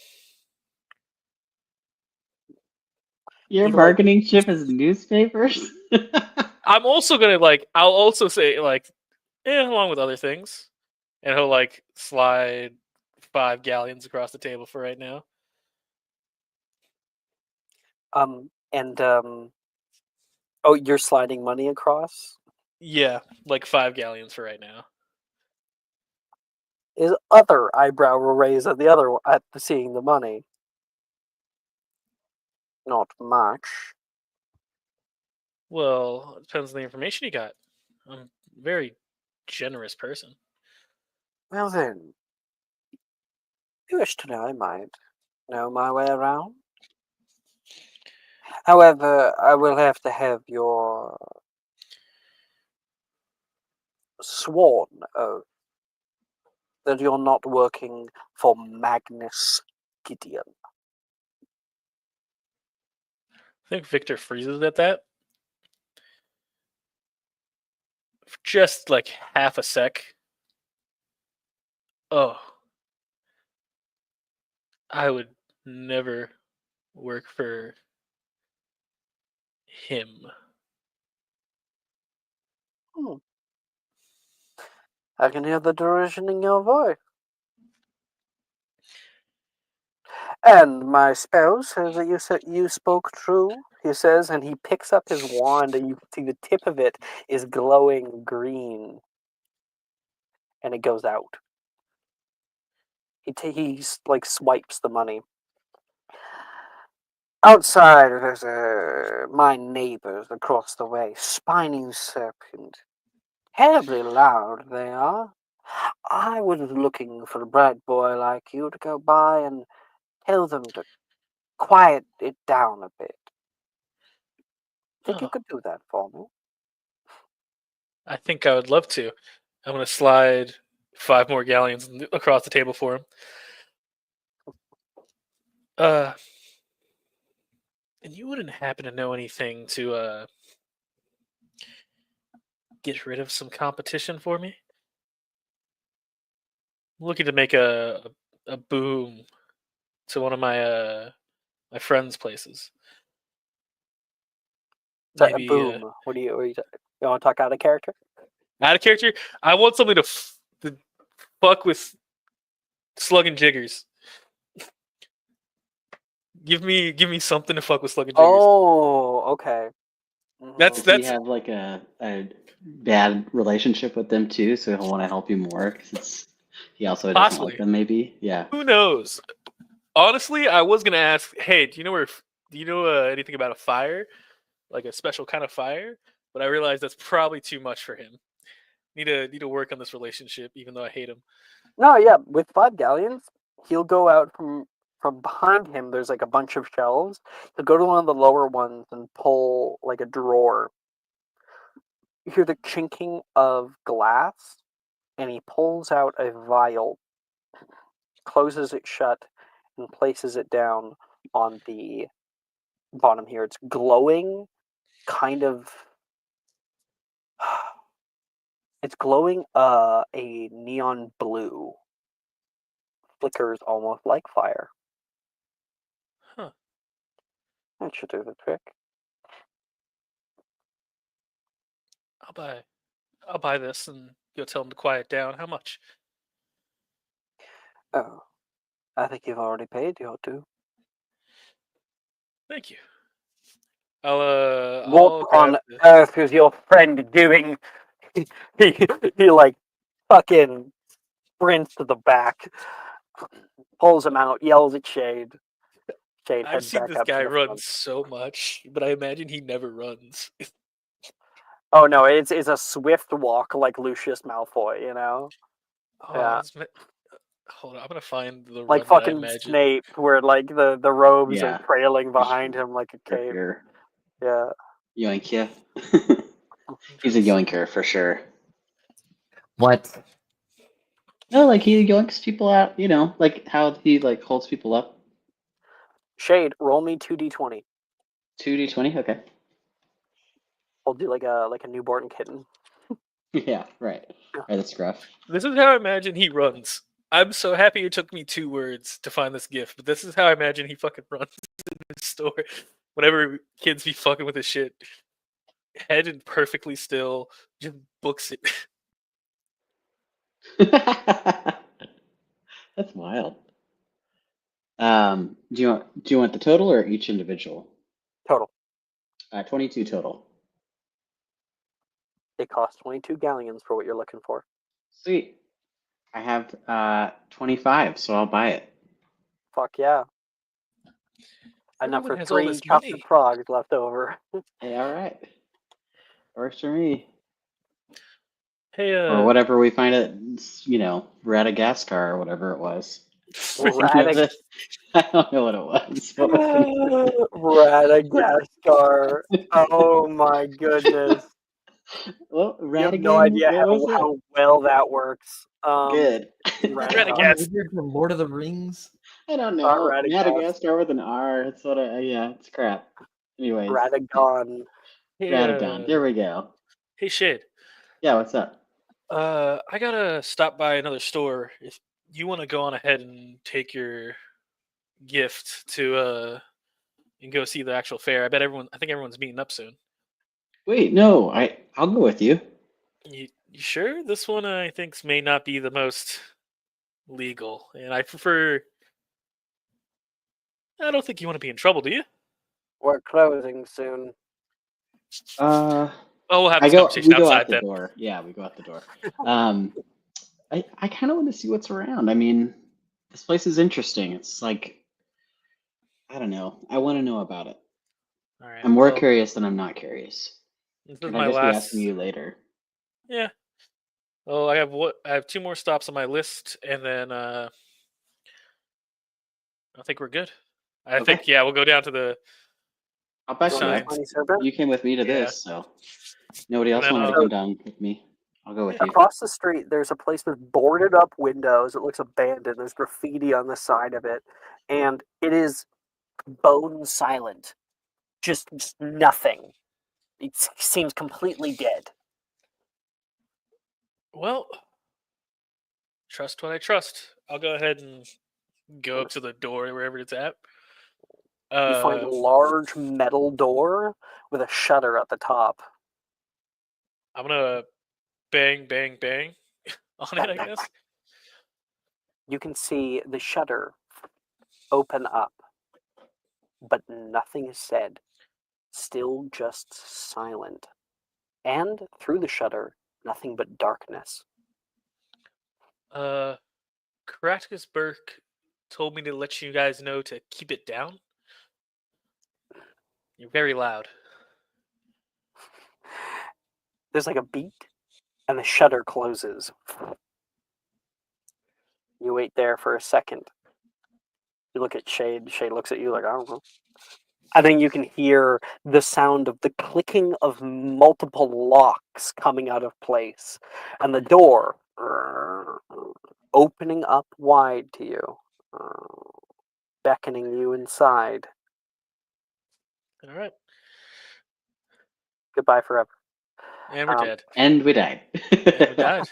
Your He, like- bargaining chip is newspapers. I'm also gonna I'll also say along with other things, and he'll slide 5 galleons across the table for right now. Oh, you're sliding money across? Yeah, 5 galleons for right now. His other eyebrow will raise at the other at seeing the money. Not much. Well, it depends on the information you got. I'm a very generous person. Well then, if you wish to know, I might know my way around. However, I will have to have your sworn oath that you're not working for Magnus Gideon. I think Victor freezes at that. For just half a sec. Oh. I would never work for him. I can hear the derision in your voice. And my spell says that you spoke true, he says, and he picks up his wand, and you see the tip of it is glowing green. And it goes out. He swipes the money. Outside, there's my neighbors across the way, spiny serpent. Terribly loud they are. I was looking for a bright boy like you to go by and tell them to quiet it down a bit. Think you could do that for me? I think I would love to. I'm going to slide 5 more galleons across the table for him. And you wouldn't happen to know anything to get rid of some competition for me? I'm looking to make a boom to one of my my friends' places. So, Maybe boom. What do you want to talk out of character? out of character. I want something to fuck with Slug and Jiggers. Give me something to fuck with Slug and Jiggers. Oh, okay. That's Does he have a bad relationship with them too, so he'll want to help you more because he also doesn't Possibly. like them. Maybe, yeah. Who knows? Honestly, I was gonna ask, hey, do you know anything about a fire, like a special kind of fire? But I realized that's probably too much for him. Need to work on this relationship, even though I hate him. No, yeah, with 5 galleons, he'll go out from behind him. There's a bunch of shelves. He'll go to one of the lower ones and pull a drawer. You hear the chinking of glass, and he pulls out a vial, closes it shut, and places it down on the bottom here. It's glowing, kind of. It's glowing a neon blue. Flickers almost like fire. Huh. That should do the trick. I'll buy this and go tell him to quiet down. How much? Oh, I think you've already paid your due. Thank you. I'll What grab on this. earth is your friend doing? he fucking sprints to the back, pulls him out, yells at Shade. Shade I've heads seen back this up to guy the run front. so much, but I imagine he never runs. Oh no, it's a swift walk like Lucius Malfoy, you know? Oh, Yeah. Hold on, I'm gonna find the Like run that I fucking imagine. Snape, where the robes Yeah. are trailing behind him like a cape. Your Yeah. yoinkia. He's a yoinker for sure. What? No, like he yoinks people out. You know, like how he holds people up. Shade, roll me 2d20. 2d20. Okay. Hold you like a newborn kitten. Yeah. Right. Right. That's rough. This is how I imagine he runs. I'm so happy it took me 2 words to find this gift, but this is how I imagine he fucking runs in the store. whenever kids be fucking with this shit, head and perfectly still, just books it. That's wild. Do you want the total or each individual? Total. 22 total. It costs 22 galleons for what you're looking for. Sweet. I have 25, so I'll buy it. Fuck yeah. Enough Everyone for has all 3 this chocolate money. frogs left over. Hey, all right. Works for me. Hey, Or whatever we find at, Radagascar or whatever it was. Radag- I don't know what it was. What was the name? Madagascar. Oh my goodness. Well, You have no Radigan, idea what was it? how well that works. Good. Radagascar. One wizard from Lord of the Rings. I don't Not know. Radagast. Madagascar with an R. It's what it's crap. Anyways, Radagon. hey, Radagon. There we go. hey, Shade. Yeah, what's up? I gotta stop by another store. If you want to go on ahead and take your gift to and go see the actual fair, I think everyone's meeting up soon. Wait, no, I'll go with you. You sure? This one I think may not be the most legal, and I prefer. I don't think you want to be in trouble, do you? We're closing soon. Oh, we'll have this conversation We go outside out the then. door. Yeah, we go out the door. I kind of want to see what's around. I mean, this place is interesting. It's like, I don't know. I want to know about it. All right. I'm more well, curious than I'm not curious. This is Can my I just be last. asking you later? Yeah. Well, I have 2 more stops on my list, and then I think we're good. I Okay. think we'll go down to the. I'll back you Signs. up. Money serpent? You came with me to Yeah. this, so nobody else then wanted to I'll- come down with me. I'll go with you. Across the street, there's a place with boarded up windows. It looks abandoned. There's graffiti on the side of it. And it is bone silent. Just nothing. It seems completely dead. Well, trust what I trust. I'll go ahead and go up to the door wherever it's at. You find a large metal door with a shutter at the top. I'm gonna bang, bang, bang on it. I Bang, guess. You can see the shutter open up, but nothing is said. Still just silent. And through the shutter, nothing but darkness. Caractacus Burke told me to let you guys know to keep it down. You're very loud. There's like a beat, and the shutter closes. You wait there for a second. You look at Shade. Shade looks at you like, I don't know. And then you can hear the sound of the clicking of multiple locks coming out of place. And the door opening up wide to you, beckoning you inside. All right. Goodbye forever. And we're dead. And we died. And we died.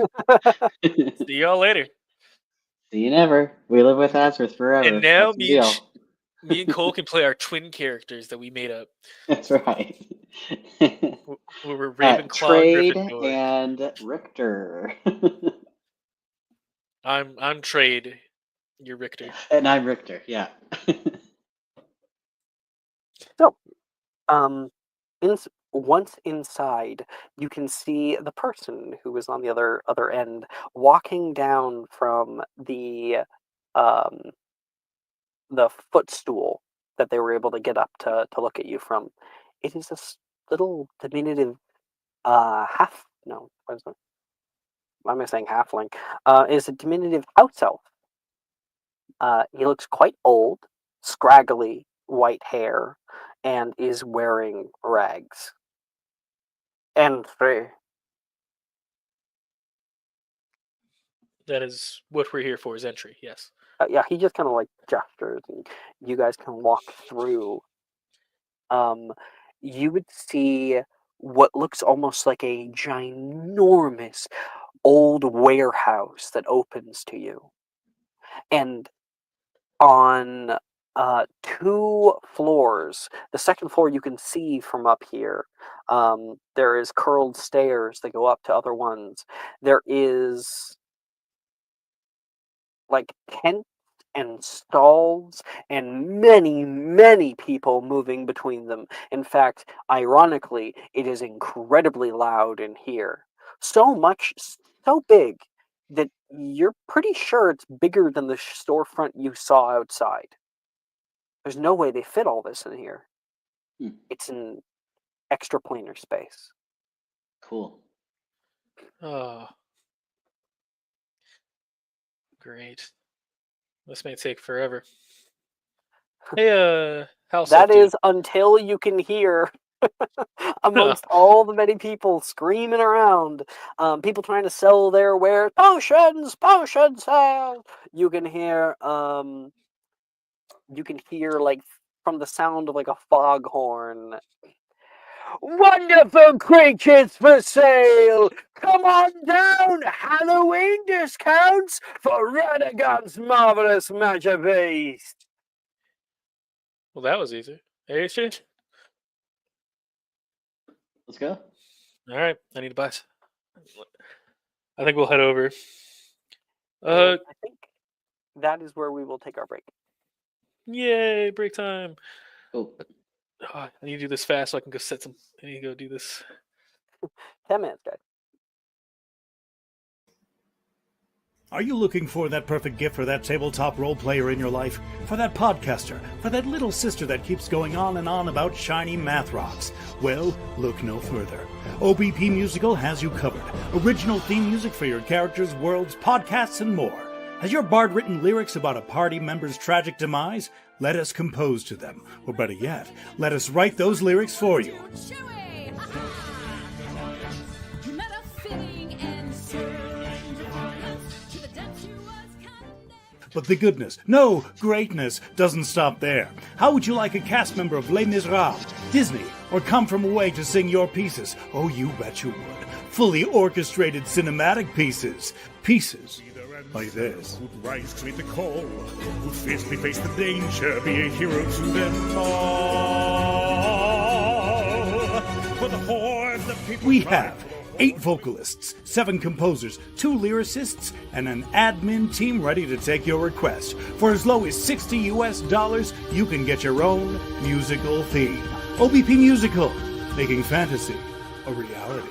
See y'all later. See you never. We live with Azrith forever. And now That's the deal. me and Cole can play our twin characters that we made up. That's right. We're Ravenclaw Trade and Gryffindor. and Richter. I'm Trade. You're Richter. And I'm Richter, yeah. So, once inside, you can see the person who is on the other end walking down from the footstool that they were able to get up to look at you from. It is this little diminutive why am I saying halfling? Is a diminutive house elf. He looks quite old, scraggly white hair, and is wearing rags. Entry. That is what we're here for, is entry, yes. Yeah, he just kind of like gestures, and you guys can walk through. You would see what looks almost like a ginormous old warehouse that opens to you. And on 2 floors. The second floor you can see from up here. There is curled stairs that go up to other ones. There is like tents and stalls and many, many people moving between them. In fact, ironically, it is incredibly loud in here. So much, so big that you're pretty sure it's bigger than the storefront you saw outside. There's no way they fit all this in here. Hmm. It's an extra planar space. Cool. Oh, great. This may take forever. Hey, how's That is until you can hear amongst all the many people screaming around, people trying to sell their wares, potion sales. You can hear like from the sound of like a foghorn. Wonderful creatures for sale! Come on down! Halloween discounts for Radagon's marvelous magic beast. Well, that was easy. Hey, exchange. Let's go. All right, I need to buy. I think we'll head over. I think that is where we will take our break. Yay, break time. Cool. Oh, I need to do this fast so I can go set some. I need to go do this. 10 minutes, guys. Are you looking for that perfect gift for that tabletop role player in your life? For that podcaster? For that little sister that keeps going on and on about shiny math rocks? Well, look no further. OBP Musical has you covered. Original theme music for your characters, worlds, podcasts, and more. Has your bard written lyrics about a party member's tragic demise? Let us compose to them. Or better yet, let us write those lyrics for you. But the goodness, no, greatness doesn't stop there. How would you like a cast member of Les Miserables, Disney, or Come From Away to sing your pieces? Oh, you bet you would. Fully orchestrated cinematic pieces. Pieces like this. Who'd rise to meet the call, who'd fiercely face the danger, be a hero to them all. For the hordes of people we have 8 vocalists, 7 composers, 2 lyricists, and an admin team ready to take your request. For as low as $60 you can get your own musical theme. OBP Musical, making fantasy a reality.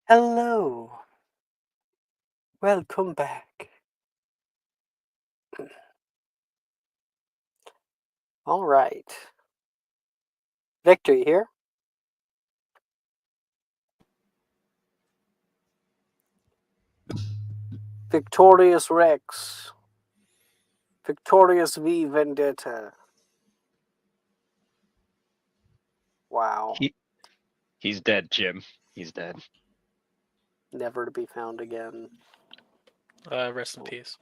Hello. Welcome back. All right. Victor, you here? Victorious Rex. Victorious V Vendetta. Wow. He's dead, Jim. He's dead. Never to be found again. Rest in peace.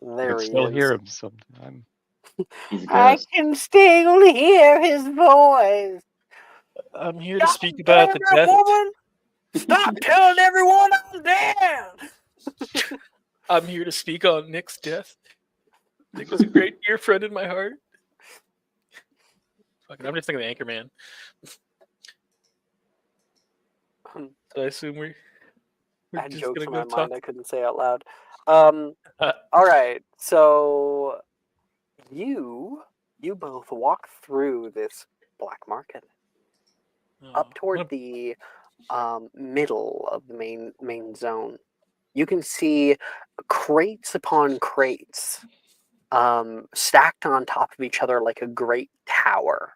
I There can he still is. hear him sometime. He's a I ghost. can still hear his voice. I'm here to God speak damn about the it, death. woman! Stop telling everyone I'm dead! I'm here to speak on Nick's death. Nick was a great dear friend in my heart. Fucking, I'm just thinking of Anchorman. So I assume we're I had just jokes gonna in go my mind talk. I couldn't say out loud. All right, so you both walk through this black market up toward the middle of the main zone. You can see crates upon crates stacked on top of each other like a great tower.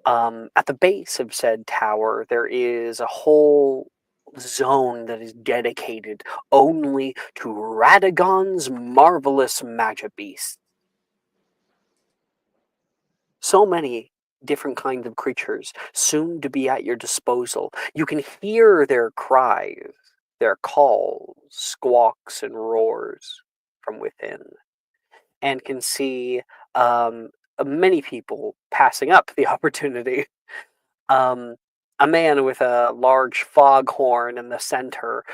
At the base of said tower, there is a whole zone that is dedicated only to Radagon's marvelous magic beasts. So many different kinds of creatures soon to be at your disposal. You can hear their cries, their calls, squawks, and roars from within, and can see many people passing up the opportunity. A man with a large foghorn in the center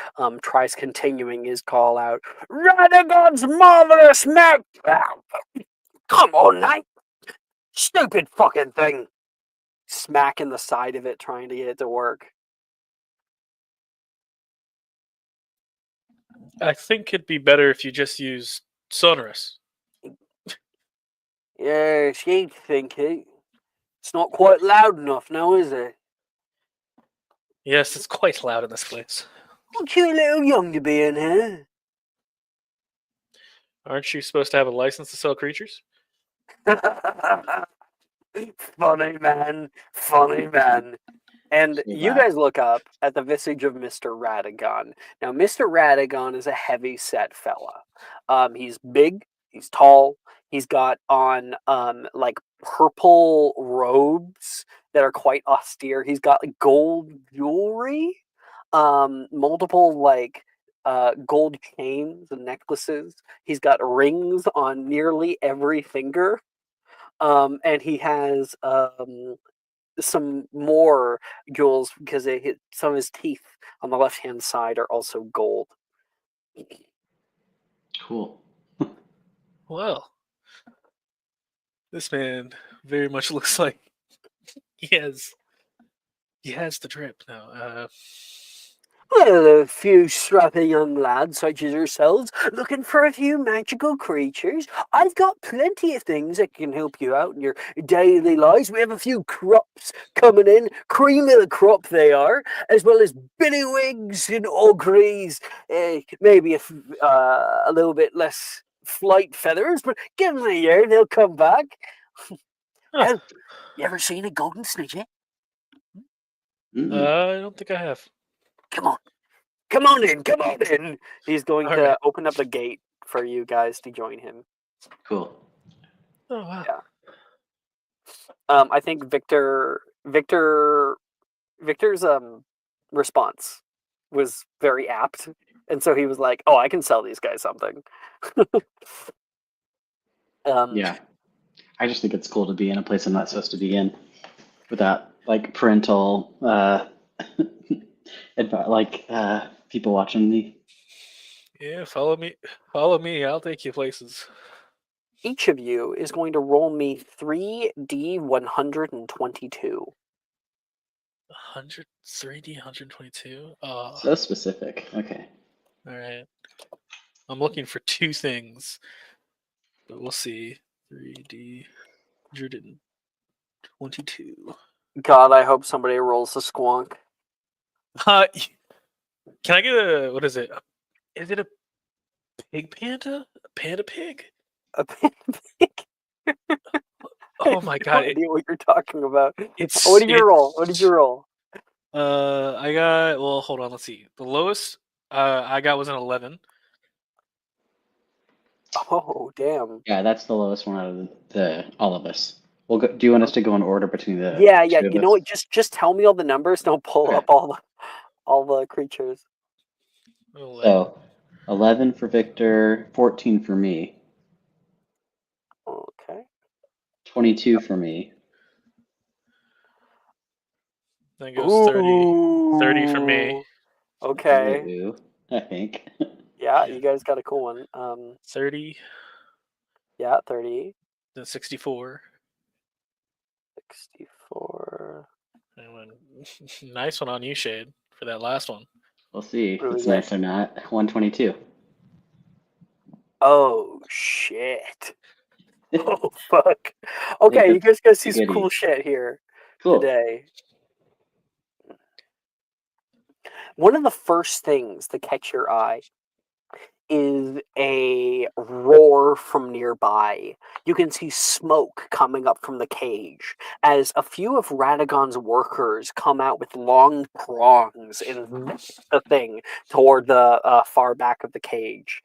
tries continuing his call out, Radagon's marvelous mag... Come on, Knight! Stupid fucking thing! Smacking the side of it, trying to get it to work. I think it'd be better if you just use sonorous. Yes, you'd think it. It's not quite loud enough now, is it? Yes, it's quite loud in this place. Aren't you a little young to be in here? Aren't you supposed to have a license to sell creatures? Funny man, funny man. And Say you that. guys look up at the visage of Mr. Radagon. Now, Mr. Radagon is a heavy-set fella. He's big, he's tall, he's got on like purple robes that are quite austere. He's got like gold jewelry, multiple like gold chains and necklaces. He's got rings on nearly every finger. And he has some more jewels because some of his teeth on the left hand side are also gold. Cool. Well, this man very much looks like he has the drip now. Well, a few strapping young lads such as yourselves looking for a few magical creatures. I've got plenty of things that can help you out in your daily lives. We have a few crops coming in, cream of the crop they are, as well as billywwigs and ogres. Maybe a little bit less flight feathers, but give them a year, they'll come back. Hell, you ever seen a golden snitch yet? I don't think I have. Come on. Come on in, come on in. He's going All to right. open up the gate for you guys to join him. Cool. Oh wow. Yeah. I think Victor's response was very apt, and so he was like, "Oh, I can sell these guys something." Yeah. I just think it's cool to be in a place I'm not supposed to be in without like parental people watching me. Yeah, follow me. Follow me. I'll take you places. Each of you is going to roll me 3D122. 3D 122. Oh, So specific. Okay. all right. I'm looking for two things, but we'll see. 3D 122. God, I hope somebody rolls a squonk. Can I get a what is it? Is it a pig panda? A panda pig? A panda pig? Oh my I god! have no idea what you're talking about. It's What did you roll? What did you roll? I got. Well, hold on. Let's see. The lowest I got was an 11. Oh, damn. Yeah, that's the lowest one out of the all of us. We'll go. Do you want us to go in order between the Yeah. two of You know us? what? Just tell me all the numbers. Don't pull Okay. up all the creatures. 11. So, 11 for Victor, 14 for me, Okay. 22 for me. Then goes 30 for me. Ooh. Okay. Ooh, I think. Yeah, Yeah. you guys got a cool one. 30. Yeah, 30, Then 64. 64. And then, nice one on you, Shade, for that last one. We'll see What do if we it's got? nice or not. 122. Oh shit. Oh fuck. Okay, you guys gotta see some cool shit here Cool. today. One of the first things that catch your eye is a roar from nearby. You can see smoke coming up from the cage as a few of Radagon's workers come out with long prongs and whip the thing toward the far back of the cage.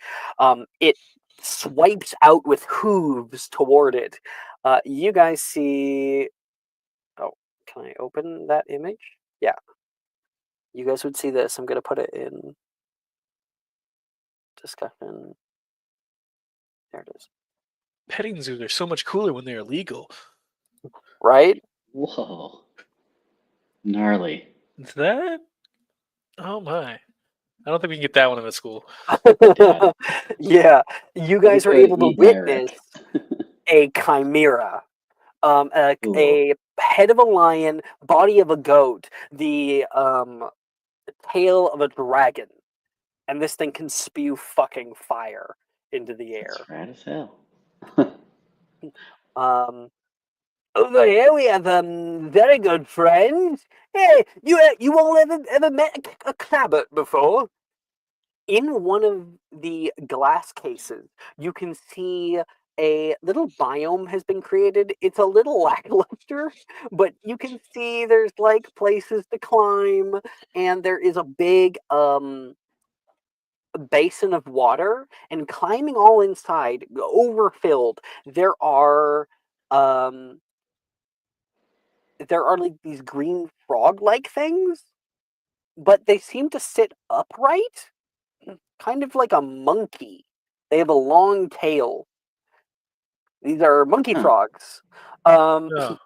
It swipes out with hooves toward it. You guys see... Oh, can I open that image? Yeah. You guys would see this. I'm going to put it in discussion. There it is. Petting zoos are so much cooler when they're legal. Right? Whoa. Gnarly. Is that? Oh my. I don't think we can get that one in the school. Yeah. Yeah. You guys were They would able to eat Merrick. witness a chimera. A Cool. head of a lion, body of a goat, the tail of a dragon. And this thing can spew fucking fire into the air. That's rad as hell. Over here we have very good friends. Hey, you all ever met a clabbert before? In one of the glass cases, you can see a little biome has been created. It's a little lackluster, but you can see there's like places to climb, and there is a big basin of water, and climbing all inside, overfilled. Um there are like these green frog-like things, but they seem to sit upright, kind of like a monkey. They have a long tail. These are monkey Huh. frogs. Yeah.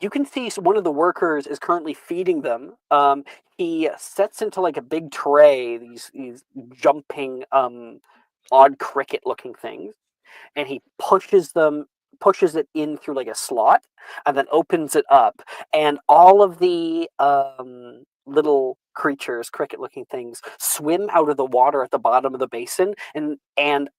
You can see one of the workers is currently feeding them. He sets into like a big tray these jumping odd cricket looking things, and he pushes it in through like a slot, and then opens it up, and all of the little creatures, cricket looking things, swim out of the water at the bottom of the basin, and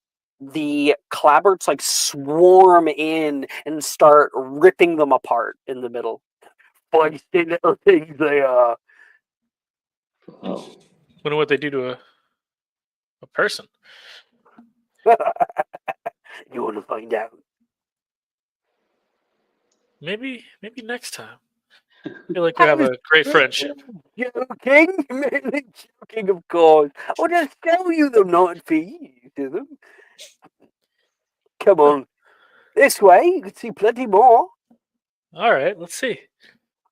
the clabberts like swarm in and start ripping them apart in the middle. Feisty little things they are. Whoa. Wonder what they do to a person. You want to find out? Maybe next time. I feel like we have a great friendship. Joking? Mainly joking, of course. I'll just show you them, not feed to them. Come on. This way, you can see plenty more. All right, let's see.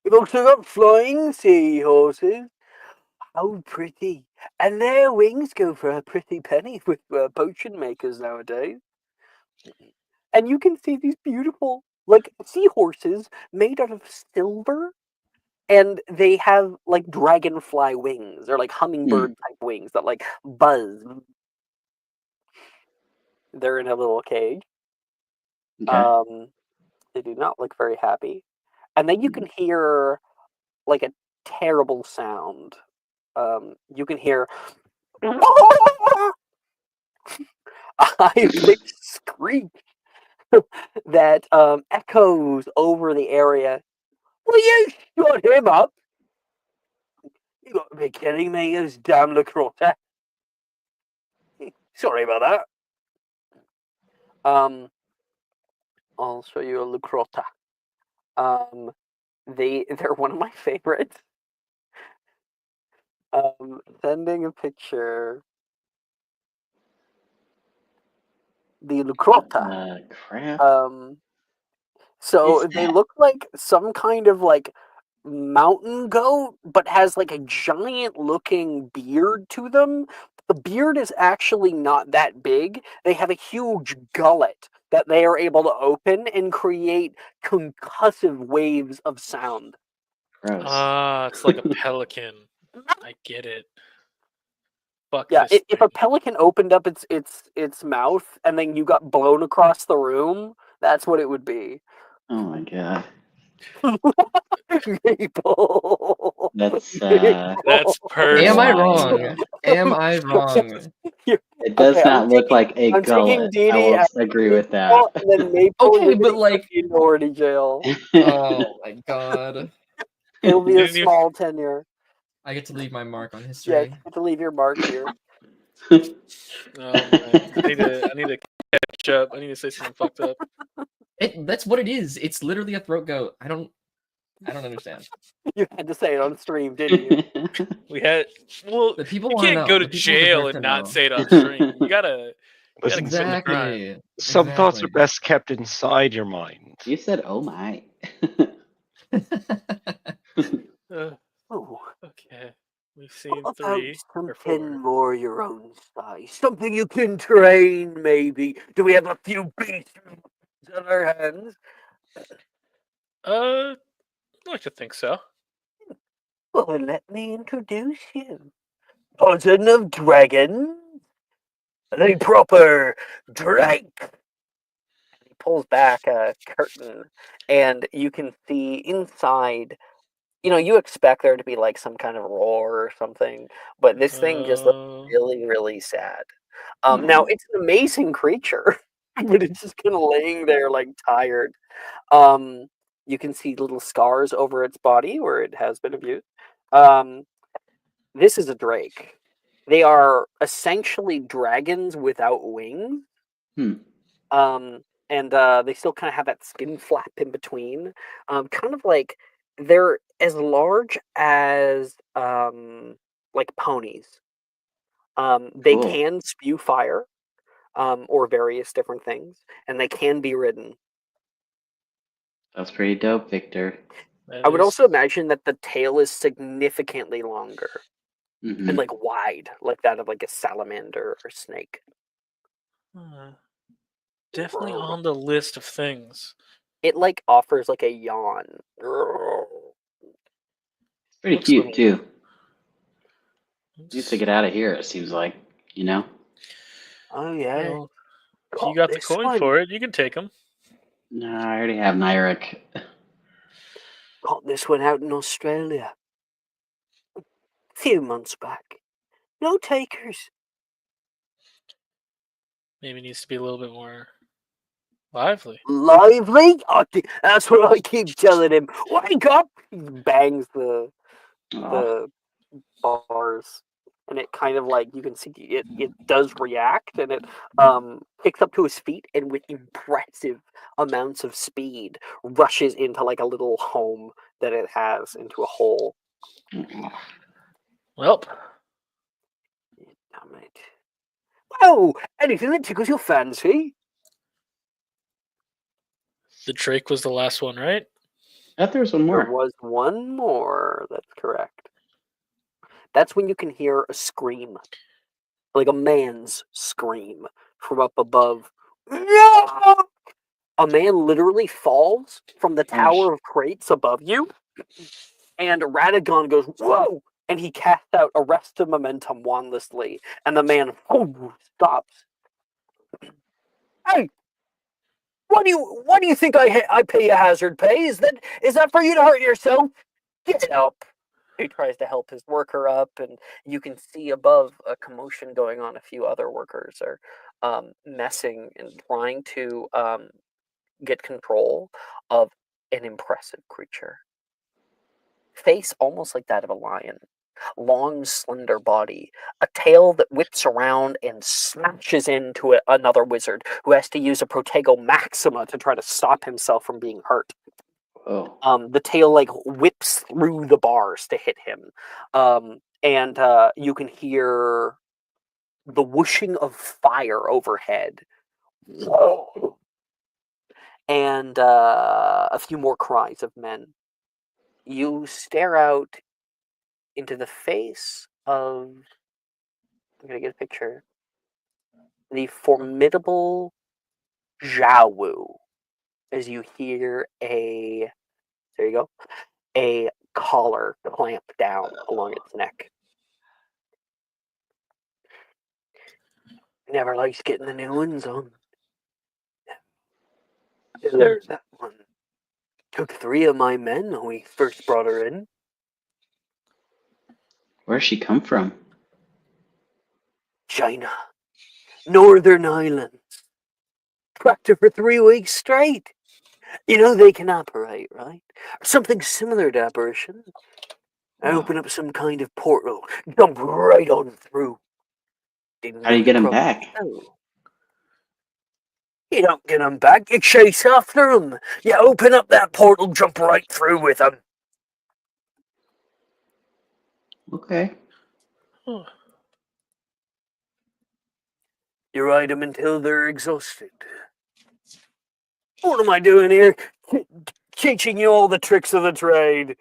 We've also got flying seahorses. How pretty. And their wings go for a pretty penny with potion makers nowadays. And you can see these beautiful, like, seahorses made out of silver. And they have, like, dragonfly wings. They're like hummingbird type wings that, like, buzz. They're in a little cage. Okay. They do not look very happy. And then you can hear, like, a terrible sound. You can hear a high-pitched screech that echoes over the area. Will you shut him up? You got to be kidding me, those damn Lacrotta. Sorry about that. I'll show you a Lacrotta. They're one of my favorites. Sending a picture. The Lacrotta. Crap. So Is they that? look like some kind of like mountain goat, but has like a giant looking beard to them. The beard is actually not that big. They have a huge gullet that they are able to open and create concussive waves of sound. Gross. It's like a pelican. I get it. Fuck Yeah, this if a thing. pelican opened up its mouth and then you got blown across the room, that's what it would be. Oh my god. Maple. That's That's perfect. Am I Why? wrong? Am I wrong? It does Okay, not look like a I'm taking gullet. I Dee will as agree with that. Maple, and then Maple Okay, you're but gonna like, be in minority jail. oh my god. It'll be a Didn't you- small tenure. I get to leave my mark on Yes, history. you have to leave your mark here. Oh man, I need to catch up. I need to say something fucked up. That's what it is. It's literally a throat goat. I don't understand. You had to say it on stream, didn't you? We had The people you want to can't know. go to The people jail deserve to and not know. say it on stream. You gotta Listen, commit the crime. Exactly. some thoughts are Exactly. best kept inside your mind. You said, "Oh my." Oh, Okay, we've seen what about 3 or 4. something more your own size? Something you can train, maybe? Do we have a few beasts on our hands? I'd like to think so. Well, then let me introduce you. Cousin of dragons, the proper Drake. He pulls back a curtain, and you can see inside. You know, you expect there to be like some kind of roar or something, but this thing just looks really, really sad. Now it's an amazing creature, but it's just kind of laying there like tired. You can see little scars over its body where it has been abused. This is a drake. They are essentially dragons without wings. Hmm. And they still kind of have that skin flap in between. Kind of like they're as large as like ponies. They Cool. can spew fire, or various different things, and they can be ridden. That's pretty dope, Victor. That I would is- also imagine that the tail is significantly longer Mhm. and like wide, like that of like a salamander or snake. Definitely on the list of things. It like offers like a yawn. Pretty Looks cute little- too. Needs to get out of here. It seems like, you know. Oh yeah. Well, if you got the coin for it, you can take them. No, I already have Nyrek. Got this one out in Australia. A few months back. No takers. Maybe it needs to be a little bit more lively. Lively? That's what I keep telling him. Wake up! He bangs the bars, and it kind of like you can see it does react, and it picks up to his feet, and with impressive amounts of speed rushes into like a little home that it has into a hole. Well, Damn it! Oh, anything that tickles your fancy. the Drake was the last one, right? I thought there was one There more. was one more. That's correct. That's when you can hear a scream, like a man's scream from up above. No! A man literally falls from the tower of crates above you, and Radagon goes, "Whoa!" and he casts out Arrest of Momentum wandlessly, and the man stops. Hey, what do you think I pay you hazard pay? Is that for you to hurt yourself? Get up. He tries to help his worker up, and you can see above a commotion going on. A few other workers are messing and trying to get control of an impressive creature. Face almost like that of a lion. long, slender body, a tail that whips around and smashes into another wizard who has to use a Protego Maxima to try to stop himself from being hurt. Oh. The tail like whips through the bars to hit him, and you can hear the whooshing of fire overhead, and a few more cries of men. You stare out into the face of, I'm gonna get a picture, the formidable Zhawu, as you hear there you go, a collar clamp down along its neck. Never likes getting the new ones on. There's that one. Took 3 of my men when we first brought her in. Where's she come from? China. Northern Islands. Tracked her for 3 weeks straight. You know they can operate, right? Or something similar to apparition. I open up some kind of portal, jump right on through. Didn't How do you have get a him problem. back? Oh. You don't get them back, you chase after them. You open up that portal, jump right through with them. Okay. Huh. You ride them until they're exhausted. What am I doing here? Teaching you all the tricks of the trade.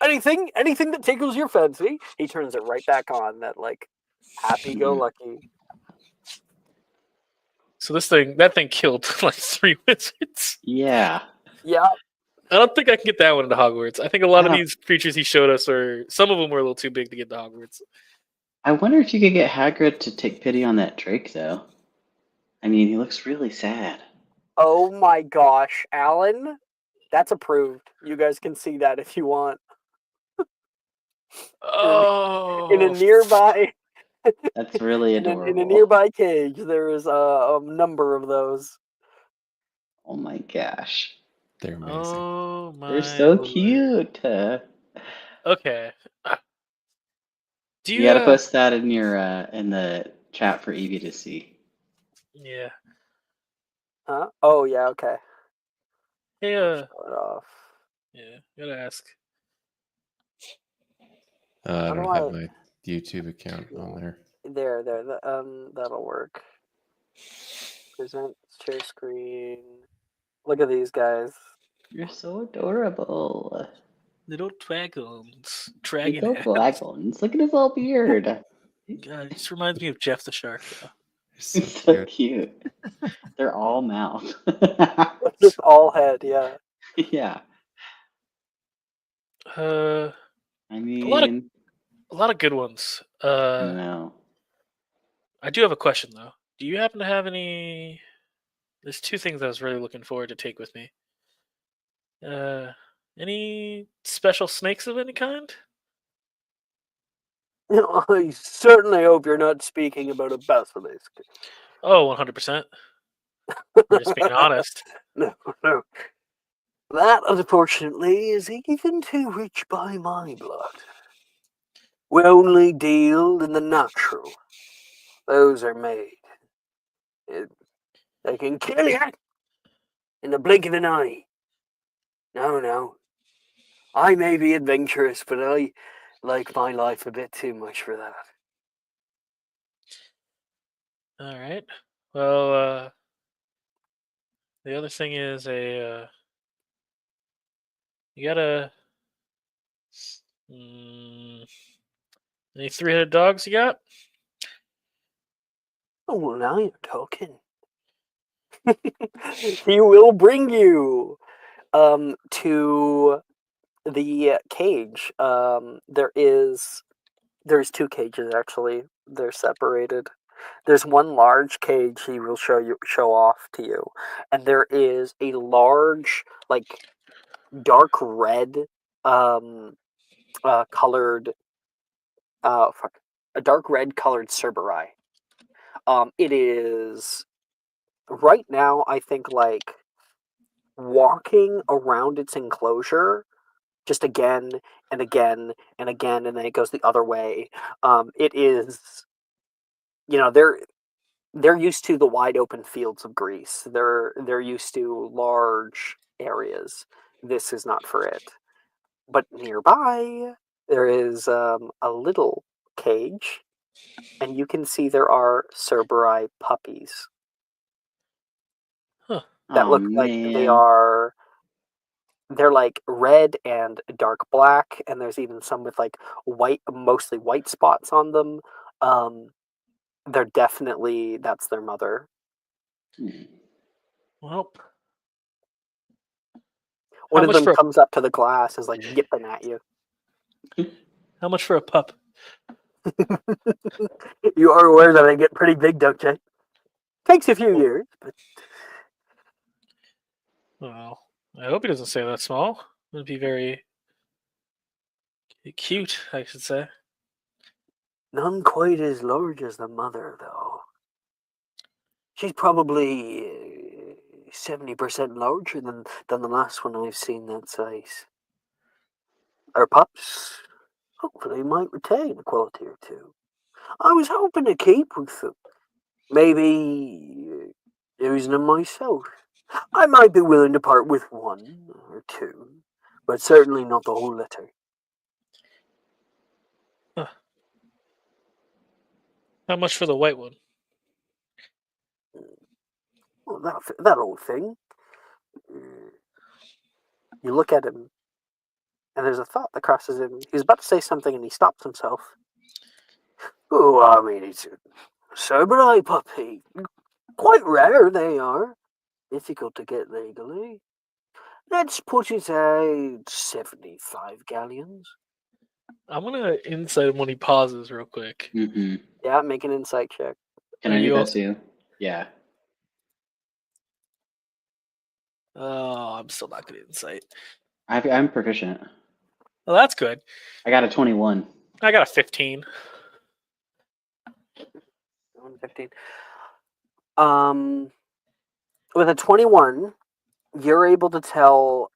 Anything that tickles your fancy. He turns it right back on, that like happy-go-lucky. So that thing killed like 3 wizards. Yeah. Yeah. I don't think I can get that one into Hogwarts. I think a lot of these creatures he showed us some of them were a little too big to get to Hogwarts. I wonder if you could get Hagrid to take pity on that Drake, though. I mean, he looks really sad. Oh my gosh, Alan, that's approved. You guys can see that if you want. Oh, In a nearby, That's really in adorable. a nearby cage, there is a number of those. Oh my gosh. They're amazing. Oh my! They're so Lord. cute. Okay. Do You you? gotta post that in your in the chat for Evie to see. Yeah. Huh? Oh yeah, okay. Hey, Show it off. yeah. Gotta ask. I How don't do have I- my YouTube account on there. There, that'll work. Present share screen. Look at these guys. You're so adorable. Little dragons. Little Dragon. dragons. Look at his little beard. God, it just reminds me of Jeff the Shark, though. So He's so cute. cute. They're all mouth. Just all head, yeah. Yeah. I I mean, lot of good ones. I don't know. I do have a question though. Do you happen to have any? There's 2 things I was really looking forward to take with me. Any special snakes of any kind? I certainly hope you're not speaking about a basilisk. Oh, 100%. We're just being honest. No. That, unfortunately, is even too rich by my blood. We only deal in the natural. Those are made. They can kill you in the blink of an eye. No. I may be adventurous, but I like my life a bit too much for that. All right. Well, the other thing is you gotta any 3-headed dogs you got? Oh, well, now you're talking. He will bring you to the cage. There's 2 cages actually. They're separated. There's one large cage he will show off to you, and there is a large, like, dark red colored a dark red colored Cerberus. It is right now, I think, like, walking around its enclosure just again and again and again, and then it goes the other way. It is, they're used to the wide open fields of Greece. They're used to large areas. This is not for it. But nearby, there is a little cage, and you can see there are Cerberi puppies that Oh look like they man. are. They're like red and dark black, and there's even some with like white, mostly white spots on them. They're definitely, that's their mother. Hmm. Well, One how of much them for comes up to the glass and is like yipping at you. how much for a pup? You are aware that they get pretty big, don't you? Takes a few years, but Well, I hope he doesn't say that small. It'd be very cute, I should say. none quite as large as the mother, though. She's probably 70% larger than the last one I've seen that size. Our pups hopefully might retain a quality or two. I was hoping to keep with them. Maybe using them myself. I might be willing to part with one or two, but certainly not the whole litter. Huh. How much for the white one? Well, that old thing. You look at him, and there's a thought that crosses him. He's about to say something, and he stops himself. Oh, I mean, it's a Cerberi puppy. Quite rare they are. Difficult to get legally. Let's put it at 75 galleons. I'm gonna insight him when he pauses real quick. Mm-hmm. Yeah, make an insight check. Can Are I do you that also- too? Yeah. Oh, I'm still not gonna insight. I'm proficient. Well, that's good. I got a 21. I got a 15. 15. With a 21, you're able to tell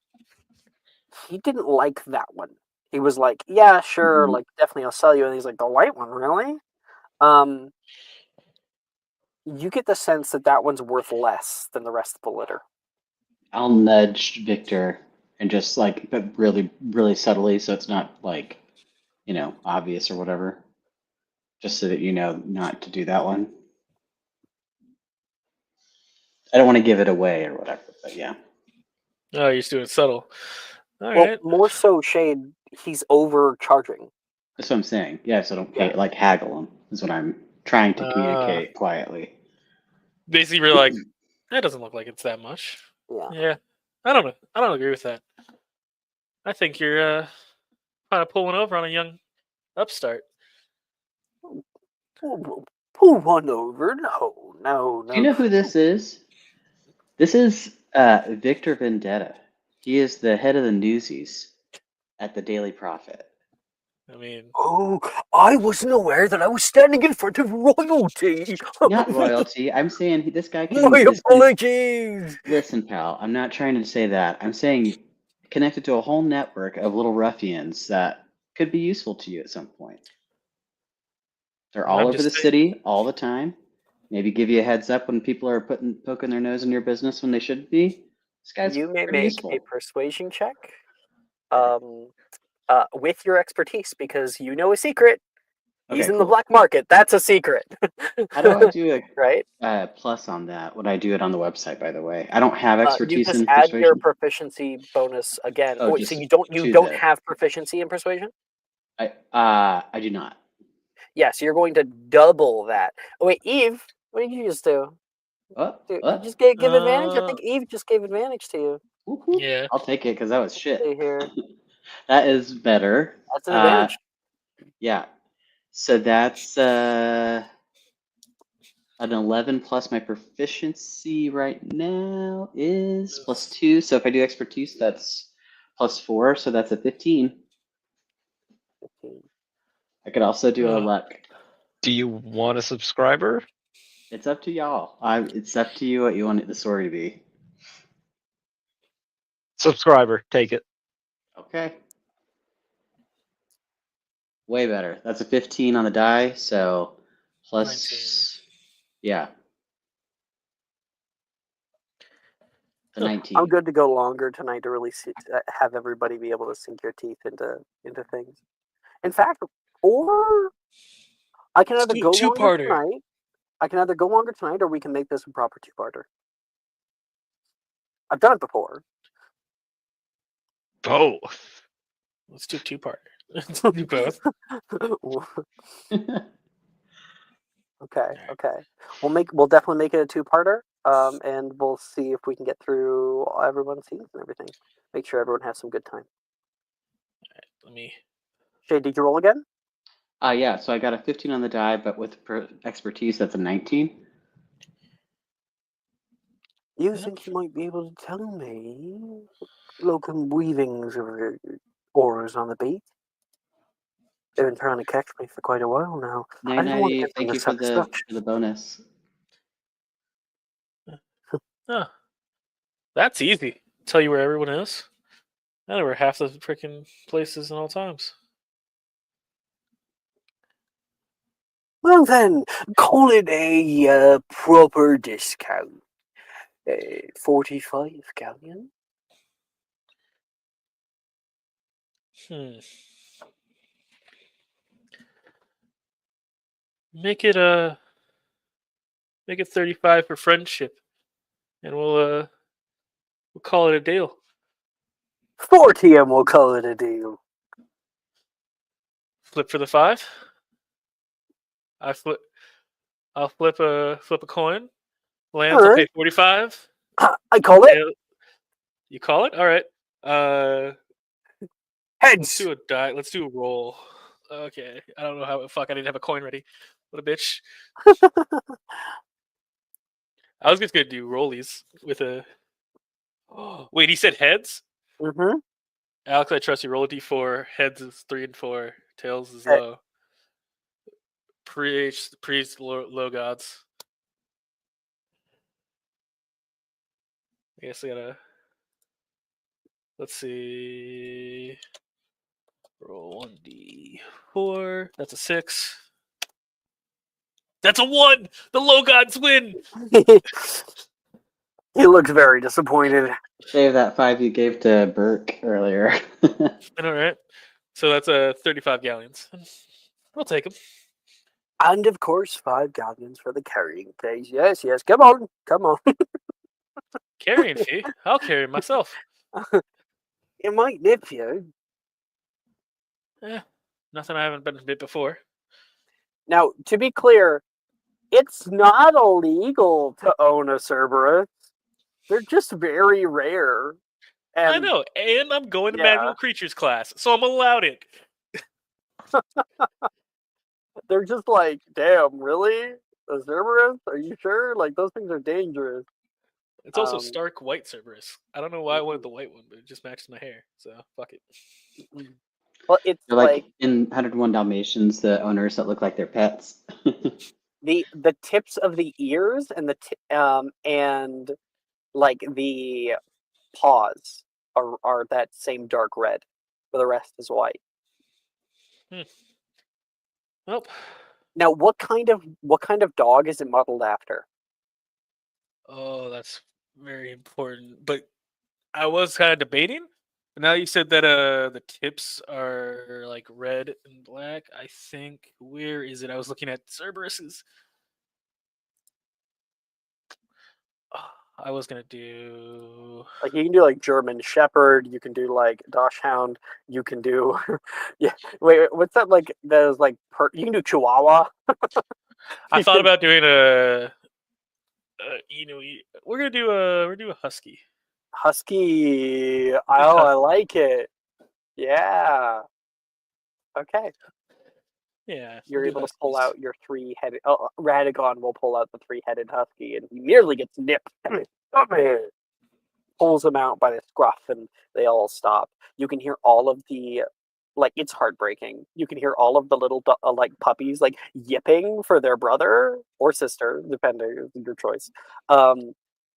he didn't like that one. He was like, yeah, sure, Mhm. like definitely I'll sell you. And he's like, the white one, really? You get the sense that that one's worth less than the rest of the litter. I'll nudge Victor and just like, but really, really subtly, so it's not like, obvious or whatever. Just so that you know not to do that one. I don't want to give it away or whatever, but yeah. Oh, you're just doing it subtle. All Well, right. more so, Shade, he's overcharging. That's what I'm saying. Yeah, so don't Yeah. like haggle them, is what I'm trying to communicate quietly. Basically, we're like, that doesn't look like it's that much. Yeah. Yeah. I don't know. I don't agree with that. I think you're kind of pulling over on a young upstart. Pull one over. No. Do you know who this is? This is Victor Vendetta. He is the head of the newsies at the Daily Prophet. I mean, Oh, I wasn't aware that I was standing in front of royalty. Not royalty. I'm saying this guy can. My apologies. Listen, pal, I'm not trying to say that. I'm saying connected to a whole network of little ruffians that could be useful to you at some point. They're all I'm over the just saying- city all the time. Maybe give you a heads up when people are poking their nose in your business when they shouldn't be. This guy's You may pretty make useful. a persuasion check with your expertise because you know a secret. He's Okay, in the cool. black market. That's a secret. How do I do right? a plus on that? Would I do it on the website, by the way? I don't have You expertise just in add your persuasion. proficiency bonus again. Oh, Oh, just so you don't to don't the- have proficiency in persuasion? I do not. Yeah, so you're going to double that. Oh wait, Eve, what did you just do? Dude, you just give advantage. I think Eve just gave advantage to you. Woo-hoo. yeah. I'll take it because that was shit. See here. That is better. That's an advantage. Yeah. So that's an 11 plus my proficiency right now is plus 2. So if I do expertise, that's plus 4. So that's a 15. 15. I could also do a luck. Do you want a subscriber? It's up to y'all. It's up to you what you want the story to be. Subscriber, take it. Okay. Way better. That's a 15 on the die, so plus 19. Yeah. The Huh. 19. I'm good to go longer tonight to really have everybody be able to sink your teeth into things. In fact, or I can either go longer Two-parter. tonight. I can either go longer tonight, or we can make this a proper two-parter. I've done it before. Both. Let's do two-parter. Let's do both. Okay. We'll definitely make it a two-parter. And we'll see if we can get through everyone's scenes and everything. Make sure everyone has some good time. Let me. Shay, did you roll again? Yeah, so I got a 15 on the die, but with expertise, that's a 19. You think you might be able to tell me locum weavings of the auras on the beat? They've been trying to catch me for quite a while now. I don't want to 990, give them thank the you for satisfaction. the bonus. Huh. That's easy. Tell you where everyone is. I know where half the freaking places in all times. Well then, call it a proper discount. 45 galleon? Hmm. Make it 35 for friendship, and we'll call it a deal. 40 and we'll call it a deal. Flip for the 5. I'll flip a coin. Lands. I'll pay 45. I call it You call it? All right. heads. Let's do a die. Let's do a roll. Okay. I don't know how. Fuck. I didn't have a coin ready. What a bitch. I was just gonna do rollies with a. Oh, wait, he said heads. Mm-hmm. Alex, I trust you. Roll a d4. Heads is 3 and 4. Tails is low. Priest low gods. I guess I gotta. Let's see. Roll 1d4. That's a 6. That's a 1. The low gods win. He looks very disappointed. Save that 5 you gave to Burke earlier. I know, right? So that's 35 galleons. We'll take them. And of course, 5 galleons for the carrying case. Yes. Come on. Carrying fee? I'll carry it myself. It might nip you. Nothing I haven't been bit before. Now, to be clear, it's not illegal to own a Cerberus. They're just very rare. And I know, and I'm going to magical creatures class, so I'm allowed it. They're just like, damn, really? A Cerberus? Are you sure? Like, those things are dangerous. It's also stark white Cerberus. I don't know why I wanted the white one, but it just matches my hair, so fuck it. Well, it's like in 101 Dalmatians, the owners that look like their pets. the tips of the ears and and like the paws are that same dark red, but the rest is white. Well, now what kind of dog is it modeled after? Oh, that's very important. But I was kind of debating. But now you said that the tips are like red and black. I think where is it? I was looking at Cerberus's. I was gonna do like you can do like German Shepherd, you can do like Dachshund, you can do yeah. Wait, what's that like? That is like you can do Chihuahua. I thought about doing a we're gonna do a husky. Husky. Oh, I like it. Yeah. Okay. Yeah. You're able to pull out your 3-headed. Oh, Radagon will pull out the 3-headed husky, and he nearly gets nipped. Come here. Pulls them out by the scruff, and they all stop. You can hear all of the, like, it's heartbreaking. You can hear all of the little like puppies like yipping for their brother or sister, depending on your choice.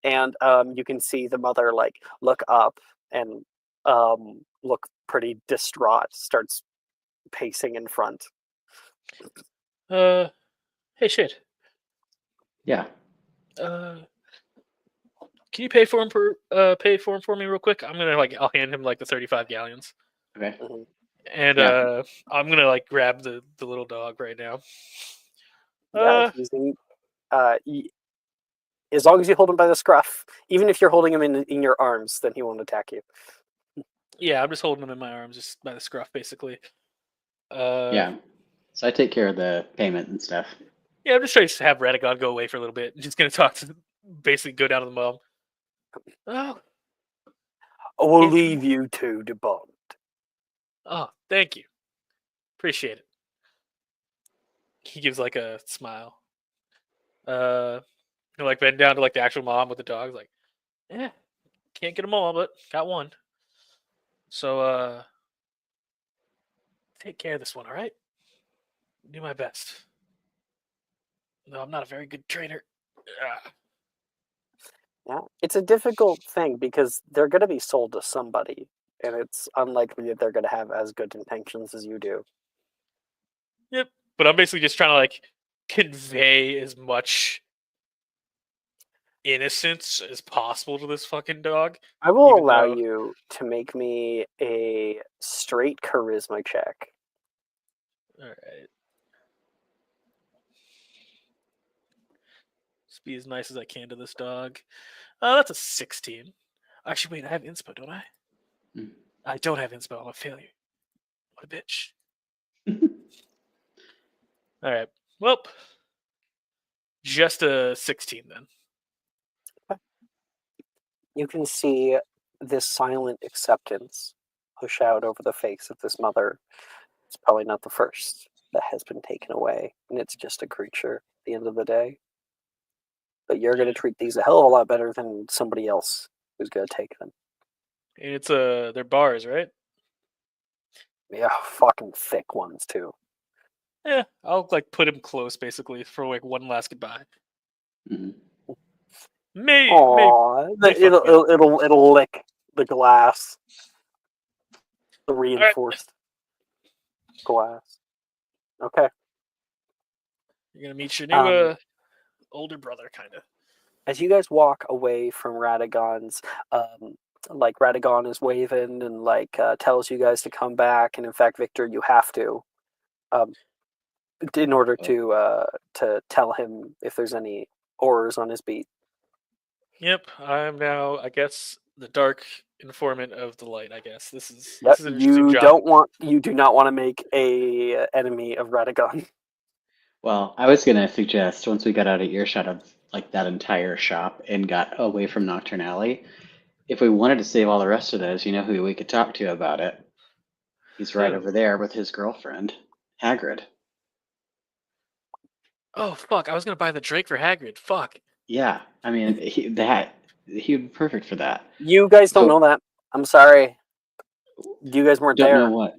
And you can see the mother like look up and look pretty distraught. Starts pacing in front. Hey, shit. Yeah. Can you pay for him for me real quick? I'll hand him like the 35 galleons, Okay. Mhm. and Yeah. I'm gonna like grab the little dog right now. Yeah, as long as you hold him by the scruff, even if you're holding him in your arms, then he won't attack you. Yeah, I'm just holding him in my arms, just by the scruff, basically. Yeah. So I take care of the payment and stuff. Yeah, I'm just trying to have Radagon go away for a little bit. I'm just gonna talk to, basically go down to the mom. Oh, I will Can't you- leave you to the bond. oh, thank you, appreciate it. He gives like a smile. He'll like bend down to like the actual mom with the dog. Like, yeah, can't get them all, but got one. So, take care of this one, all right? Do my best. No, I'm not a very good trainer. Ah. Yeah, it's a difficult thing because they're going to be sold to somebody, and it's unlikely that they're going to have as good intentions as you do. Yep. But I'm basically just trying to like convey as much innocence as possible to this fucking dog. I will Even allow though- you to make me a straight charisma check. All right. Just be as nice as I can to this dog. That's a 16. Actually, wait, I have inspo, don't I? Mm. I don't have inspo. I'm a failure. What a bitch. All right. Well, just a 16 then. You can see this silent acceptance push out over the face of this mother. It's probably not the first that has been taken away, and it's just a creature at the end of the day. But you're going to treat these a hell of a lot better than somebody else who's going to take them. And it's they're bars, right? Yeah, fucking thick ones too. Yeah, I'll like put him close basically for like one last goodbye. Mhm. May Aww, they fuck me up. it'll lick the glass, the reinforced glass. Okay. You're gonna meet your new older brother, kind of. As you guys walk away from Radagon's, like Radagon is waving and like tells you guys to come back, and in fact, Victor, you have to, in order to tell him if there's any horrors on his beat. Yep, I'm now, I guess, the dark informant of the light. I guess this is Yep, an interesting job. you do not want to make a enemy of Radagon. Well, I was gonna suggest once we got out of earshot of like that entire shop and got away from Nocturne Alley, if we wanted to save all the rest of those, you know who we could talk to about it. He's right Who? over there with his girlfriend, Hagrid. Oh fuck! I was gonna buy the Drake for Hagrid. Fuck. Yeah, I mean he would be perfect for that. You guys don't So- know that. I'm sorry. You guys weren't Don't there. know what.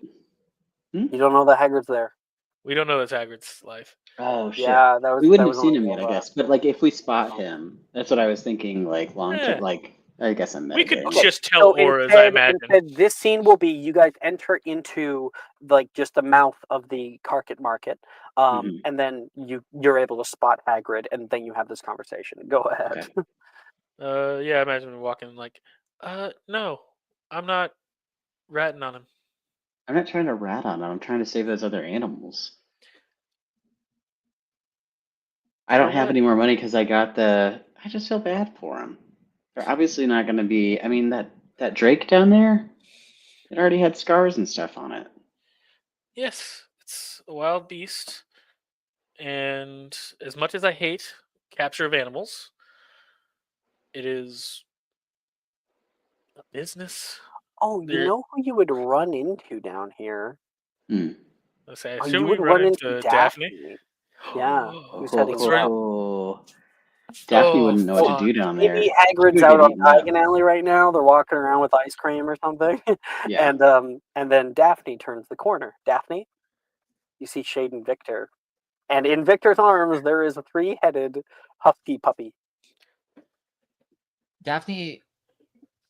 You don't know that Hagrid's there. We don't know that's Hagrid's life. Oh shit. Yeah, that was. We wouldn't that have was seen on him yet, I Nova. guess. But like if we spot him, that's what I was thinking. Like long term, Yeah. like I guess I'm We could mitigating. just tell auras, I imagine. Instead, this scene will be you guys enter into like just the mouth of the Carpet Market, Mhm. and then you're able to spot Hagrid, and then you have this conversation. Go ahead. Okay. Yeah, I imagine we're walking like, no, I'm not ratting on him. I'm not trying to rat on him. I'm trying to save those other animals. I don't For have what? any more money because I got the. I just feel bad for them. They're obviously not going to be. I mean that Drake down there, it already had scars and stuff on it. Yes, it's a wild beast, and as much as I hate capture of animals, it is a business. Oh, you There- know who you would run into down here? Hmm. Let's say, I Oh, assume you we would run run into into Daphne. Yeah, who's heading That's right. south. Daphne Oh, wouldn't know what to fuck. do down there. Maybe She Hagrid's could out get on eaten up. Diagon Alley right now. They're walking around with ice cream or something. Yeah. And then Daphne turns the corner. Daphne, you see Shade and Victor. And in Victor's arms, there is a 3-headed husky puppy. Daphne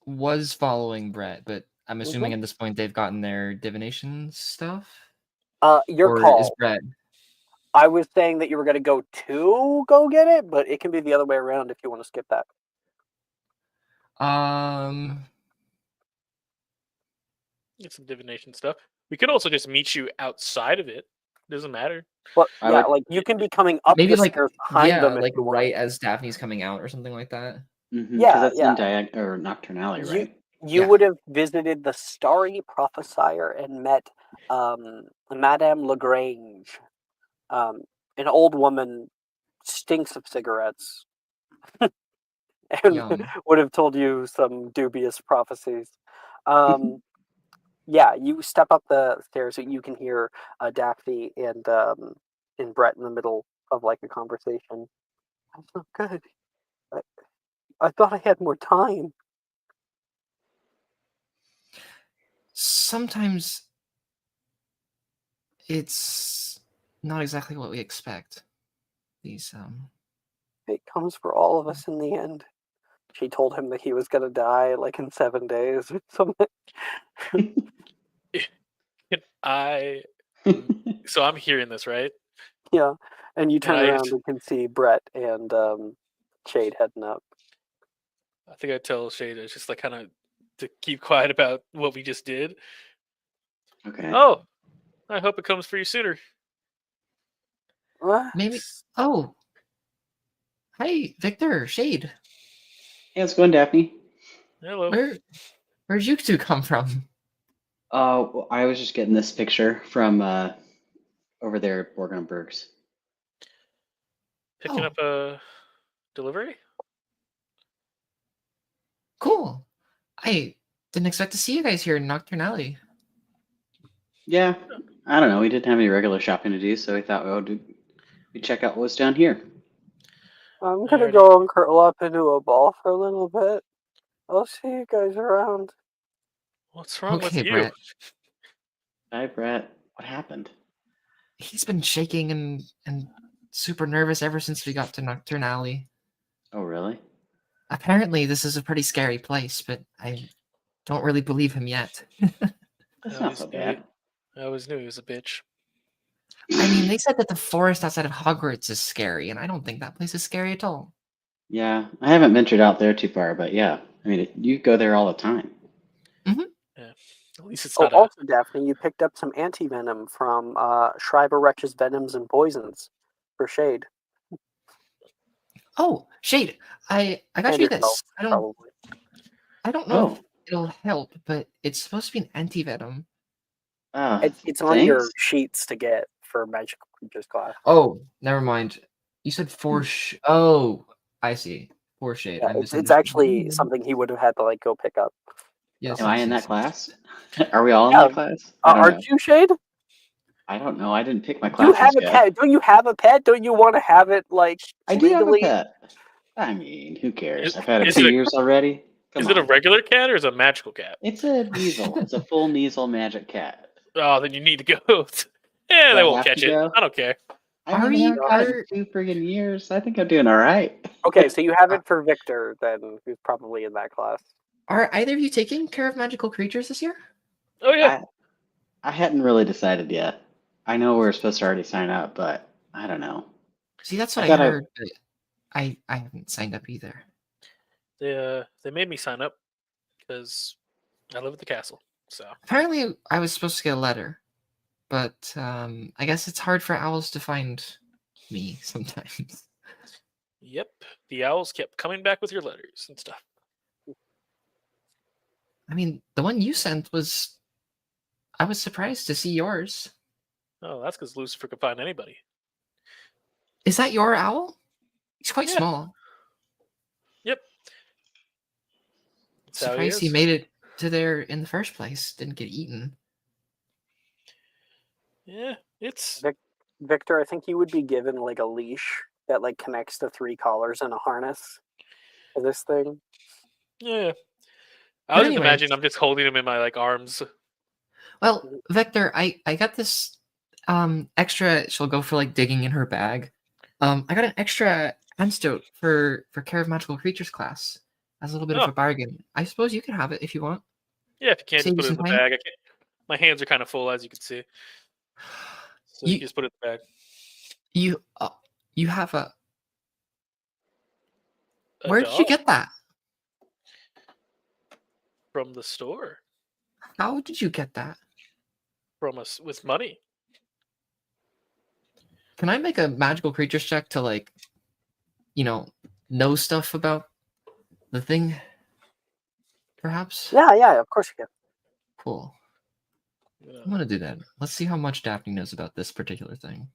was following Brett, but I'm assuming Mhm. at this point they've gotten their divination stuff. Your or call. is Brett? I was saying that you were going to go get it, but it can be the other way around if you want to skip that. Get some divination stuff. We could also just meet you outside of it. Doesn't matter. Well, I yeah, would- like you can be coming up Maybe the like stairs behind them if like you want. right as Daphne's coming out or something like that. Yeah, that's yeah. in or Nocturnally, right? You Yeah. would have visited the Starry Prophesier and met Madame Lagrange, an old woman, stinks of cigarettes, and Yum. would have told you some dubious prophecies. Yeah, you step up the stairs and you can hear Daphne and Brett in the middle of like a conversation. I'm so good. I thought I had more time. Sometimes it's not exactly what we expect. These It comes for all of us in the end. She told him that he was gonna die like in 7 days or something. So I'm hearing this, right? Yeah, and you turn I around just- and can see Brett and Shade heading up. I think I tell Shade it's just like kind of to keep quiet about what we just did. Okay. Oh, I hope it comes for you sooner. What? maybe. Oh, hi, Victor, Shade. Hey, how's it going, Daphne? Hello. Where'd you two come from? Well, I was just getting this picture from over there at Borgenberg's. Picking Oh. up a delivery? Cool. I didn't expect to see you guys here in Nocturnally. Yeah, I don't know. We didn't have any regular shopping to do, so we thought, we'd check out what's down here. I'm gonna Alrighty. go and curl up into a ball for a little bit. I'll see you guys around. What's wrong with Okay, you? Brett. Hi, Brett. What happened? He's been shaking and super nervous ever since we got to Nocturnally. Oh, really? Apparently, this is a pretty scary place, but I don't really believe him yet. That's I not so always knew bad. I always knew he was a bitch. I mean, they said that the forest outside of Hogwarts is scary, and I don't think that place is scary at all. Yeah, I haven't ventured out there too far, but yeah, I mean, you go there all the time. Yeah. At least it's Oh, not also, Daphne, you picked up some anti-venom from Schreiber Wretch's Venoms and Poisons for Shade. Oh, Shade, I got And you yourself, this. probably. I don't know if Oh, it'll help, but it's supposed to be an anti-venom. It's on your thanks. sheets to get for Magical Creatures class. Oh, never mind. You said oh, I see. For Shade. Yeah, I it's actually misunderstood. something he would have had to like go pick up. Yes, Am I yes, in yes, that yes. class? Are we all in Yeah, that class? I don't know. Aren't you, Shade? I don't know. I didn't pick my Do you classes have a yet. pet? Don't you have a pet? Don't you want to have it like I do have a legally? pet. I mean, who cares? Is- I've had it is 2 it a- years already. Come Is it a on. regular cat or is it a magical cat? It's a Kneasel. It's a full Kneasel magic cat. Oh, then you need to go. Yeah, Do they I won't have catch to it. go? I don't care. I Are mean, I you- haven't caught it are- in 2 friggin' years. I think I'm doing all right. Okay, so you have it for Victor, then, who's probably in that class. Are either of you taking care of magical creatures this year? Oh yeah. I hadn't really decided yet. I know we're supposed to already sign up, but I don't know. See, that's I what I thought I- heard, but I haven't signed up either. They made me sign up because I live at the castle. So Apparently, I was supposed to get a letter, but I guess it's hard for owls to find me sometimes. yep, the owls kept coming back with your letters and stuff. I mean, the one you sent was. I was surprised to see yours. Oh, that's because Lucifer could find anybody. Is that your owl? He's quite Yeah. small. Yep. That's how Surprised he is. made it to there in the first place. Didn't get eaten. Yeah, it's Victor, I think you would be given like a leash that like connects to 3 collars and a harness for this thing. yeah. I But was just anyways- imagining I'm just holding him in my like arms. Well, Vector, I got this extra. She'll go for like digging in her bag. I got an extra antidote for Care of Magical Creatures class as a little bit of Oh. a bargain. I suppose you can have it if you want. Yeah, if you can't Save just you put it in some the time? bag. I can't. My hands are kind of full, as you can see. So you You just put it in the bag. you have a. A Where did you dog get that? from the store How did you get that? from us with money. Can I make a magical creatures check to like, know stuff about the thing? Perhaps. Yeah, of course you can. Cool. Yeah. I'm gonna do that. Let's see how much Daphne knows about this particular thing.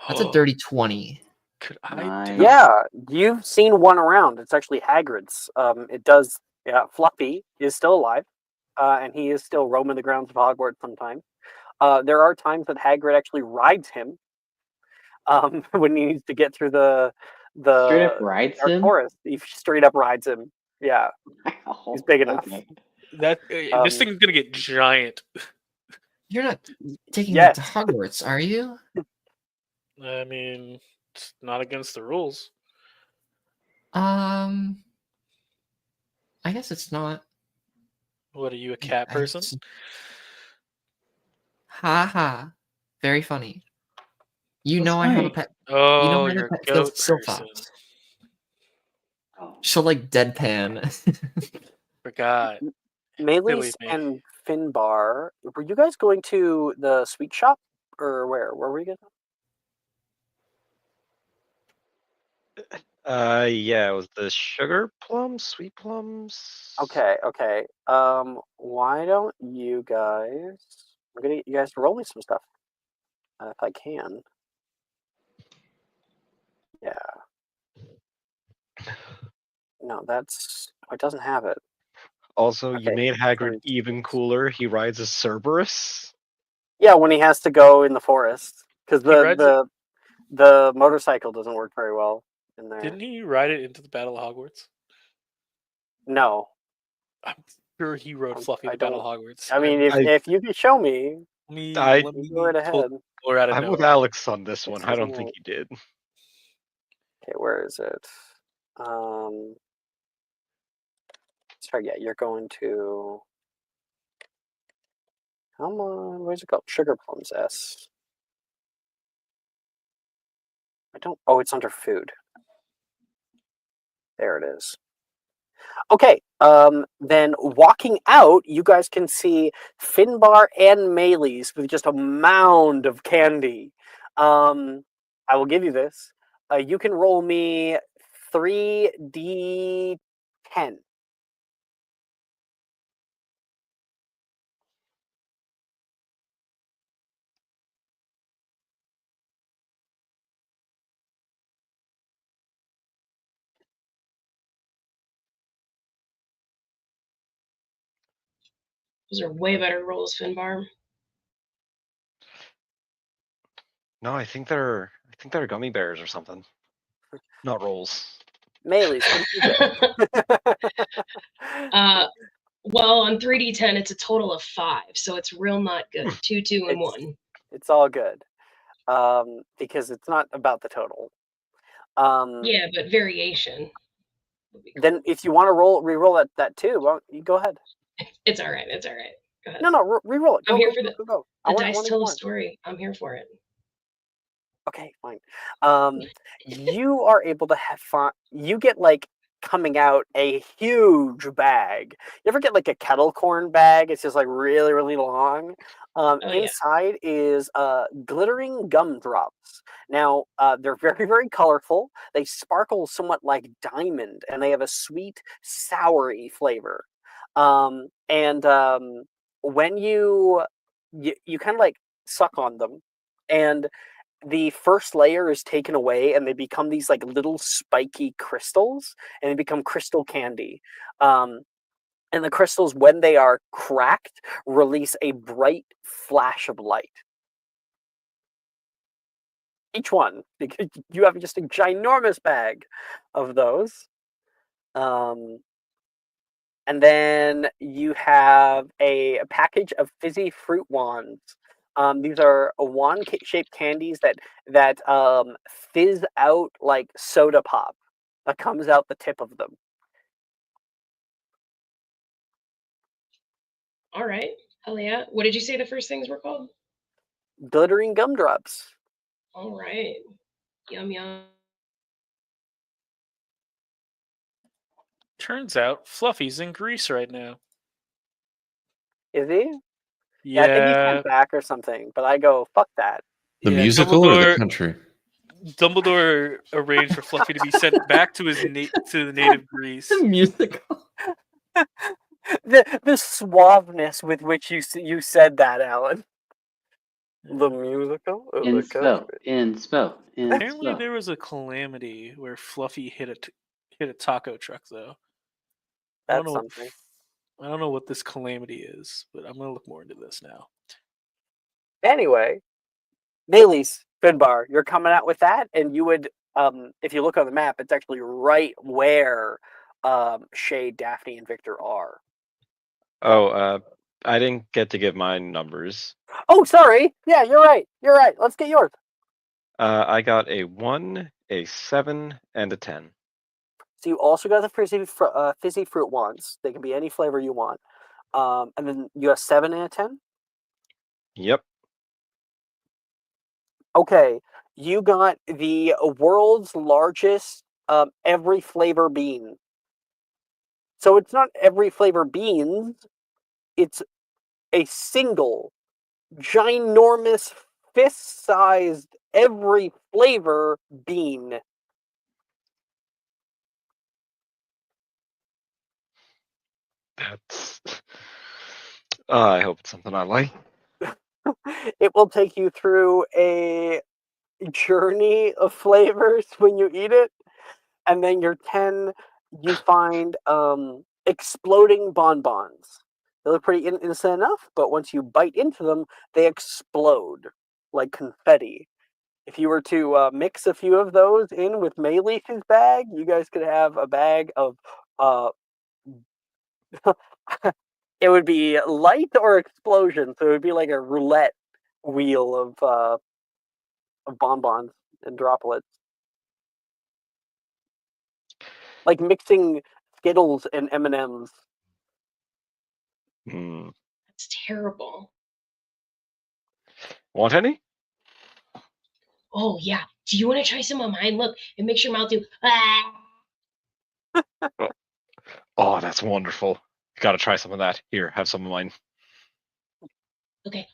That's a dirty 20. Could I Nice. do? Yeah, you've seen one around. It's actually Hagrid's. It does. Yeah, Fluffy is still alive, and he is still roaming the grounds of Hogwarts sometimes. There are times that Hagrid actually rides him when he needs to get through the Straight up rides dark him. forest. He straight up rides him. Yeah, he's big enough. Okay. That this thing's gonna get giant. You're not taking Yes. it to Hogwarts, are you? I mean, it's not against the rules. I guess it's not. What are you, a cat person? Ha ha. Very funny. You What's know I have a funny? pet. Oh, You know I have you're a a pet goat Silph person. Fox. Oh. She'll like deadpan. Forgot. Maylis me. and Finbar, were you guys going to the sweet shop or where? Where were you guys? Yeah, it was the sugar plums, sweet plums. Okay. Why don't you guys? I'm gonna get you guys to roll me some stuff, if I can. Yeah. No, that's. Oh, it doesn't have it. Also, you Okay, made Hagrid so- even cooler. He rides a Cerberus. Yeah, when he has to go in the forest, because He rides it. the motorcycle doesn't work very well in there. Didn't he ride it into the Battle of Hogwarts? No, I'm sure he rode Fluffy I to Battle don't. of Hogwarts. I mean, I- if you can show me, I- let me go right pull ahead. or out of I'm with note. Alex on this one. This I is don't not- think he did. Okay, where is it? Sorry, yeah, you're going to. Come on, where's it called? Sugar Plums S. I don't. Oh, it's under food. There it is. Okay. Then walking out, you guys can see Finbar and Maylis with just a mound of candy. I will give you this. You can roll me 3d10. Those are way better rolls, Finbar. No, I think they're gummy bears or something. Not rolls. Maylis, what did you get? Well, on 3d10, it's a total of 5, so it's real not good. 2, 2, and 1. It's all good. Because it's not about the total. Yeah, but variation. would be cool. Then if you want to re-roll that too, well, you go ahead. It's all right. It's all right. Go ahead. No, re-roll it. I'm Go, here go, for go, the go. The dice tell a story. I'm here for it. Okay, fine. You are able to have fun. You get like coming out a huge bag. You ever get like a kettle corn bag? It's just like really, really long. Yeah. Inside is glittering gumdrops. Now they're very, very colorful. They sparkle somewhat like diamond, and they have a sweet, soury flavor. When you kind of like suck on them, and the first layer is taken away and they become these like little spiky crystals, and they become crystal candy. And the crystals, when they are cracked, release a bright flash of light. Each one, because you have just a ginormous bag of those. And then you have a package of fizzy fruit wands. These are wand-shaped candies that fizz out like soda pop that comes out the tip of them. All right. Hell yeah. What did you say the first things were called? glittering gumdrops. All right. Yum yum. Turns out Fluffy's in Greece right now. Is he? Yeah, I think he went back or something. But I go, fuck that. The yeah, musical or the country? Dumbledore arranged for Fluffy to be sent back to his to the native Greece. The musical. The suaveness with which you said that, Alan. The musical? Of the country. Apparently, there was a calamity where Fluffy hit a taco truck, though. That's something. I don't know what this calamity is, but I'm gonna look more into this now. Anyway, Bailey's Finbar, you're coming out with that, and you would, if you look on the map, it's actually right where Shay, Daphne, and Victor are. Oh, I didn't get to get my numbers. Oh, sorry. Yeah, you're right. Let's get yours. I got a 1, a 7, and a 10. So you also got the fizzy fruit ones. They can be any flavor you want. And then you have 7 and a 10? Yep. Okay. You got the world's largest every flavor bean. So it's not every flavor beans. It's a single, ginormous, fist-sized, every flavor bean. That's. I hope it's something I like. It will take you through a journey of flavors when you eat it, and then your 10, you find exploding bonbons. They look pretty innocent enough, but once you bite into them, they explode like confetti. If you were to mix a few of those in with Mayleaf's bag, you guys could have a bag of it would be light or explosion, so it would be like a roulette wheel of bonbons and droplets. Like mixing Skittles and M&Ms. That's terrible. Want any? Oh yeah. Do you want to try some of mine? Look, it makes your mouth do. Ah! Oh, that's wonderful. Gotta try some of that. Here, have some of mine. Okay.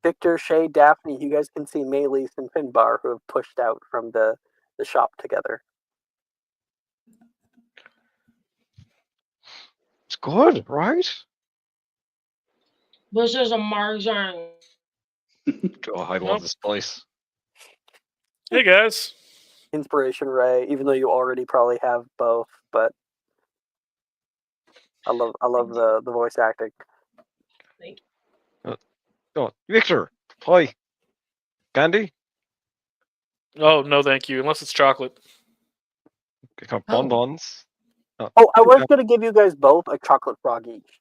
Victor, Shay, Daphne, you guys can see Mayleaf and Finbar who have pushed out from the shop together. It's good, right? This is amazing. Oh, I love this place. Hey guys. Inspiration Ray, even though you already probably have both, but I love the voice acting. Thank you. Oh, Victor, hi. Candy? Oh no, thank you. Unless it's chocolate. Bonbons. Oh, I was going to give you guys both a chocolate frog each.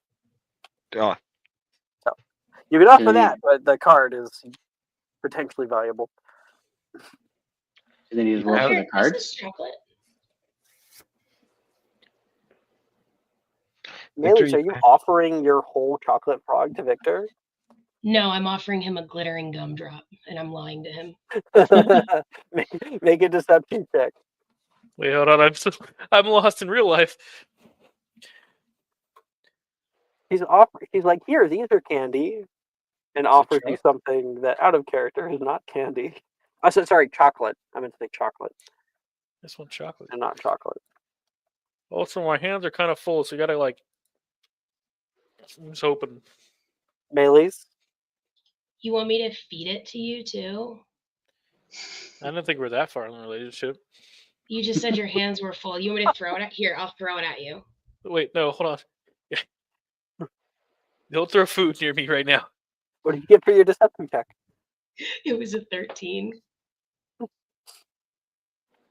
So you can offer that, but the card is potentially valuable. And then you just roll for the cards? This is chocolate. Mayleaf, are you offering your whole chocolate frog to Victor? No, I'm offering him a glittering gumdrop, and I'm lying to him. Make a deception check. Wait, hold on. I'm lost in real life. He's like, here, these are candy, and offers you something that out of character is not candy. I said, sorry, chocolate. I meant to say chocolate. This one's chocolate. And not chocolate. Also, my hands are kind of full, so you gotta like. I'm just hoping. Mayleaf? You want me to feed it to you too? I don't think we're that far in the relationship. You just said your hands were full. You want me to throw it at here? I'll throw it at you. Wait, no, hold on. Don't throw food near me right now. What did you get for your deception check? It was a 13.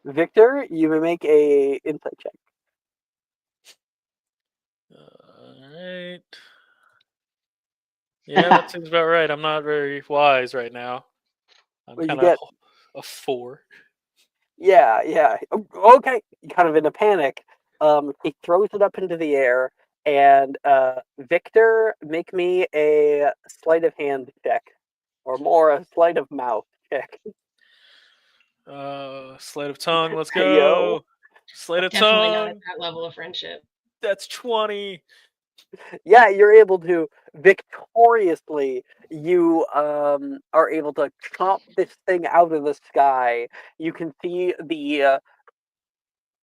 Victor, you may make a insight check. Alright. Yeah, that seems about right. I'm not very wise right now. I'm kind of a 4. Yeah. Okay. Kind of in a panic. He throws it up into the air, and Victor, make me a sleight of hand check. Or more, a sleight of mouth check. Sleight of tongue. Let's Yo. go. Sleight of Definitely not at tongue. that level of friendship. That's 20. Yeah, you're able to victoriously. You are able to chomp this thing out of the sky. You can see the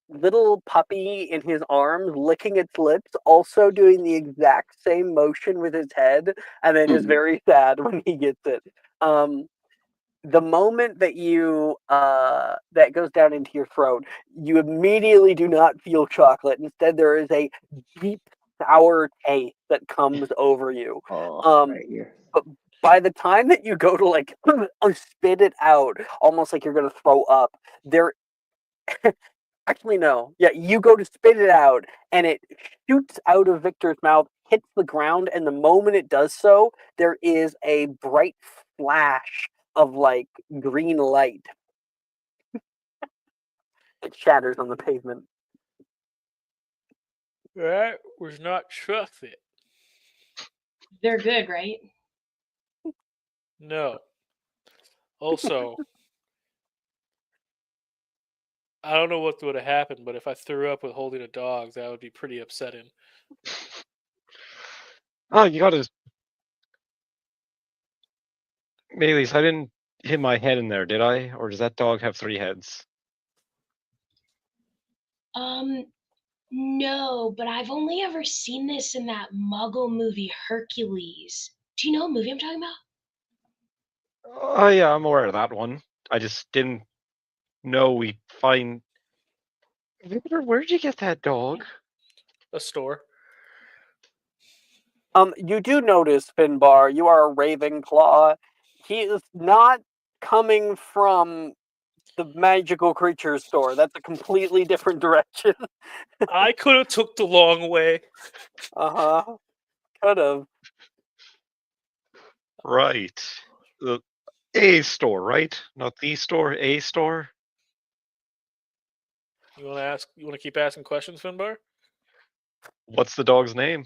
little puppy in his arms licking its lips, also doing the exact same motion with his head, and then is very sad when he gets it. The moment that you that goes down into your throat, you immediately do not feel chocolate. Instead, there is a deep sour taste that comes over you. Right here. But by the time that you go to like spit it out, almost like you're gonna throw up, there. Actually, no. Yeah, you go to spit it out, and it shoots out of Victor's mouth, hits the ground, and the moment it does so, there is a bright flash of like green light. It shatters on the pavement. That was not chocolate. They're good, right? No. Also, I don't know what would have happened, but if I threw up with holding a dog, that would be pretty upsetting. Oh, you gotta. Maylis, I didn't hit my head in there, did I? Or does that dog have 3 heads? No, but I've only ever seen this in that Muggle movie Hercules. Do you know what movie I'm talking about? Oh, yeah, I'm aware of that one. I just didn't know we'd find. Victor, where'd you get that dog? A store. You do notice, Finbar, you are a Ravenclaw. He is not coming from the magical creatures store. That's a completely different direction. I could have took the long way. Uh-huh. Could have. Right. The A store, right? Not the store, A store? You want to ask? You want to keep asking questions, Finbar? What's the dog's name?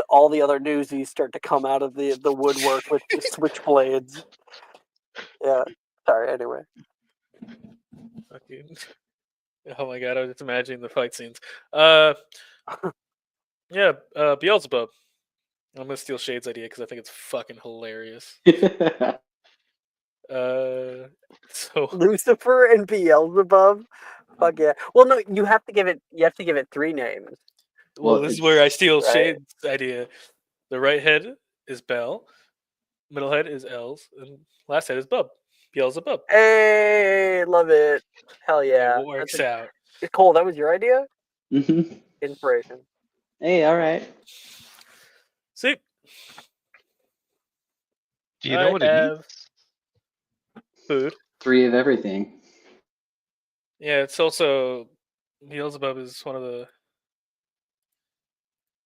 All the other newsies start to come out of the woodwork with the switchblades. Yeah. Sorry, anyway. Fucking. Oh my god, I was just imagining the fight scenes. Yeah, Beelzebub. I'm gonna steal Shade's idea because I think it's fucking hilarious. So Lucifer and Beelzebub? Fuck yeah. Well, no, you have to give it 3 names. well, this is where I steal right. Shade's idea. The right head is Bell, middle head is Els, and last head is Bub. Beelzebub. Hey, love it. Hell yeah. It works out. Cole, that was your idea? Mm-hmm. Inspiration. Hey, all right. See, Do you know what it have eats? food. 3 of everything. Yeah, it's also Beelzebub is one of the.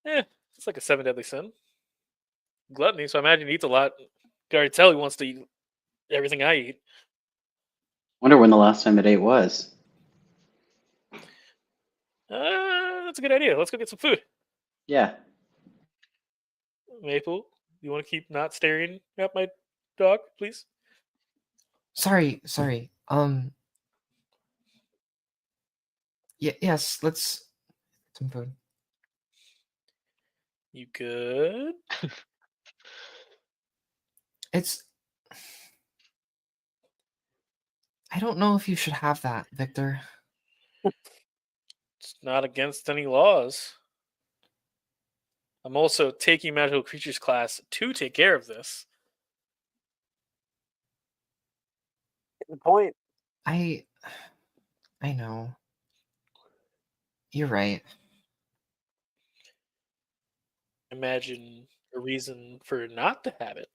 It's like a 7 deadly sin. Gluttony, so I imagine he eats a lot. Can already tell he wants to eat everything I eat. Wonder when the last time it ate was. That's a good idea. Let's go get some food. Yeah. Maple, you want to keep not staring at my dog, please? Sorry. Yes, let's some food. You good? I don't know if you should have that, Victor. It's not against any laws. I'm also taking magical creatures class to take care of this. Good point. I know. You're right. Imagine a reason for not to have it.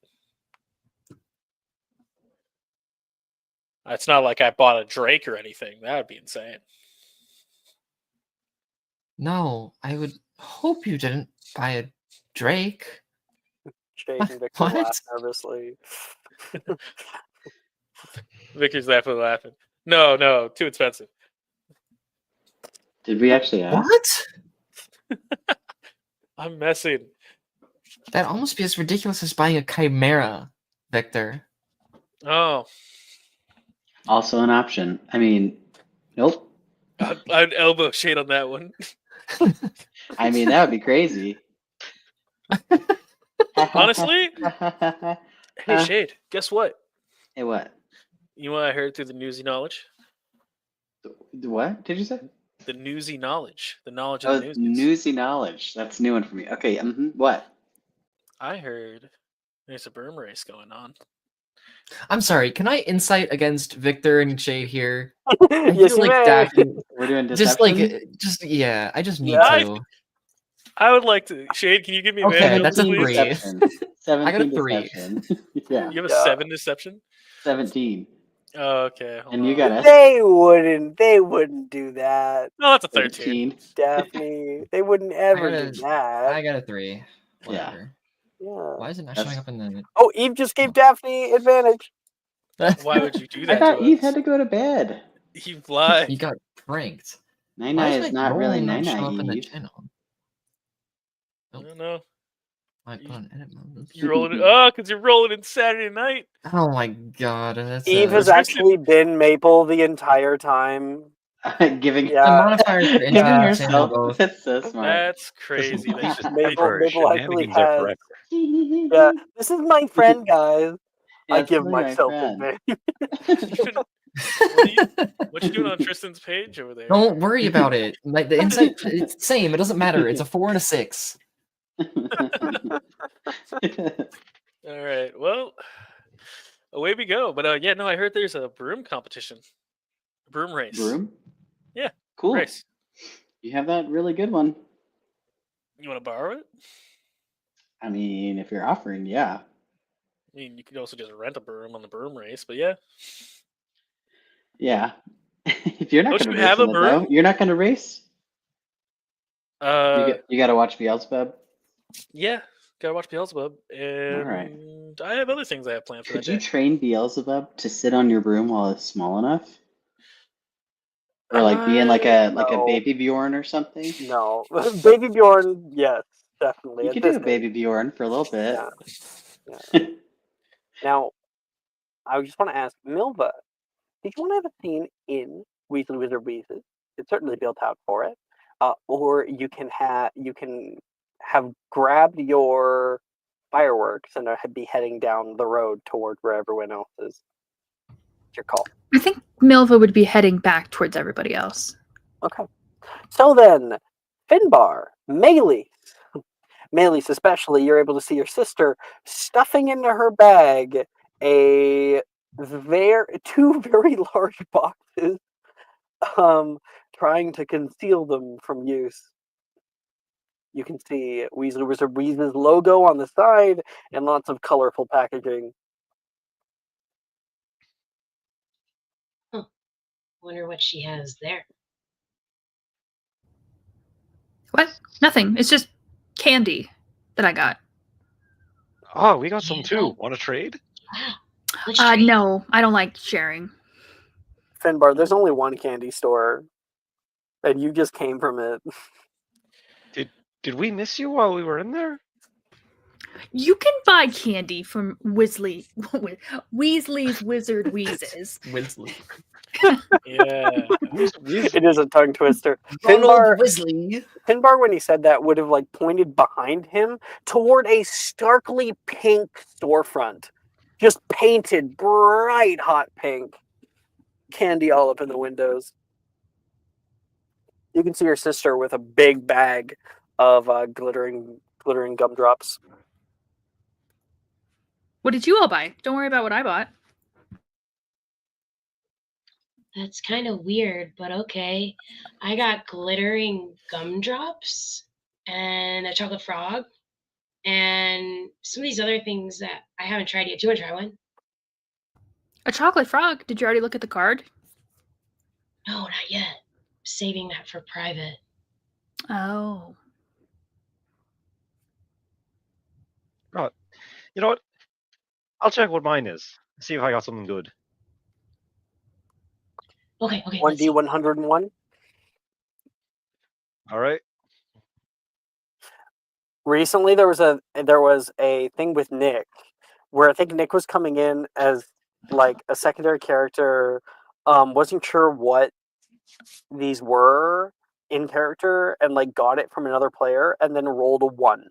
It's not like I bought a Drake or anything. That would be insane. No, I would hope you didn't buy a Drake. Shade What? and Victor What? laugh nervously. Victor's laughing. No, too expensive. Did we actually ask? What? I'm messing. That'd almost be as ridiculous as buying a Chimera, Victor. Oh, Also an option. I mean, nope. I'd elbow Shade on that one. I mean, that would be crazy. Honestly, hey Huh? Shade, guess what? Hey, what? You know what I heard through the newsy knowledge? What did you say? The newsy knowledge. The knowledge of Oh, the newsies. newsy knowledge. That's a new one for me. Okay, what? I heard there's a berm race going on. I'm sorry. Can I insight against Victor and Shade here? I Yes, feel you like may. Daphne. We're doing Just deception. yeah. I just need Yeah. to. I would like to. Shade, can you give me Okay, advantage on that's a this, please? 3. Deception. I got a 17 3. deception. Yeah, You have a Yeah. 7 deception? 17. Oh, okay. Hold And you on. got us They wouldn't do that, No, that's a 13. 13. Daphne. They wouldn't ever do that. I got a 3. Whatever. Yeah. Why is it not That's- showing up in the? Oh, Eve just gave Daphne advantage. Why would you do I that thought to Eve us? had to go to bed. You lied. You got pranked. Nine Why is my not roll really not nine show up in the Eve. channel? I don't know. I put on edit mode. You're rolling it. Oh, because you're rolling in Saturday night. Oh my god, that's Eve has actually been Maple the entire time. Giving the Yeah. modifier for giving internet herself. both. That's so smart. That's crazy. They Just should, Maple for actually shenanigans are has. forever. Yeah, this is my friend, guys. I Yes, give really, my myself friend. advantage. what you doing on Tristan's page over there? Don't worry about it. Like the insight, it's the same. It doesn't matter. It's a 4 and a 6. All right. Well, away we go. But yeah, no, I heard there's a broom competition, a broom race. Broom? Yeah. Cool. Race. You have that really good one. You want to borrow it? I mean, if you're offering, yeah. I mean, you could also just rent a broom on the broom race. But yeah. Yeah. If you're not Don't going to you race have in a it, though, broom? you're not going to race? Uh, You got to watch Beelzebub? yeah. Gotta watch Beelzebub, right. and I have other things I have planned for Could that you day. train Beelzebub to sit on your broom while it's small enough? Or like being like a No. baby Bjorn or something? No, Baby Bjorn, yes, definitely. You at could this do a baby Bjorn for a little bit. Yeah. Now, I just want to ask Milva, did you want to have a scene in Weasley Wizard Wheezes? It's certainly built out for it. Or you can have grabbed your fireworks and be heading down the road toward where everyone else is. It's your call. I think Milva would be heading back towards everybody else. Okay. So then, Finbar, Maylis. Maylis especially, you're able to see your sister stuffing into her bag two very large boxes, trying to conceal them from use. You can see Weasley Wizard Wheezes logo on the side and lots of colorful packaging. Wonder what she has there. What? Nothing. It's just candy that I got. Oh, we got some too. Want to trade? Wow. Let's trade. No, I don't like sharing. Finbar, there's only one candy store, and you just came from it. Did we miss you while we were in there? You can buy candy from Weasley's Wizard Wheezes. Weasley. Yeah. It is a tongue twister. Ronald Weasley. Finbar, when he said that, would have pointed behind him toward a starkly pink storefront, just painted bright hot pink, candy all up in the windows. You can see your sister with a big bag of glittering gumdrops. What did you all buy? Don't worry about what I bought. That's kind of weird, but okay. I got glittering gumdrops and a chocolate frog and some of these other things that I haven't tried yet. Do you want to try one? A chocolate frog. Did you already look at the card? No, not yet. Saving that for private. Oh. Oh, you know what? I'll check what mine is. See if I got something good. Okay. 1D101. All right. Recently, there was a thing with Nick where I think Nick was coming in as like a secondary character, wasn't sure what these were in character, and like got it from another player, and then rolled a 1.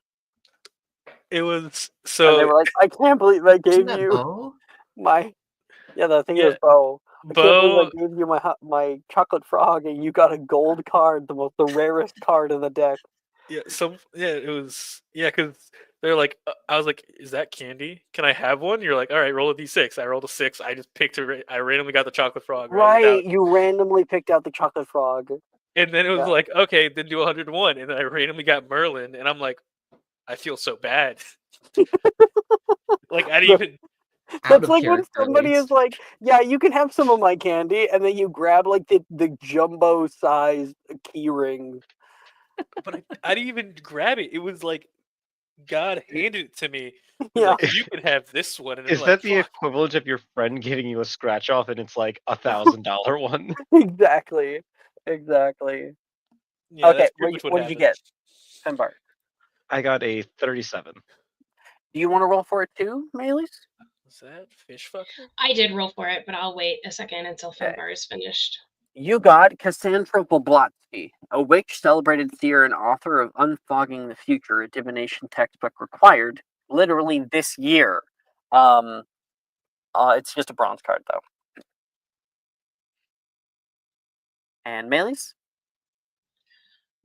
It was And they so were like, "I can't believe I Isn't gave that you Bo? my." Yeah, I think it yeah, was Bo. I can't believe I Bo. gave you my chocolate frog, and you got a gold card, the rarest card in the deck. Yeah, it was because they're like, I was like, is that candy? Can I have one? You're like, all right, roll a d6. I rolled a 6. I just picked I randomly got the chocolate frog, right? Right, you randomly picked out the chocolate frog. And then it was Yeah. like, okay, then do 101, and then I randomly got Merlin, and I'm like, I feel so bad. Like I didn't even. Out That's of like when character, at somebody is least. like, "Yeah, you can have some of my candy," and then you grab like the jumbo sized key ring. But I didn't even grab it. It was like God handed it to me. He's Yeah, like, you can have this one, and I'm Is like, that the fuck. equivalent of your friend giving you a scratch off and it's like $1,000 one? exactly. Yeah, Okay, that's pretty much what what did you happened. get, Finbar? I got a 37. Do you want to roll for it too, Maylis? Is that fish fucker? I did roll for it, but I'll wait a second until Okay. Finbar is finished. You got Cassandra Blablatsky, a witch, celebrated seer, and author of Unfogging the Future, a divination textbook required literally this year. It's just a bronze card though. And Maylis?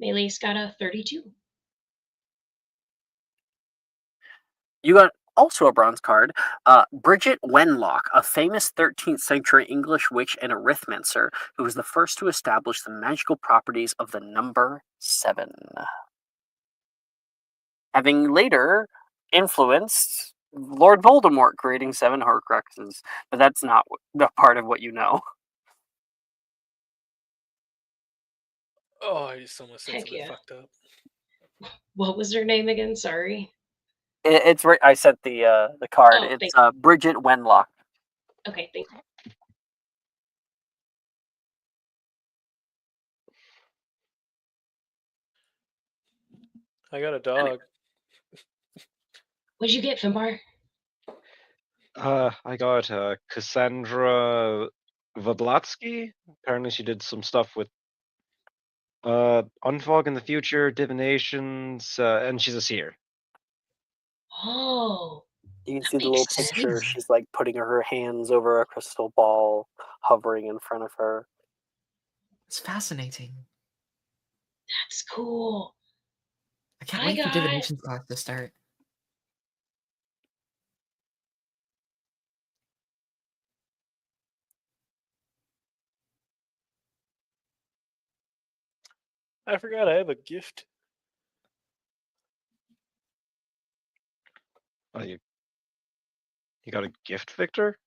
Melee's got a 32. You got also a bronze card, Bridget Wenlock, a famous 13th century English witch and arithmancer who was the first to establish the magical properties of the number 7. Having later influenced Lord Voldemort, creating 7 Horcruxes. But that's not the part of what you know. Oh, I just almost said Heck something yeah. fucked up. What was her name again? Sorry. It's right. I sent the card. Oh, It's thank Bridget Wenlock. Okay, thank you. I got a dog. What'd you get, Finbar? I got Cassandra Vablatsky. Apparently, she did some stuff with Unfog in the future, divinations, and she's a seer. Oh, You can that see the little makes sense. picture. She's like putting her hands over a crystal ball, hovering in front of her. It's fascinating. That's cool. I can't I wait for got- divination class to start. I forgot I have a gift. Oh, you got a gift, Victor?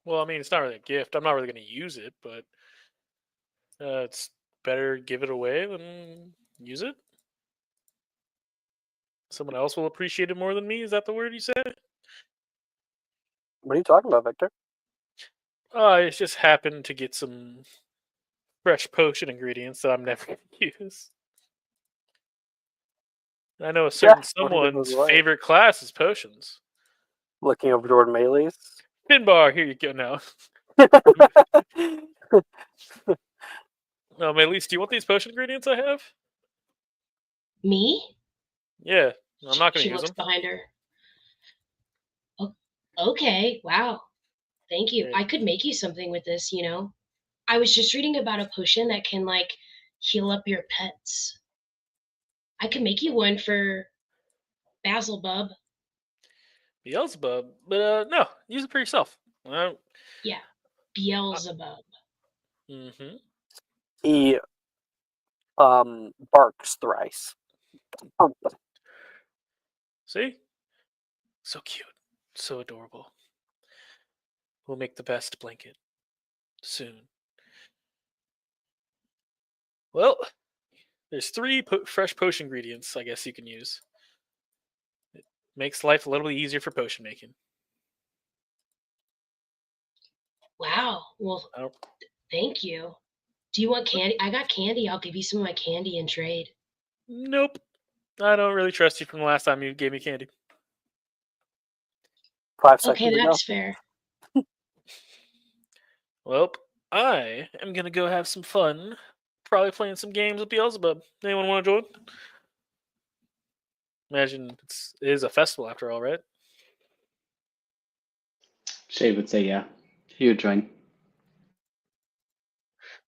Well, I mean, it's not really a gift. I'm not really going to use it, but it's better give it away than use it. Someone else will appreciate it more than me. Is that the word you said? What are you talking about, Victor? I just happened to get some fresh potion ingredients that I'm never going to use. I know a certain what do you give those someone's away? favorite class is potions. Looking over toward Maylis. Finbar, here you go now. No, Maylis, do you want these potion ingredients I have? Me? Yeah, I'm not going She to use looks them. behind her. Okay, wow. Thank you. Yeah. I could make you something with this, you know. I was just reading about a potion that can like heal up your pets. I could make you one for Basilbub. Beelzebub, but no, use it for yourself. Yeah, Beelzebub. Mm-hmm. He barks thrice. See? So cute. So adorable. We'll make the best blanket. Soon. Well, there's 3 fresh potion ingredients I guess you can use. It makes life a little bit easier for potion making. Wow. Well, I don't, thank you. Do you want candy? I got candy. I'll give you some of my candy in trade. nope. I don't really trust you from the last time you gave me candy. 5 Okay, seconds ago. that's fair. Well, I am gonna go have some fun. Probably playing some games with Beelzebub. Anyone want to join? Imagine it is a festival after all, right? Shay would say yeah. He would join.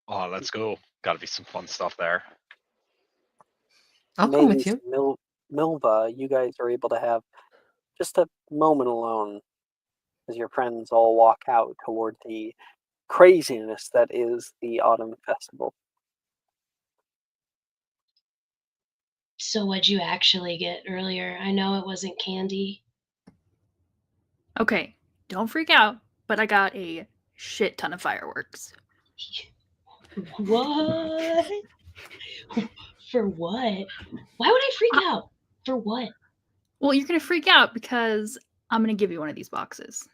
Oh, let's go. Gotta be some fun stuff there. I'll come with Maybe you. Milva, you guys are able to have just a moment alone as your friends all walk out toward the craziness that is the autumn festival. So what'd you actually get earlier? I know it wasn't candy. Okay, don't freak out, but I got a shit ton of fireworks. What? For what? Why would I freak out? For what? Well, you're gonna freak out because I'm gonna give you one of these boxes.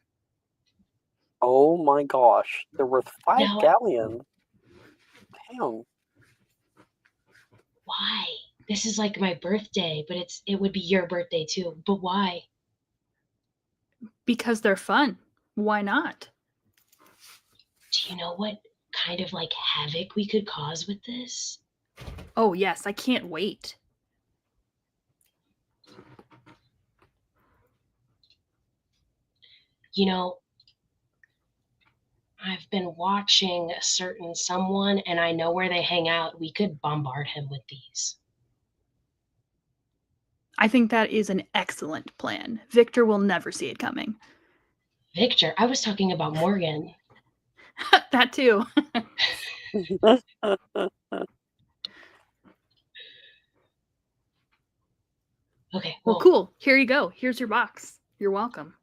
Oh my gosh, they're worth 5 Now- galleons. Damn. Why? This is like my birthday, but it would be your birthday too. But why? Because they're fun. Why not? Do you know what kind of like havoc we could cause with this? Oh, yes, I can't wait. You know, I've been watching a certain someone and I know where they hang out. We could bombard him with these. I think that is an excellent plan. Victor will never see it coming. Victor, I was talking about Morgan. That too. Okay, Well, cool. Here you go. Here's your box. You're welcome.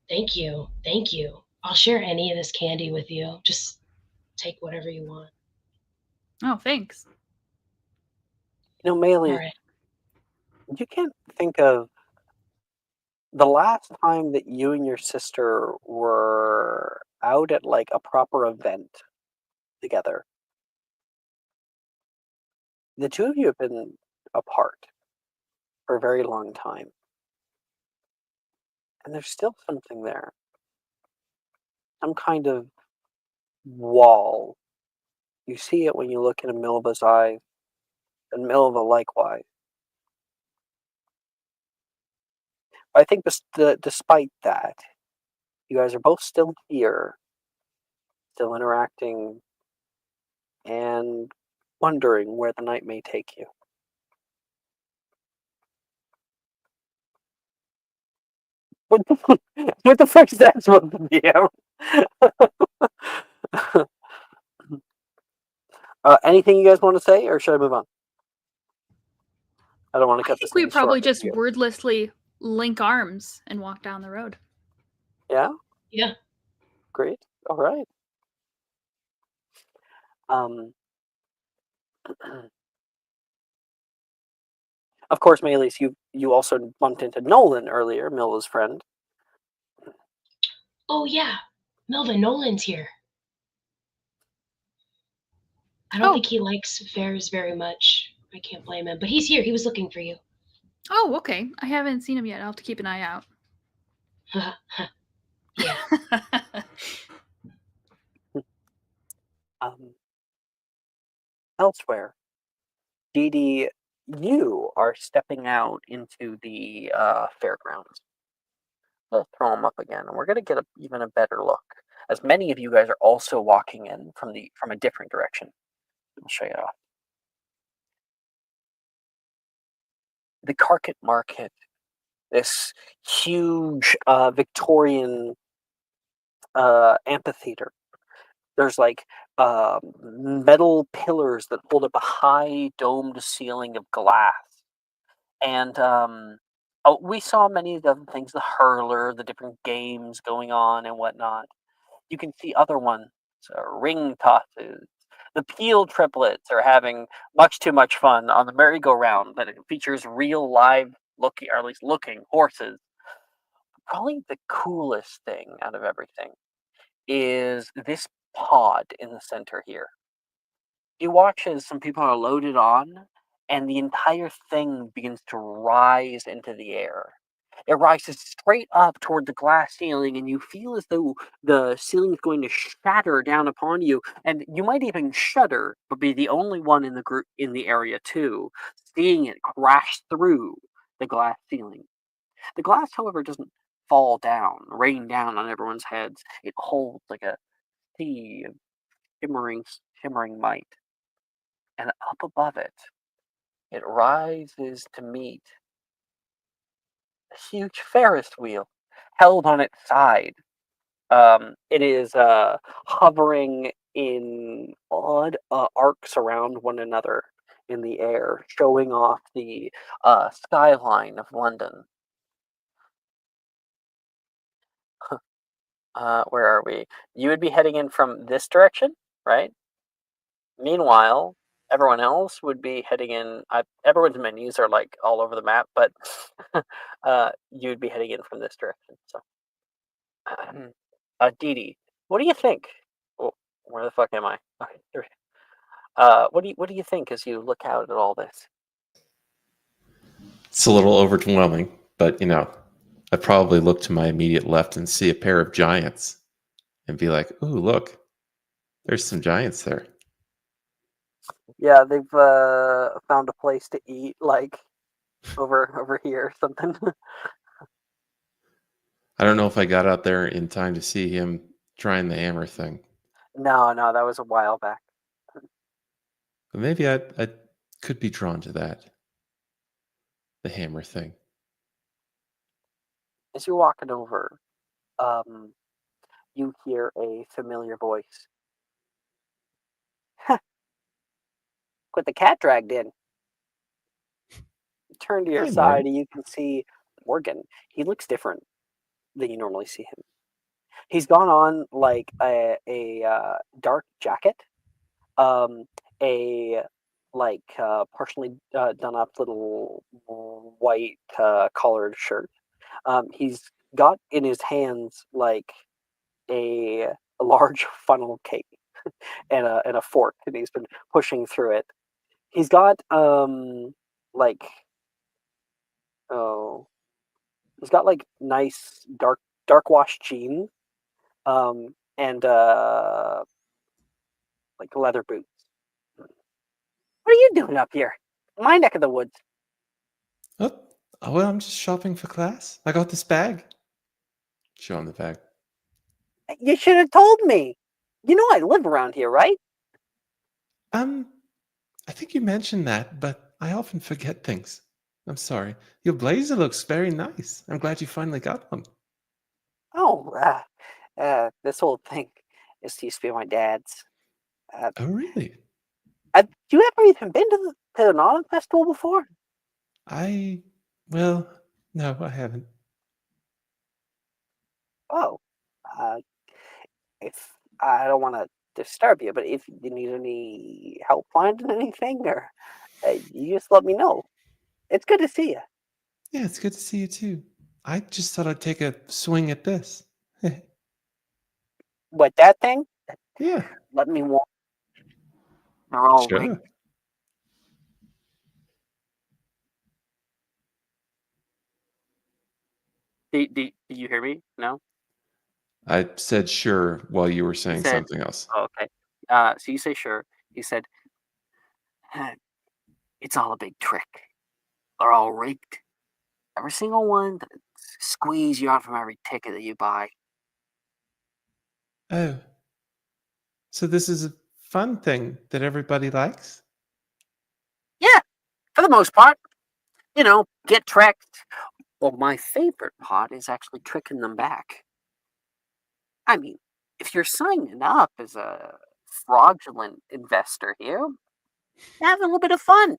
Thank you. Thank you. I'll share any of this candy with you. Just take whatever you want. Oh, thanks. You know, Maylee, All right. you can't think of the last time that you and your sister were out at like a proper event together. The two of you have been apart for a very long time. And there's still something there. Some kind of wall. You see it when you look into Milva's eyes, and Milva likewise. I think despite that, you guys are both still here, still interacting, and wondering where the night may take you. What the fuck is that supposed to be? Anything you guys want to say, or should I move on? I don't want to I cut think this we thing probably short. just wordlessly link arms and walk down the road. Yeah? Yeah. Great. All right. Of course, Maelys, you also bumped into Nolan earlier, Milva's friend. Oh yeah, Melvin Nolan's here. I don't think he likes fairs very much. I can't blame him, but he's here. He was looking for you. Oh, okay. I haven't seen him yet. I'll have to keep an eye out. Yeah. Elsewhere, Dee Dee, you are stepping out into the fairgrounds. Let's throw them up again, and we're going to get even a better look, as many of you guys are also walking in from a different direction. I'll show you off. The Carpet Market, this huge Victorian amphitheater. There's like metal pillars that hold up a high domed ceiling of glass. And we saw many of the other things, the hurler, the different games going on and whatnot. You can see other ones, ring tosses. The Peel triplets are having much too much fun on the merry-go-round that features real live looking, or at least looking, horses. Probably the coolest thing out of everything is this pod in the center here. You watch as some people are loaded on, and the entire thing begins to rise into the air. It rises straight up toward the glass ceiling, and you feel as though the ceiling is going to shatter down upon you, and you might even shudder, but be the only one in the group in the area too, seeing it crash through the glass ceiling. The glass, however, doesn't fall down, rain down on everyone's heads. It holds like a sea of shimmering light, and up above it, it rises to meet a huge Ferris wheel held on its side. It is hovering in odd arcs around one another in the air, showing off the skyline of London. Where are we? You would be heading in from this direction, right? Meanwhile, everyone else would be heading in. Everyone's menus are like all over the map, but you'd be heading in from this direction. So, Dee Dee, what do you think? Oh, where the fuck am I? Okay, here. What do you think as you look out at all this? It's a little overwhelming, but I probably look to my immediate left and see a pair of giants and be like, "Ooh, look, there's some giants there." Yeah, they've found a place to eat, like over here or something. I don't know if I got out there in time to see him trying the hammer thing, No, that was a while back. but maybe I could be drawn to that, the hammer thing. As you're walking over, you hear a familiar voice. With the cat dragged in. Turn to your Hey, side Morgan. and you can see Morgan. He looks different than you normally see him. He's gone on like a dark jacket, a like partially done up little white collared shirt. He's got in his hands like a large funnel cake and a fork, and he's been pushing through it. He's got like oh he's got like nice dark wash jeans and like leather boots. What are you doing up here? My neck of the woods. Oh, well, I'm just shopping for class. I got this bag. Show him the bag. You should have told me. You know I live around here, right? I think you mentioned that, but I often forget things. I'm sorry. Your blazer looks very nice. I'm glad you finally got one. Oh, this old thing. This used to be my dad's. Oh, really? You ever even been to the Autumn Festival before? Well, no, I haven't. Oh, if I don't want to disturb you, but if you need any help finding anything, or you just let me know. It's good to see you. Yeah, it's good to see you too. I just thought I'd take a swing at this. What, that thing? Yeah, Let me walk. They're all rigged. sure. Do you hear me? No? I said sure while you were You saying said, something else. oh, okay. So you say sure. You said, it's all a big trick. They're all rigged. Every single one that squeeze you out from every ticket that you buy. Oh, so this is a fun thing that everybody likes? Yeah, for the most part. Get tricked. Well, my favorite part is actually tricking them back. I mean, if you're signing up as a fraudulent investor here, have a little bit of fun.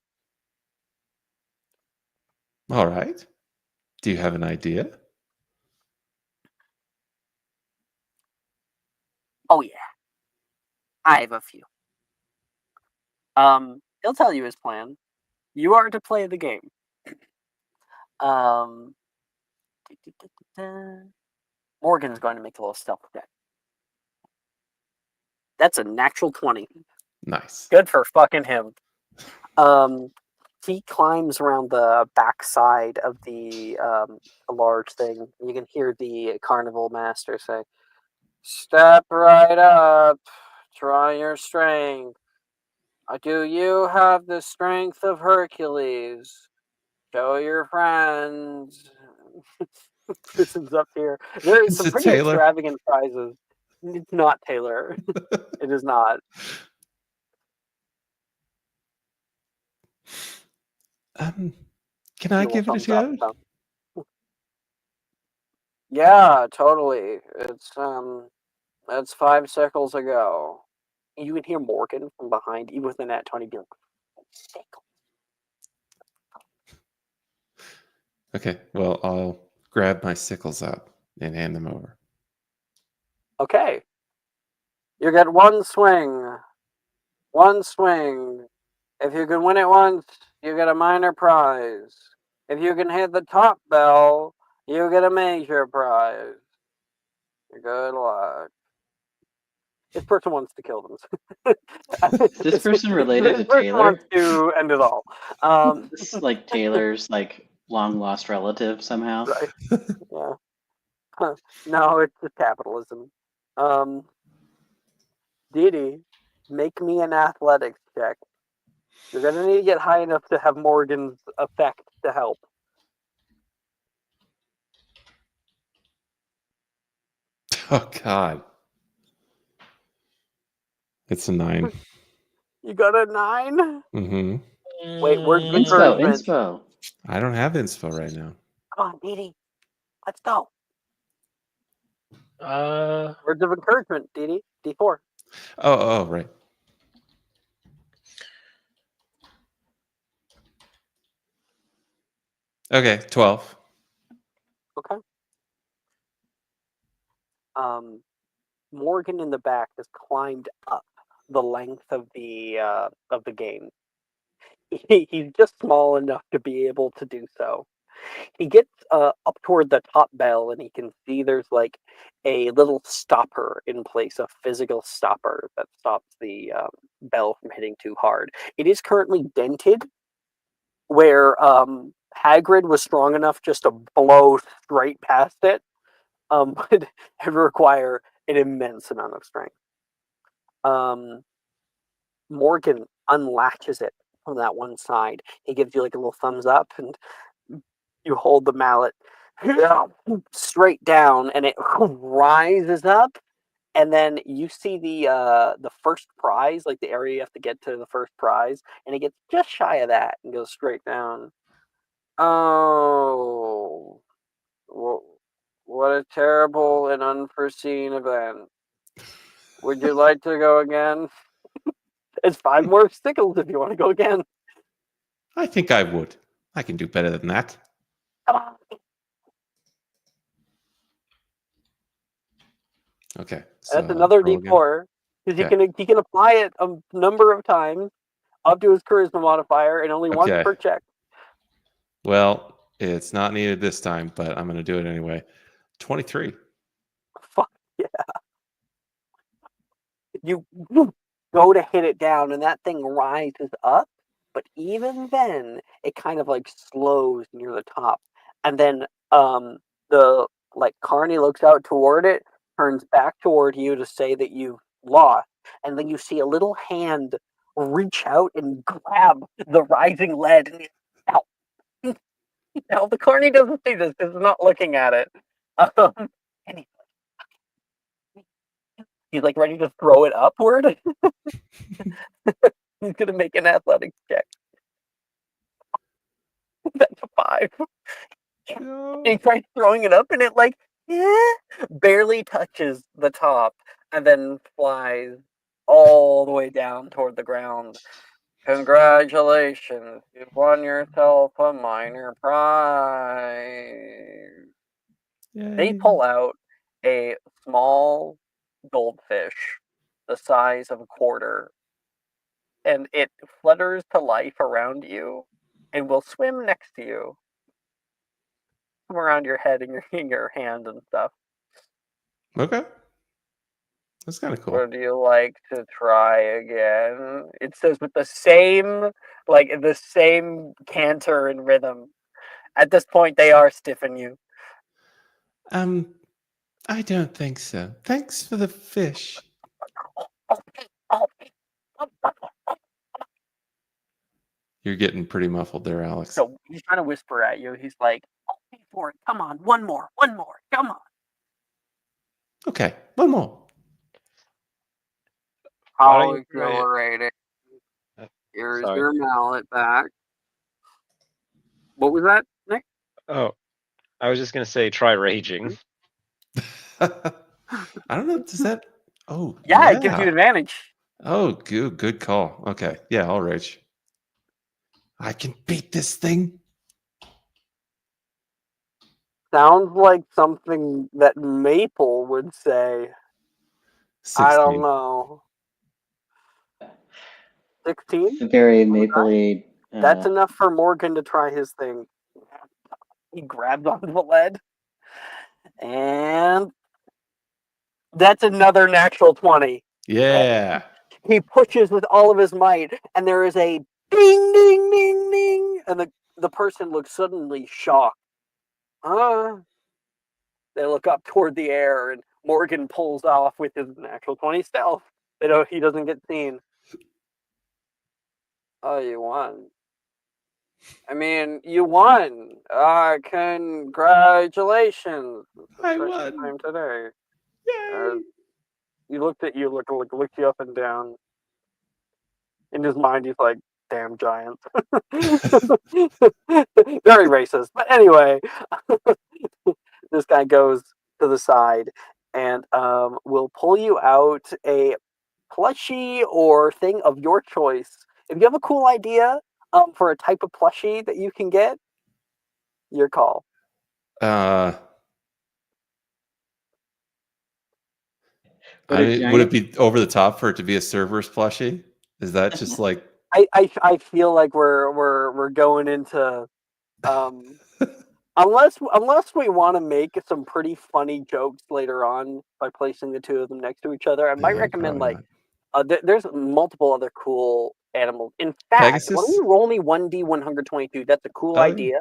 All right. Do you have an idea? Oh yeah, I have a few. He'll tell you his plan. You are to play the game. Um, Morgan's going to make a little stealth check. That's a natural 20. Nice. Good for fucking him. he climbs around the backside of the large thing. You can hear the carnival master say, "Step right up. Try your strength. Do you have the strength of Hercules? Show your friends." Citizens up here. There is Is some it pretty Taylor? extravagant prizes. It's not Taylor. It is not. Can I Little give it a thumbs up. go? Yeah, totally. That's 5 seconds ago. You can hear Morgan from behind you with the nat 20 be like, "Sickle." Okay, well, I'll grab my sickles up and hand them over. Okay. You get one swing. One swing. If you can win it once, you get a minor prize. If you can hit the top bell, you get a major prize. Good luck. This person wants to kill them. Is this person related to This person wants Taylor? to end it all. This is like Taylor's like long lost relative somehow. Right. Yeah. No, it's just capitalism. Didi, make me an athletics check. You're gonna need to get high enough to have Morgan's effect to help. Oh, God. It's a 9. You got a 9? Mm-hmm. Wait, where's the Inspo, encouragement? inspo. I don't have inspo right now. Come on, Didi. Let's go. Uh, Words of encouragement, Didi. D4. Oh, right. Okay, 12. Okay. Morgan in the back has climbed up the length of the game. He's just small enough to be able to do so. He gets up toward the top bell, and he can see there's like a little stopper in place, a physical stopper that stops the bell from hitting too hard. It is currently dented, where Hagrid was strong enough just to blow straight past it, but it would require an immense amount of strength. Morgan unlatches it from that one side. He gives you like a little thumbs up, and you hold the mallet straight down, and it rises up. And then you see the first prize, like the area you have to get to the first prize, and it gets just shy of that and goes straight down. Oh, what a terrible and unforeseen event. Would you like to go again? It's 5 more stickles if you want to go again. I think I would. I can do better than that. Come on. Okay. So That's another roll again. D4. Because Okay. he can apply it a number of times up to his charisma modifier, and only once Okay. per check. Well, it's not needed this time, but I'm going to do it anyway. 23. Fuck yeah. You go to hit it down, and that thing rises up, but even then, it kind of like slows near the top. And then the like Carney looks out toward it, turns back toward you to say that you've lost, and then you see a little hand reach out and grab the rising lead. And now, now the Carney doesn't see this because he's not looking at it. And he's like ready to throw it upward. He's gonna make an athletics check. That's a 5. No. He tries throwing it up, and it like barely touches the top, and then flies all the way down toward the ground. Congratulations, you've won yourself a minor prize. They Yay. pull out a small goldfish the size of a quarter, and it flutters to life around you and will swim next to you, around your head and your hand and stuff. Okay. That's kind of cool. Would you like to try again? It says with the same canter and rhythm. At this point, they are stiffing you. I don't think so. Thanks for the fish. You're getting pretty muffled there, Alex. So he's trying to whisper at you. He's like, "I'll pay for it. Come on, one more. Come on." Okay, one more. Why How don't you try it? exhilarating. Here's Sorry. your mallet back. What was that, Nick? Oh, I was just gonna say try raging. I don't know. Does that? Oh, Yeah, it gives you advantage. Oh, good call. Okay, yeah, I'll rage. I can beat this thing. Sounds like something that Maple would say. 16. I don't know. 16? It's a very mapley. That's enough for Morgan to try his thing. He grabs onto the lead. And that's another natural 20. Yeah. He pushes with all of his might, and there is a ding, ding, ding, ding. And the person looks suddenly shocked. They look up toward the air, and Morgan pulls off with his natural 20 stealth. He doesn't get seen. Oh, you won. I mean, you won. Congratulations. I won. Time today. Yay. He looked at you, looked you up and down. In his mind, he's like, "Damn giants." Very racist. But anyway, this guy goes to the side and will pull you out a plushie or thing of your choice. If you have a cool idea for a type of plushie that you can get, your call. Would it be over the top for it to be a Cerberus plushie? Is that just like? I feel like we're going into unless we want to make some pretty funny jokes later on by placing the two of them next to each other. I might recommend there's multiple other cool animals. In fact, Pegasus? why don't you roll me 1D122? That's a cool idea.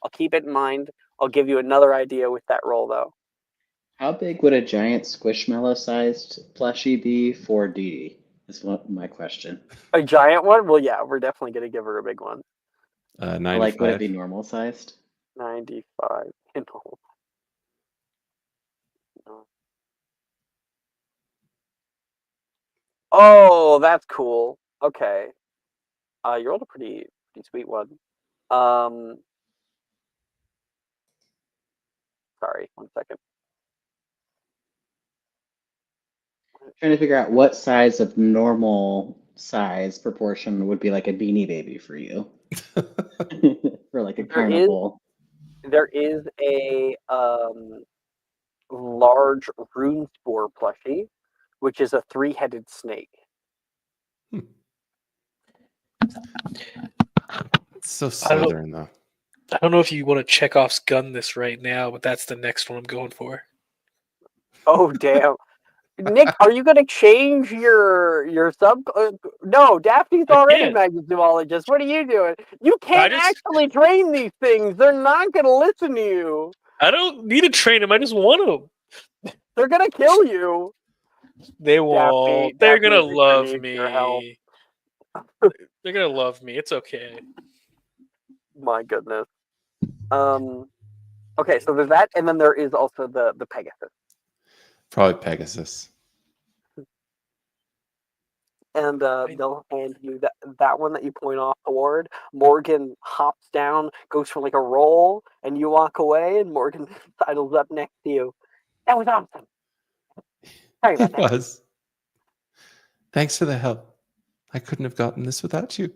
I'll keep it in mind. I'll give you another idea with that roll though. How big would a giant Squishmallow-sized plushie be for Dee? Is my question. A giant one? Well, yeah, we're definitely gonna give her a big one. 95. Like, would it be normal sized? 95. Oh, that's cool. Okay. You rolled a pretty sweet one. Sorry, 1 second. Trying to figure out what size of normal size proportion would be like a Beanie Baby for you. For like a carnival. There is a large rune spore plushie, which is a 3-headed snake. It's so southern though. I don't know if you want to Chekhov's gun this right now, but that's the next one I'm going for. Oh damn. Nick, are you going to change your sub? No, Daphne's already a magnetomologist. What are you doing? You can't actually train these things. They're not going to listen to you. I don't need to train them. I just want them. They're going to kill you. They won't. They're going to love me. They're going to love me. It's okay. My goodness. Okay, so there's that, and then there is also the Pegasus. Probably Pegasus. And they'll hand you that one that you point off toward. Morgan hops down, goes for like a roll, and you walk away, and Morgan sidles up next to you. That was awesome. Sorry about that. It was. Thanks for the help. I couldn't have gotten this without you.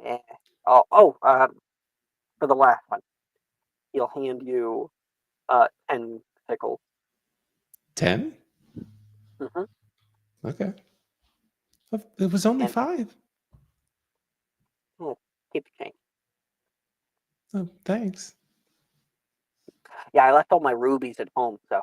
Yeah. For the last one, he'll hand you 10 pickles. 10? Mm-hmm. Okay. It was only 5. Oh, keep the change. Oh, thanks. Yeah, I left all my rubies at home, so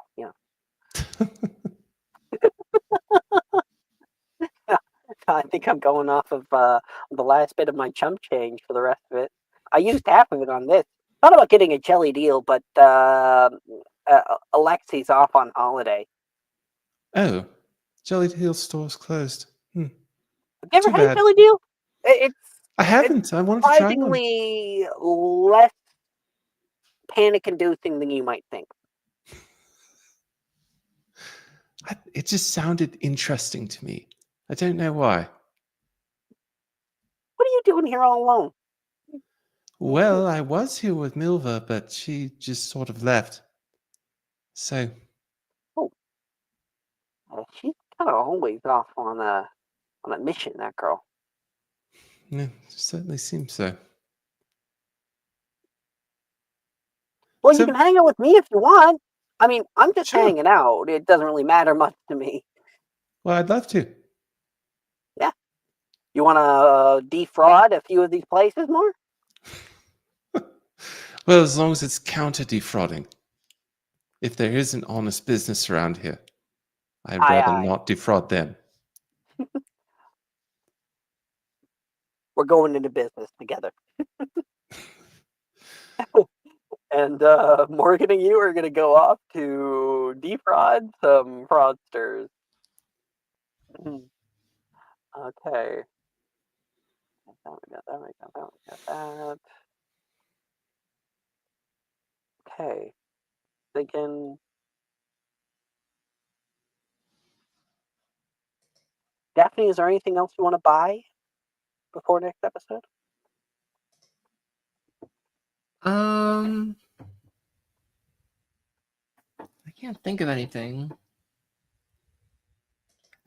I think I'm going off of the last bit of my chump change for the rest of it. I used half of it on this. Thought about getting a jelly deal, but Alexi's off on holiday. Oh, Jelly Deal store's closed. Have you ever Too had a bad. jelly deal? It's I haven't. I wanted to try one. surprisingly less panic-inducing than you might think. It just sounded interesting to me. I don't know why. What are you doing here all alone? Well, I was here with Milva, but she just sort of left. So, She's kind of always off on a mission. That girl. yeah, certainly seems so. Well, So- you can hang out with me if you want. I mean, I'm just Sure. hanging out. It doesn't really matter much to me. Well, I'd love to. You want to defraud a few of these places more? Well, as long as it's counter defrauding. If there is an honest business around here, I'd Aye, rather aye. not defraud them. We're going into business together. And Morgan and you are going to go off to defraud some fraudsters. Okay. We got that. Okay. Thinking. Daphne, is there anything else you want to buy before next episode? I can't think of anything.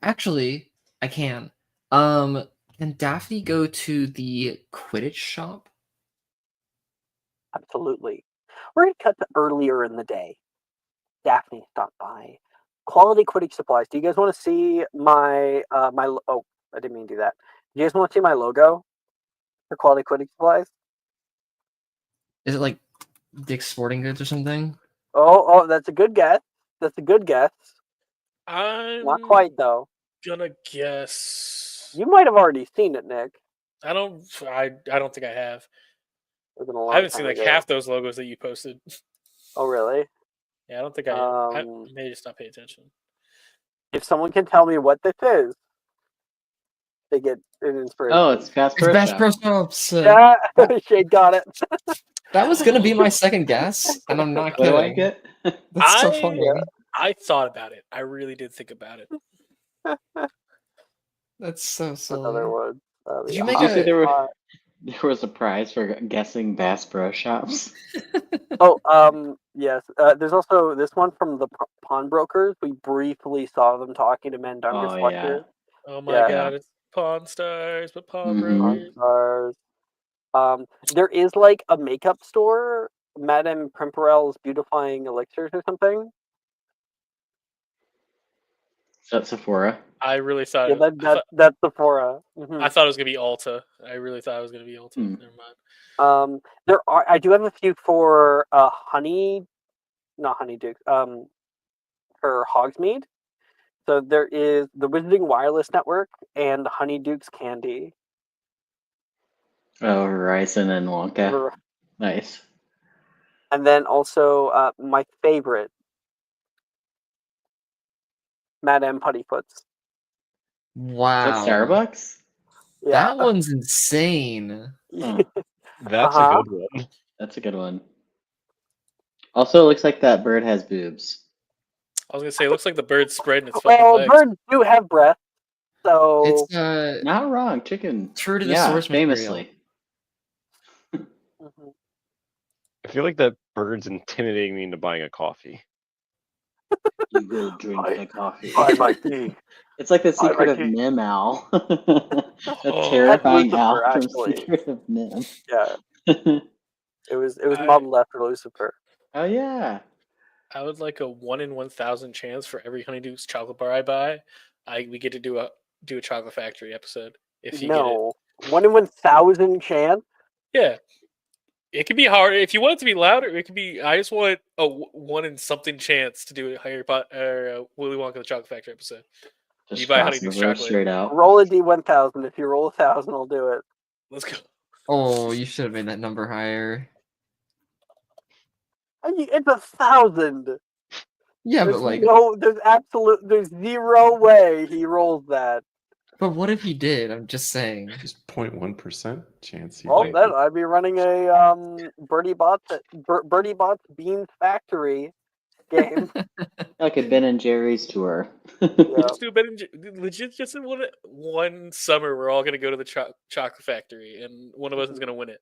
Actually, I can. Can Daphne go to the Quidditch shop? Absolutely. We're going to cut to earlier in the day. Daphne stopped by. Quality Quidditch supplies. Do you guys want to see my oh, I didn't mean to do that. Do you guys want to see my logo for Quality Quidditch supplies? Is it like Dick's Sporting Goods or something? Oh, that's a good guess. That's a good guess. I'm Not quite though. gonna guess. You might have already seen it, Nick. I don't think I have. It was a long I haven't time seen like ago. half those logos that you posted. Oh, really? Yeah, I don't think I may just not pay attention. If someone can tell me what this is, they get an inspiration. Oh, it's Bass It's Pro Bass Shop. Pro Shops. Yeah, Shade got it. That was gonna be my second guess, and I'm not I kidding. like it. That's so funny. I thought about it. I really did think about it. That's so silly. Another one. Did you make Did you see a? there was a prize for guessing Bass Pro Shops? Oh, yes. There's also this one from the pawnbrokers. We briefly saw them talking to Mandungus Oh, Fletcher. Oh my Yeah. god, it's Pawn Stars, but Pawn Mhm. Brokers. Stars. There is like a makeup store, Madame Primperel's Beautifying Elixirs or something. Is that Sephora? I really thought Yeah, that's Sephora. I thought it was gonna be Ulta. I really thought it was gonna be Ulta. Never mind. I do have a few for not Honeydew. For Hogsmeade. So there is the Wizarding Wireless Network and Honeyduke's Candy. Oh, Horizon and Wonka. Nice. And then also my favorite, Madame Puttyfoot's. Wow. Is that Starbucks? Yeah. That one's insane. That's a good one. That's a good one. Also, it looks like that bird has boobs. I was gonna say it looks like the bird's spreading its fucking Well, legs. birds do have breasts, so It's Not wrong, chicken. true to the source material. famously. I feel like that bird's intimidating me into buying a coffee. You will drink the coffee. Buy my tea. It's like the Buy my secret of tea. Nim Owl. Oh, A terrifying Lucifer, owl from actually. Secret of Nim. Yeah, it was I- modeled after Lucifer. Oh yeah. I would like a 1 in 1,000 chance for every Honeydukes chocolate bar I buy. We get to do a Chocolate Factory episode if you No, 1 in 1,000 chance. get it. Yeah, it could be hard if you want it to be louder. It could be. I just want a 1 in something chance to do a Harry Potter or Willy Wonka the Chocolate Factory episode. Just You buy cross Honeydew the verse chocolate. straight out. Roll a D1000. If you roll 1,000, I'll do it. Let's go. Oh, you should have made that number higher. It's 1,000. Yeah, There's but like, there's zero way he rolls that. but what if he did? I'm just saying. Just 0.1% chance. Well, might then be. I'd be running a Birdie Bots Beans Factory game. Like a Ben and Jerry's tour. Yeah. Let's do Ben and legit. Just in one summer, we're all gonna go to the chocolate factory, and one of us is gonna win it.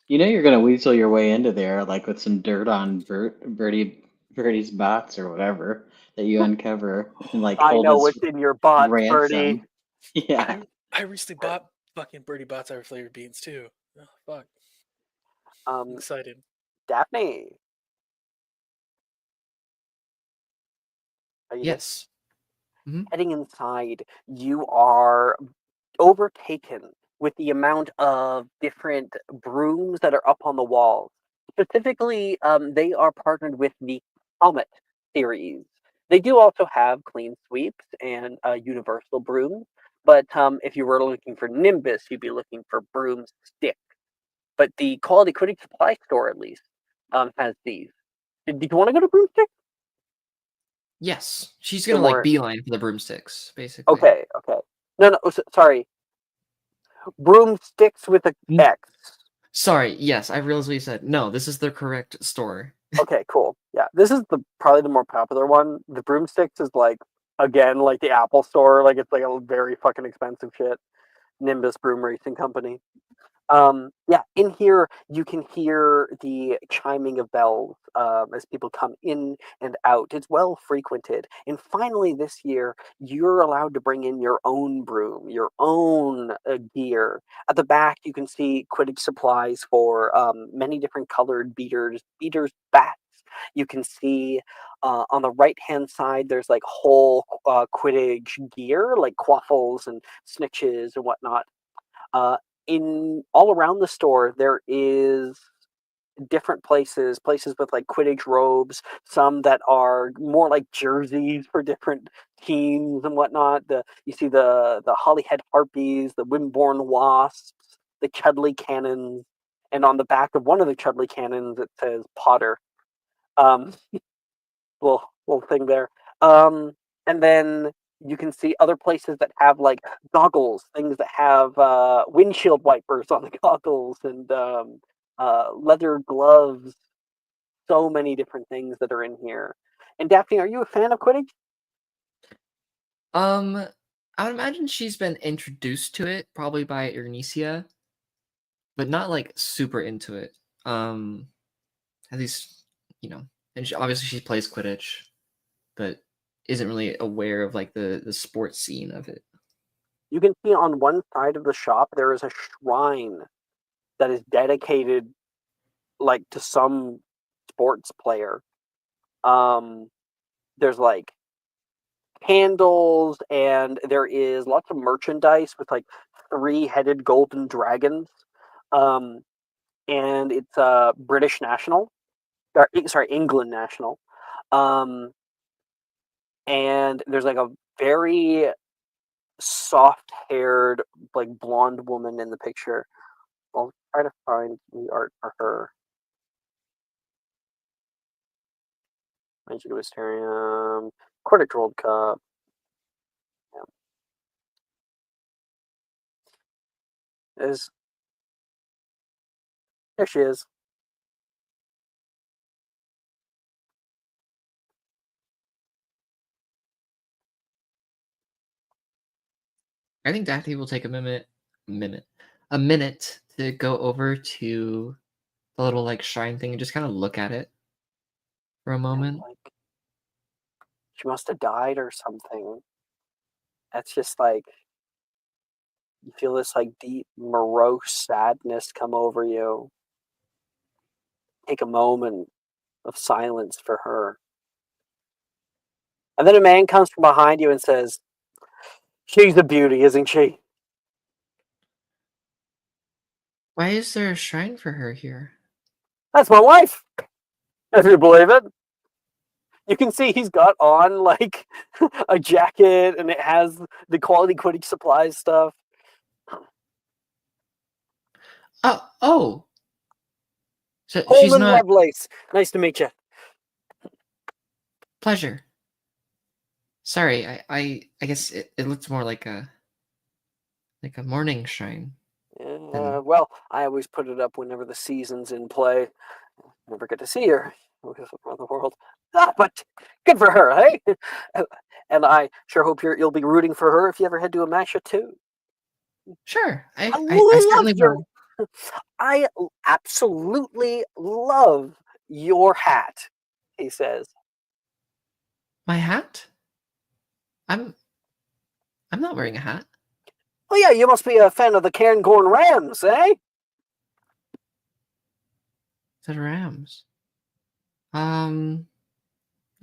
You know you're gonna weasel your way into there, like with some dirt on Birdie's bots or whatever that you uncover and like I hold know as what's in your bots, Birdie. ransom. Yeah. I recently bought fucking Birdie Bots Sour flavored beans too. Oh fuck! I'm excited. Daphne. Are you there? Yes. Mhm. Heading inside, you are overtaken with the amount of different brooms that are up on the walls. Specifically, they are partnered with the Comet series. They do also have clean sweeps and universal brooms, but if you were looking for Nimbus, you'd be looking for broomstick. But the Quality Critic Supply Store, at least, has these. Did you want to go to broomstick? Yes. She's They're gonna like more- beeline for the broomsticks, basically. Okay. No, sorry. Broomsticks with a Mm. X. Sorry. Yes, I realized what you said. No, this is the correct store. Okay, cool. Yeah, this is probably the more popular one. The broomsticks is like, again, like the Apple Store. Like it's like a very fucking expensive shit. Nimbus Broom Racing Company. Yeah, in here you can hear the chiming of bells as people come in and out. It's well frequented. And finally, this year, you're allowed to bring in your own broom, your own gear. At the back, you can see Quidditch supplies for many different colored beaters, bats. You can see on the right-hand side, there's like whole Quidditch gear, like quaffles and snitches and whatnot. In all around the store, there is different places with like Quidditch robes, some that are more like jerseys for different teams and whatnot. You see the Hollyhead Harpies, the Wimborne Wasps, the Chudley Cannons, and on the back of one of the Chudley Cannons it says Potter. Little thing there. And then you can see other places that have like goggles, things that have windshield wipers on the goggles and leather gloves. So many different things that are in here. And Daphne, are you a fan of Quidditch? I would imagine she's been introduced to it probably by Ernisia, but not like super into it. At least, and obviously she plays Quidditch, but isn't really aware of like the sports scene of it. You can see on one side of the shop there is a shrine that is dedicated like to some sports player. There's like candles and there is lots of merchandise with like 3-headed golden dragons. And it's British national. England national. And there's like a very soft-haired, like blonde woman in the picture. I'll try to find the art for her. Magic Mysterium, Quidditch World Cup. Yeah. There she is. I think Daphne will take a minute to go over to the little like shrine thing and just kind of look at it for a moment. Like, she must have died or something. That's just like you feel this like deep morose sadness come over you. Take a moment of silence for her. And then a man comes from behind you and says, "She's a beauty, isn't she?" Why is there a shrine for her here? That's my wife, if you believe it. You can see he's got on like a jacket, and it has the quality Quidditch supplies stuff. Oh. So she's Holman not Lovelace. Nice to meet you. pleasure. Sorry, I guess it looks more like a morning shrine. Well, I always put it up whenever the season's in play. Never get to see her around the world. But good for her, hey? And I sure hope you'll be rooting for her if you ever head to a Masha too. Sure, I love certainly will. I absolutely love your hat, he says. My hat? I'm not wearing a hat. Oh yeah, you must be a fan of the Cairngorm Rams, eh? The Rams. No,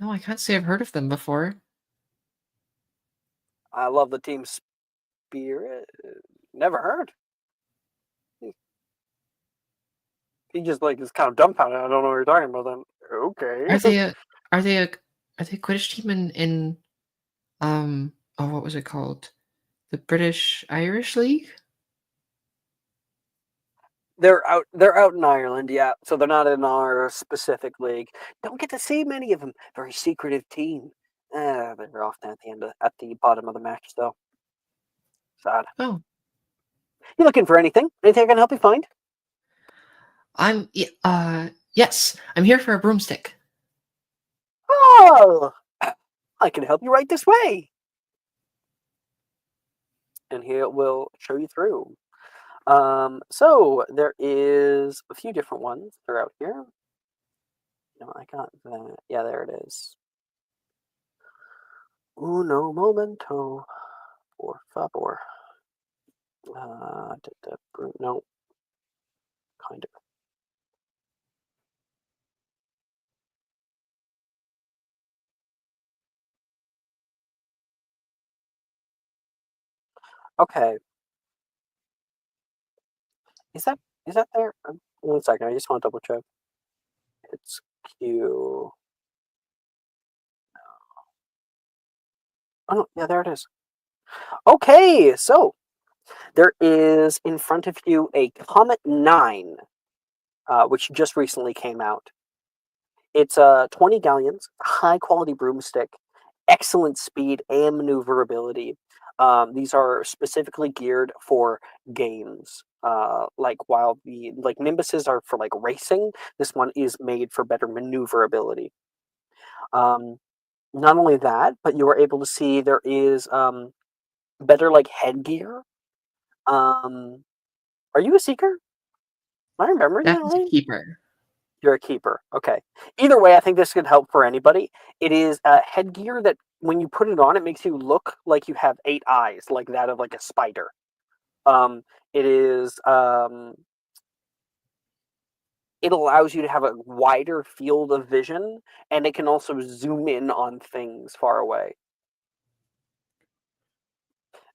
I can't say I've heard of them before. I love the team spirit. Never heard. He just like is kind of dumbfounded. I don't know what you're talking about. Then okay. Are they a Quidditch team in what was it called? The British Irish League? They're out in Ireland, yeah. So they're not in our specific league. Don't get to see many of them. Very secretive team. They're often at the bottom of the match, though. Sad. Oh, You looking for anything? Anything I can help you find? yes, I'm here for a broomstick. Oh, I can help you right this way. And he will show you through. So there is a few different ones. They're out here. No, I got that. Yeah, there it is. Uno momento, por favor. No, kind of. Okay. Is that there? 1 second. I just want to double check. It's Q. Oh no, yeah, there it is. Okay, so there is in front of you a Comet 9, which just recently came out. It's 20 galleons, high quality broomstick, excellent speed and maneuverability. These are specifically geared for games. While the Nimbuses are for racing, this one is made for better maneuverability. Not only that, but you are able to see there is better headgear. Are you a seeker? Am I remembering that That's a right? keeper. You're a keeper. Okay. Either way, I think this could help for anybody. It is headgear that when you put it on, it makes you look like you have 8 eyes, like that of a spider. It is. It allows you to have a wider field of vision, and it can also zoom in on things far away.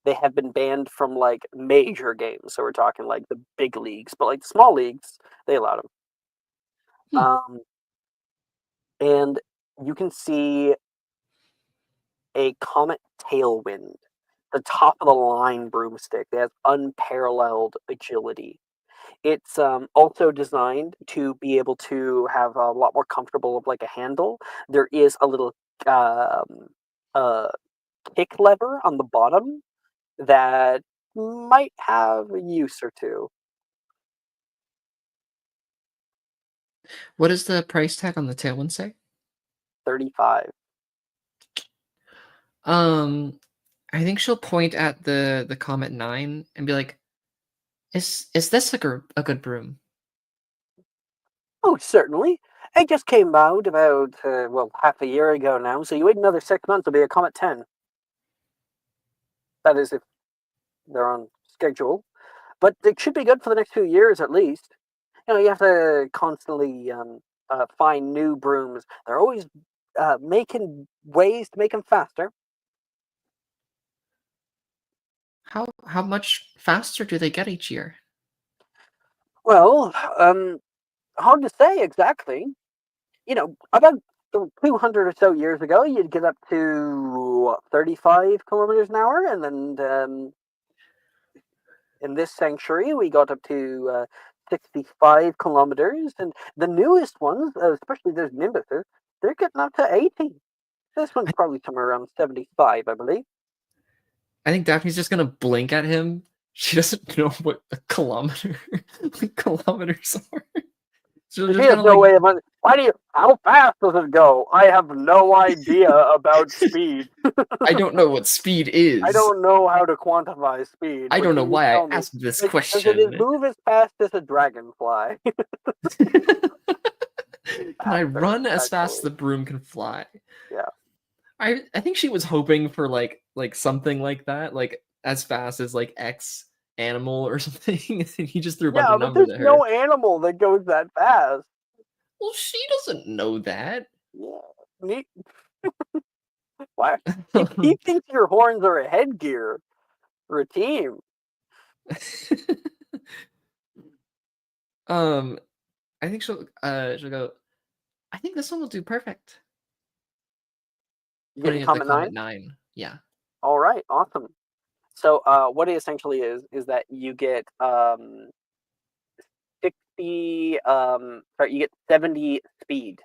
They have been banned from major games, so we're talking the big leagues, but the small leagues, they allowed them. And you can see a Comet Tailwind, the top of the line broomstick. They have unparalleled agility. It's also designed to be able to have a lot more comfortable of a handle. There is a little kick lever on the bottom that might have a use or two. What does the price tag on the Tailwind say? 35. I think she'll point at the Comet 9 and be like, "Is this a good broom?" Oh, certainly. It just came out about half a year ago now. So you wait another 6 months, it'll be a Comet 10. That is if they're on schedule. But it should be good for the next few years at least. You have to constantly find new brooms. They're always making ways to make them faster. How much faster do they get each year? Well, hard to say exactly. About 200 or so years ago, you'd get up to 35 kilometers an hour, and then in this sanctuary, we got up to 65 kilometers, and the newest ones, especially those Nimbuses, they're getting up to 80. This one's probably somewhere around 75, I believe. I think Daphne's just gonna blink at him. She doesn't know what a kilometer, what kilometers are. So She has no way of. How fast does it go? I have no idea about speed. I don't know what speed is. I don't know how to quantify speed. I but don't know can you why I tell me? asked this Does question. it move as fast as a dragonfly? Can I run as fast as the broom can fly? Yeah. I think she was hoping for like something like that, like as fast as like X animal or something. And he just threw a bunch of numbers there's at her. no animal that goes that fast. Well, she doesn't know that. Yeah. Neat. Why? He thinks your horns are a headgear for a team. I think she'll go. I think this one will do perfect. You Putting get it the Comet Comet 9? 9. Yeah. All right, awesome. So what it essentially is that you get 60 you get 70 speed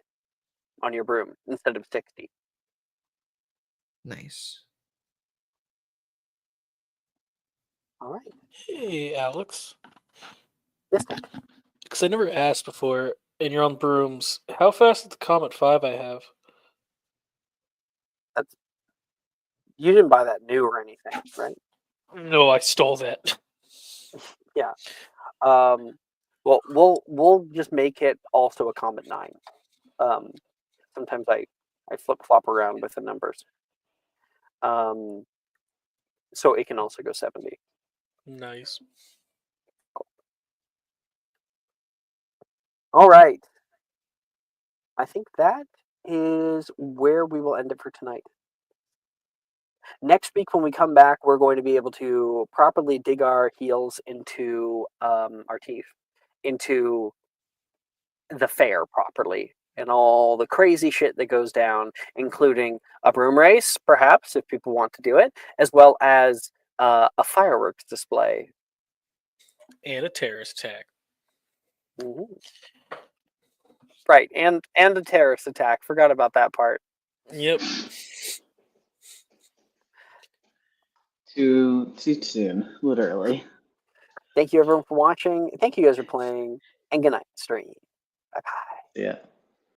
on your broom instead of 60. Nice. All right. Hey, Alex. Yes. Because I never asked before, and you're on brooms, how fast is the Comet 5 I have? You didn't buy that new or anything, right? No, I stole that. Yeah. Well, we'll just make it also a Comet 9. Sometimes I flip flop around with the numbers. So it can also go 70. Nice. Cool. All right. I think that is where we will end it for tonight. Next week, when we come back, we're going to be able to properly dig our heels into our teeth, into the fair properly, and all the crazy shit that goes down, including a broom race, perhaps, if people want to do it, as well as a fireworks display. And a terrorist attack. Mm-hmm. Right, and a terrorist attack. Forgot about that part. Yep. Too soon, literally. Thank you, everyone, for watching. Thank you guys for playing, and good night, stream. Bye-bye. Yeah.